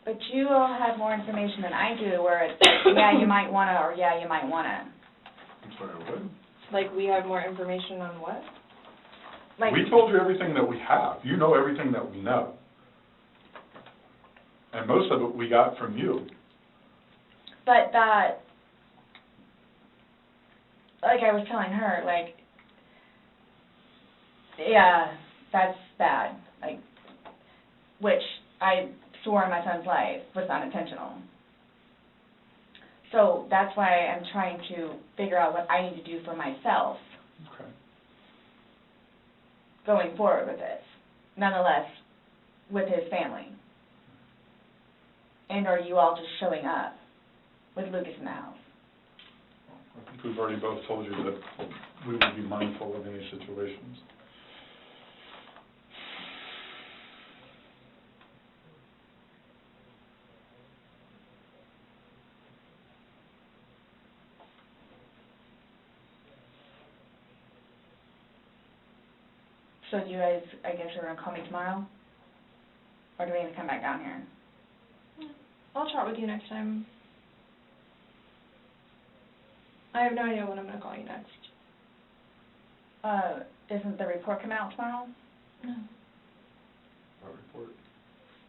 But you all have more information than I do, where it's like, yeah, you might want to, or yeah, you might want to. I'm sorry, what? Like, we have more information on what? Like, We told you everything that we have. You know everything that we know. And most of it we got from you. but that, like I was telling her, like, yeah, that's bad. Like, which I swore on my son's life was not intentional. So that's why I'm trying to figure out what I need to do for myself Okay. going forward with this, nonetheless, with his family. And are you all just showing up with Lucas in the house? I think we've already both told you that we would be mindful of any situations. So you guys, I guess you're going to call me tomorrow? Or do we need to come back down here? I'll chat with you next time. I have no idea when I'm going to call you next. Isn't the report coming out tomorrow? No. Our report.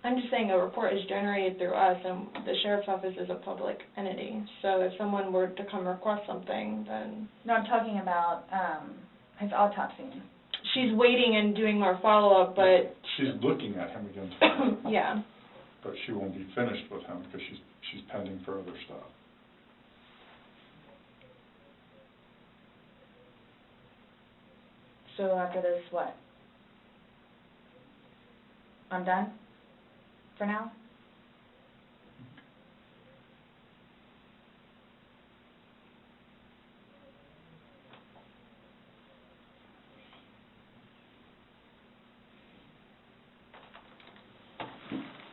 I'm just saying a report is generated through us, and the sheriff's office is a public entity. So if someone were to come request something, then... No, I'm talking about his autopsy. She's waiting and doing more follow-up, but... She's looking at him again tomorrow. Yeah. But she won't be finished with him because she's pending for other stuff. So after this, what? I'm done? For now?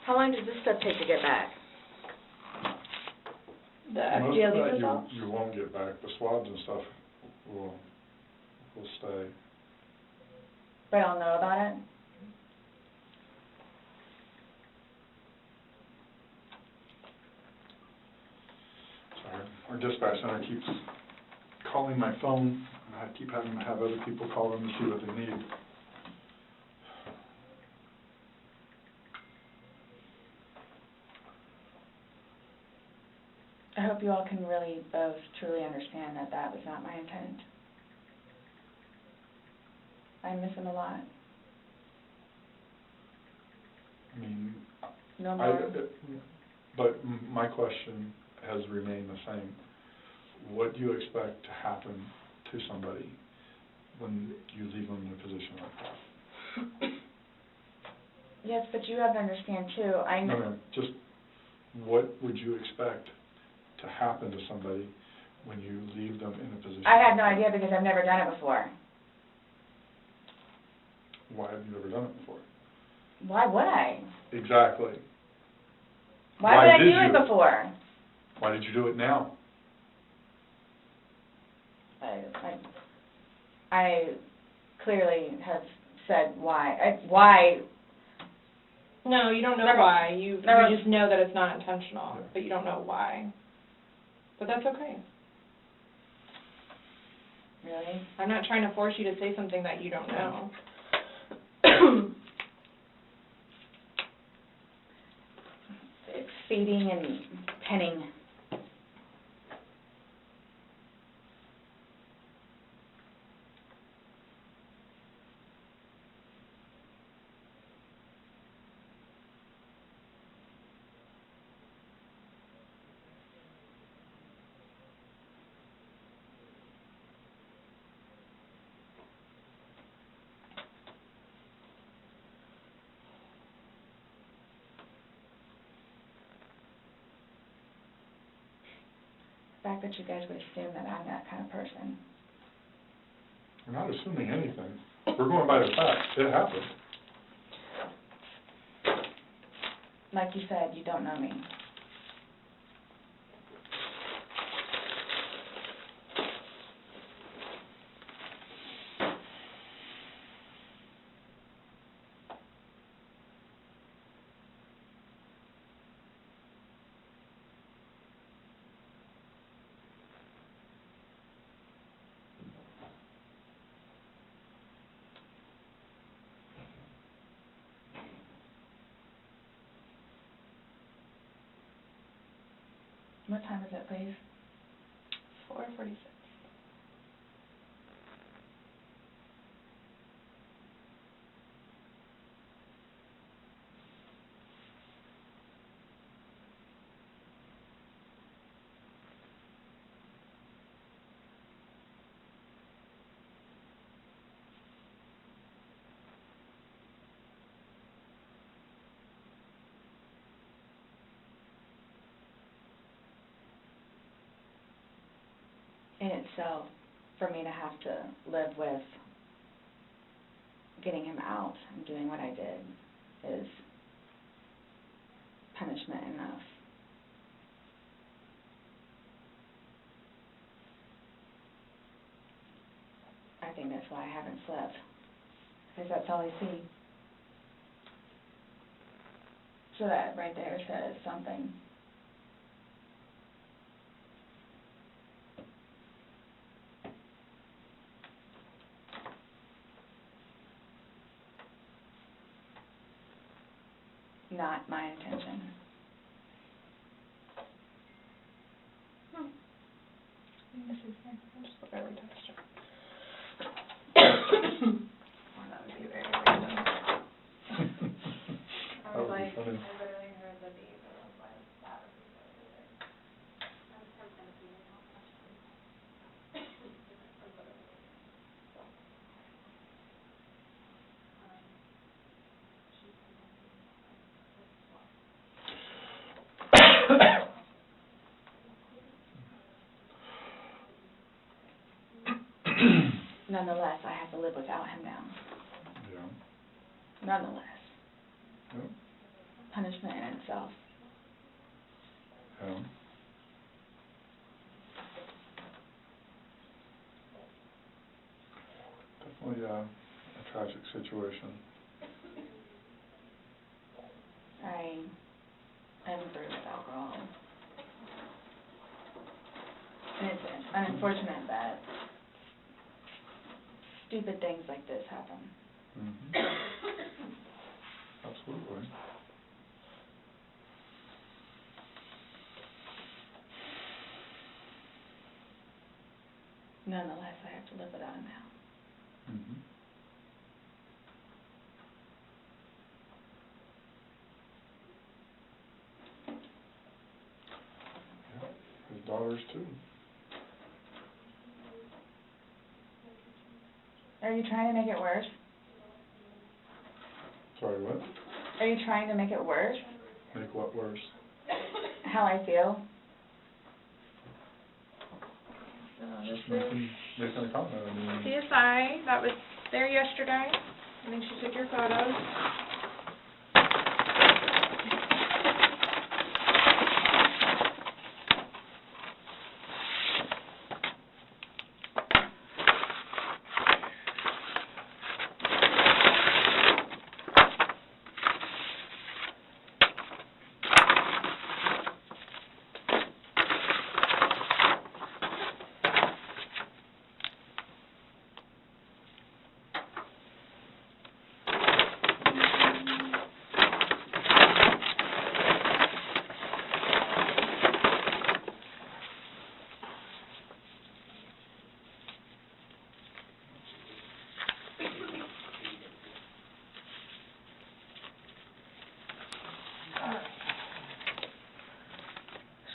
How long does this stuff take to get back? The Most FDA of that results? you won't get back. The swabs and stuff will stay. But I'll know about it? Sorry. Our dispatch center keeps calling my phone, and I keep having to have other people call them to see what they need. I hope you all can really both truly understand that that was not my intent. I miss him a lot. I mean, No more. but my question has remained the same. What do you expect to happen to somebody when you leave them in a position like that? Yes, but you have to understand too. No, just what would you expect to happen to somebody when you leave them in a position? I have no idea because I've never done it before. Why have you never done it before? Why would I? Exactly. Why would I did do you? it before? Why did you do it now? I clearly have said why. Why? No, you don't know Never. why. You Never. just know that it's not intentional, but you don't know why. But that's okay. Really? I'm not trying to force you to say something that you don't know. It's feeding and penning. The fact that you guys would assume that I'm that kind of person. We're not assuming anything. We're going by the facts. It happened. Like you said, you don't know me. What time is it, please? 4:46. itself, for me to have to live with getting him out and doing what I did is punishment enough. I think that's why I haven't slept, because that's all I see. So that right there says something. Not my intention. This is fine. I'll just look over texture. Well, that would be very random. I was like, I literally heard the beep and I was like, that would be really weird. I'm tempted to be in that question. Nonetheless, I have to live without him now. Yeah. Nonetheless. Yeah. Punishment in itself. Yeah. Definitely a tragic situation. I am through with alcohol. And it's unfortunate that stupid things like this happen. Mm-hmm. Absolutely. Nonetheless, I have to live without him now. Mm-hmm. Yeah. His daughters too. Are you trying to make it worse? Sorry, what? Are you trying to make it worse? Make what worse? How I feel? Just making a comment. I mean, PSI, that was there yesterday. I think she took your photos.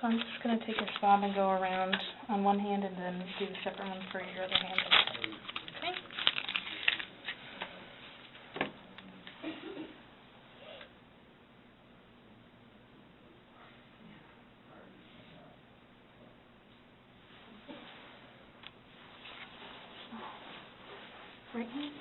So I'm just going to take a swab and go around on one hand and then do the separate one for your other hand. Okay? Right hand.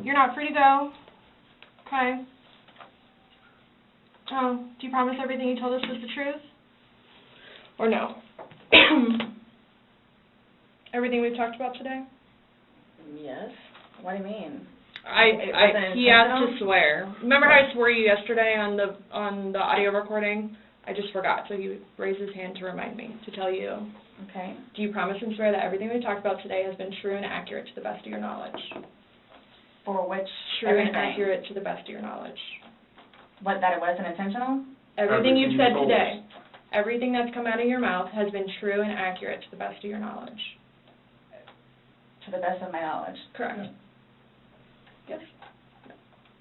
You're not free to go. Okay. Oh, do you promise everything you told us was the truth? Or no? Everything we've talked about today? Yes. What do you mean? He asked to swear. Remember how I swore you yesterday on the audio recording? I just forgot, so he raised his hand to remind me, to tell you. Okay. Do you promise and swear that everything we talked about today has been true and accurate to the best of your knowledge? For which True everything? and accurate to the best of your knowledge. What, that it wasn't intentional? Everything you've you said told today, us. everything that's come out of your mouth has been true and accurate to the best of your knowledge. To the best of my knowledge. Correct. Yes.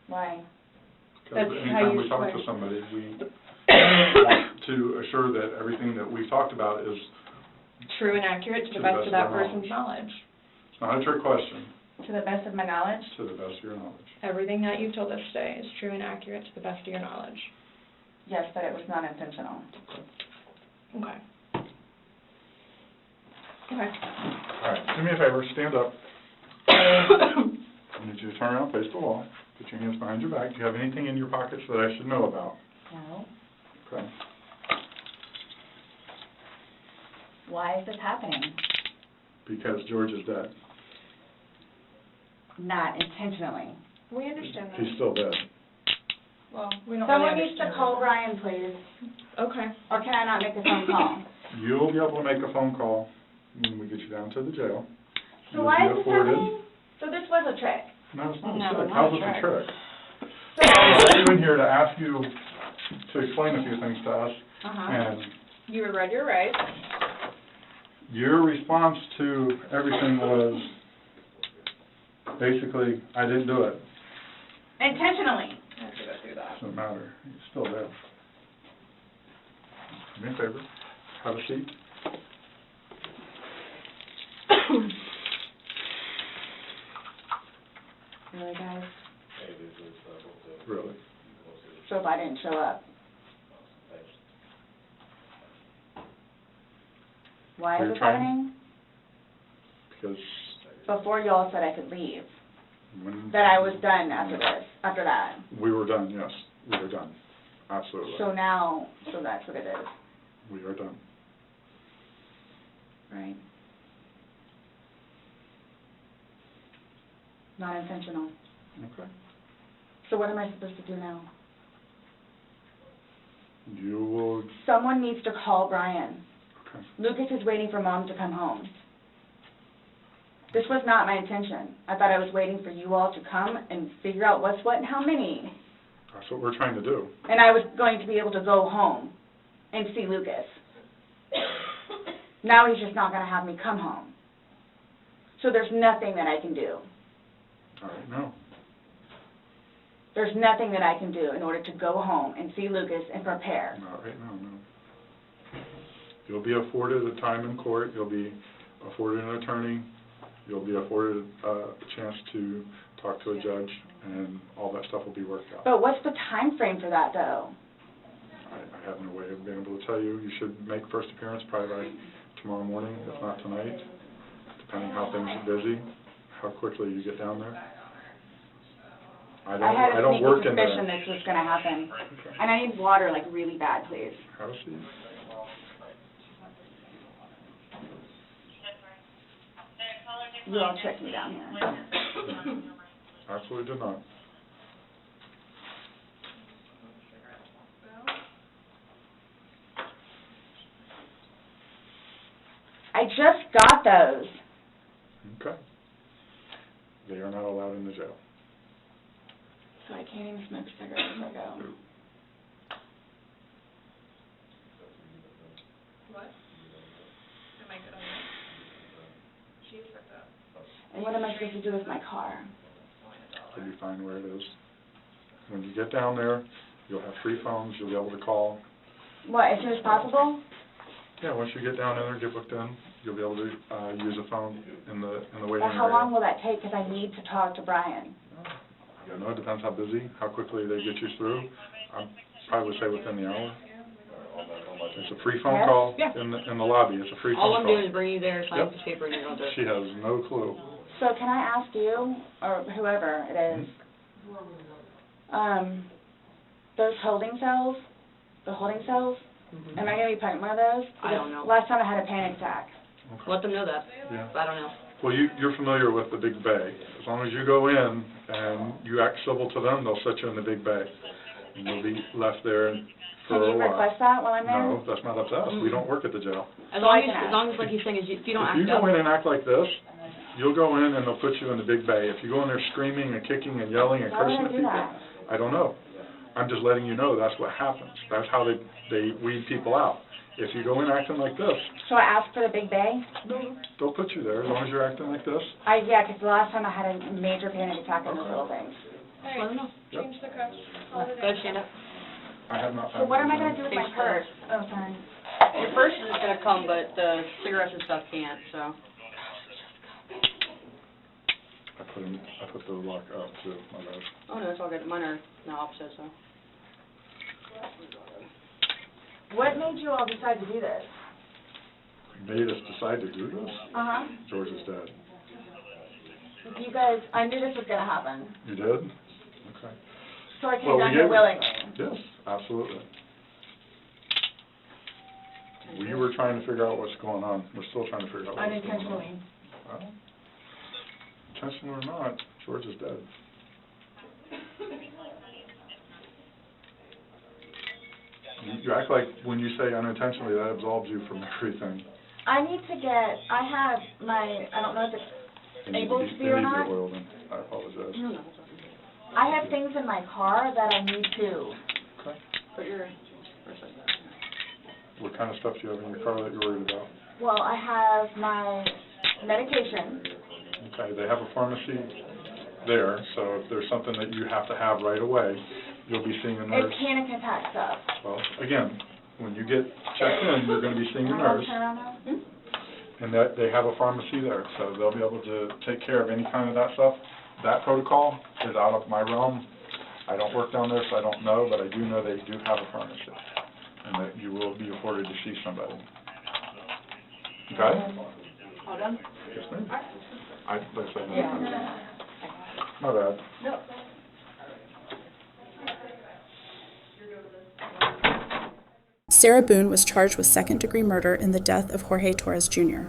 Why? Because That's how anytime you we talk swear. to somebody, we want to assure that everything that we talked about is, True and accurate to the best of that person's knowledge. it's not a trick question, To the best of my knowledge? to the best of your knowledge. Everything that you've told us today is true and accurate to the best of your knowledge. Yes, but it was not intentional. Okay. Okay. All right, do me a favor, stand up. I need you to turn around, face the wall, put your hands behind your back. Do you have anything in your pockets that I should know about? No. Okay. Why is this happening? Because George is dead. Not intentionally. We understand that. He's still dead. Well, we don't Someone really needs to understand call that. Brian, please. Okay. Or can I not make a phone call? You'll be able to make a phone call when we get you down to the jail. So You'll why be is this afforded- happening? So this was a trick. No, it's not No, a trick. not How's a it a trick. trick? I came in here to ask you to explain a few things to us, and You were read your rights. your response to everything was basically, I didn't do it. Intentionally. I have to go through that. Doesn't matter. He's still dead. Do me a favor. Have a seat. Really, guys? Really. So if I didn't show up? Why You're is this trying- happening? Because Before y'all said I could leave. when That I was done after this, after that. we were done, yes, we were done. Absolutely. So now, so that's what it is, We are done. right? Not intentional. Okay. So what am I supposed to do now? You will, Someone needs to call Brian. okay. Lucas is waiting for Mom to come home. This was not my intention. I thought I was waiting for you all to come and figure out what's what and how many. That's what we're trying to do. And I was going to be able to go home and see Lucas. Now he's just not going to have me come home. So there's nothing that I can do. All right, no. There's nothing that I can do in order to go home and see Lucas and prepare. Not right now, no. You'll be afforded a time in court, you'll be afforded an attorney, you'll be afforded a chance to talk to a judge, and all that stuff will be worked out. But what's the time frame for that, though? I have no way of being able to tell you. You should make first appearance probably by tomorrow morning, if not tonight, depending how things are busy, how quickly you get down there. I had a don't sneaky work in suspicion there. this was going to happen. Okay. And I need water, like, really bad, please. Have a seat. You all checked me down here. Absolutely did not. I just got those. Okay. They are not allowed in the jail. So I can't even smoke cigarettes as I go. What? Am I good on that? She's fucked up. And what am I supposed to do with my car? You'll be fine where it is. When you get down there, you'll have free phones, you'll be able to call. What, as soon as possible? Yeah, once you get down in there, get booked in, you'll be able to use a phone in the waiting But how area. long will that take? Because I need to talk to Brian. I don't know, it depends how busy, how quickly they get you through. I probably would say within the hour. It's a free phone Yes? call Yeah. in the lobby, it's a free phone All call. I'm doing is bringing you there, sign Yep. this paper, and you're all done. She has no clue. So can I ask you, or whoever it is, those holding cells, am I going to be put in one of those? I don't know. Last time I had a panic attack. Okay. Let them know that. Yeah. I don't know. Well, you're familiar with the big bay. As long as you go in and you act civil to them, they'll set you in the big bay. And you'll be left there for Can a you while. request that while I'm there? No, that's not up to us. We don't work at the jail. As long as like he's saying, is if you don't If act you go up. in and act like this, you'll go in and they'll put you in the big bay. If you go in there screaming and kicking and yelling and Why would cursing I at do people, that? I don't know. I'm just letting you know that's what happens. That's how they weed people out. If you go in acting like this, So I asked for the big bay? no, they'll put you there as long as you're acting like this. Yeah, because the last time I had a major panic attack over little things. Let them know. Change the cuffs. Go ahead, stand up. I have not. So what am I going to do with my purse? Oh, sorry. Your purse is going to come, but the cigarettes and stuff can't, so. I put the lock up too, my bad. Oh, no, it's all good. Mine are now opposite, so. What made you all decide to do this? Made us decide to do this? Uh-huh. George is dead. You guys, I knew this was going to happen. You did? Okay. So I came Well, down we here gave- willingly. Yes, absolutely. We were trying to figure out what's going on. We're still trying to figure out what's going on. Unintentionally. Well, intentional or not, George is dead. You act like when you say unintentionally, that absolves you from everything. I have my, I don't know if it's able to be or not. They need your oil then. I apologize. No, I have things in my car that I need to. Okay. put your. What kind of stuff do you have in your car that you're worried about? Well, I have my medication. Okay, they have a pharmacy there, so if there's something that you have to have right away, you'll be seeing a nurse. It's panic attack stuff. Well, again, when you get checked in, you're going to be seeing a nurse, and that they have a pharmacy there, so they'll be able to take care of any kind of that stuff. That protocol is out of my realm. I don't work down there, so I don't know, but I do know they do have a pharmacy, and that you will be afforded to see somebody. Okay? All done? Yes, ma'am. Let's say no. Yeah. My bad. No. Sarah Boone was charged with second-degree murder in the death of Jorge Torres Jr.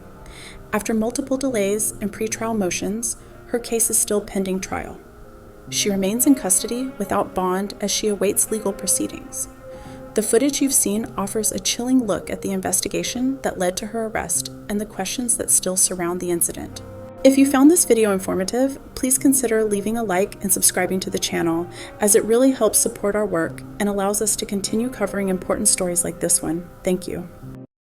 After multiple delays and pretrial motions, her case is still pending trial. She remains in custody without bond as she awaits legal proceedings. The footage you've seen offers a chilling look at the investigation that led to her arrest and the questions that still surround the incident. If you found this video informative, please consider leaving a like and subscribing to the channel, as it really helps support our work and allows us to continue covering important stories like this one. Thank you.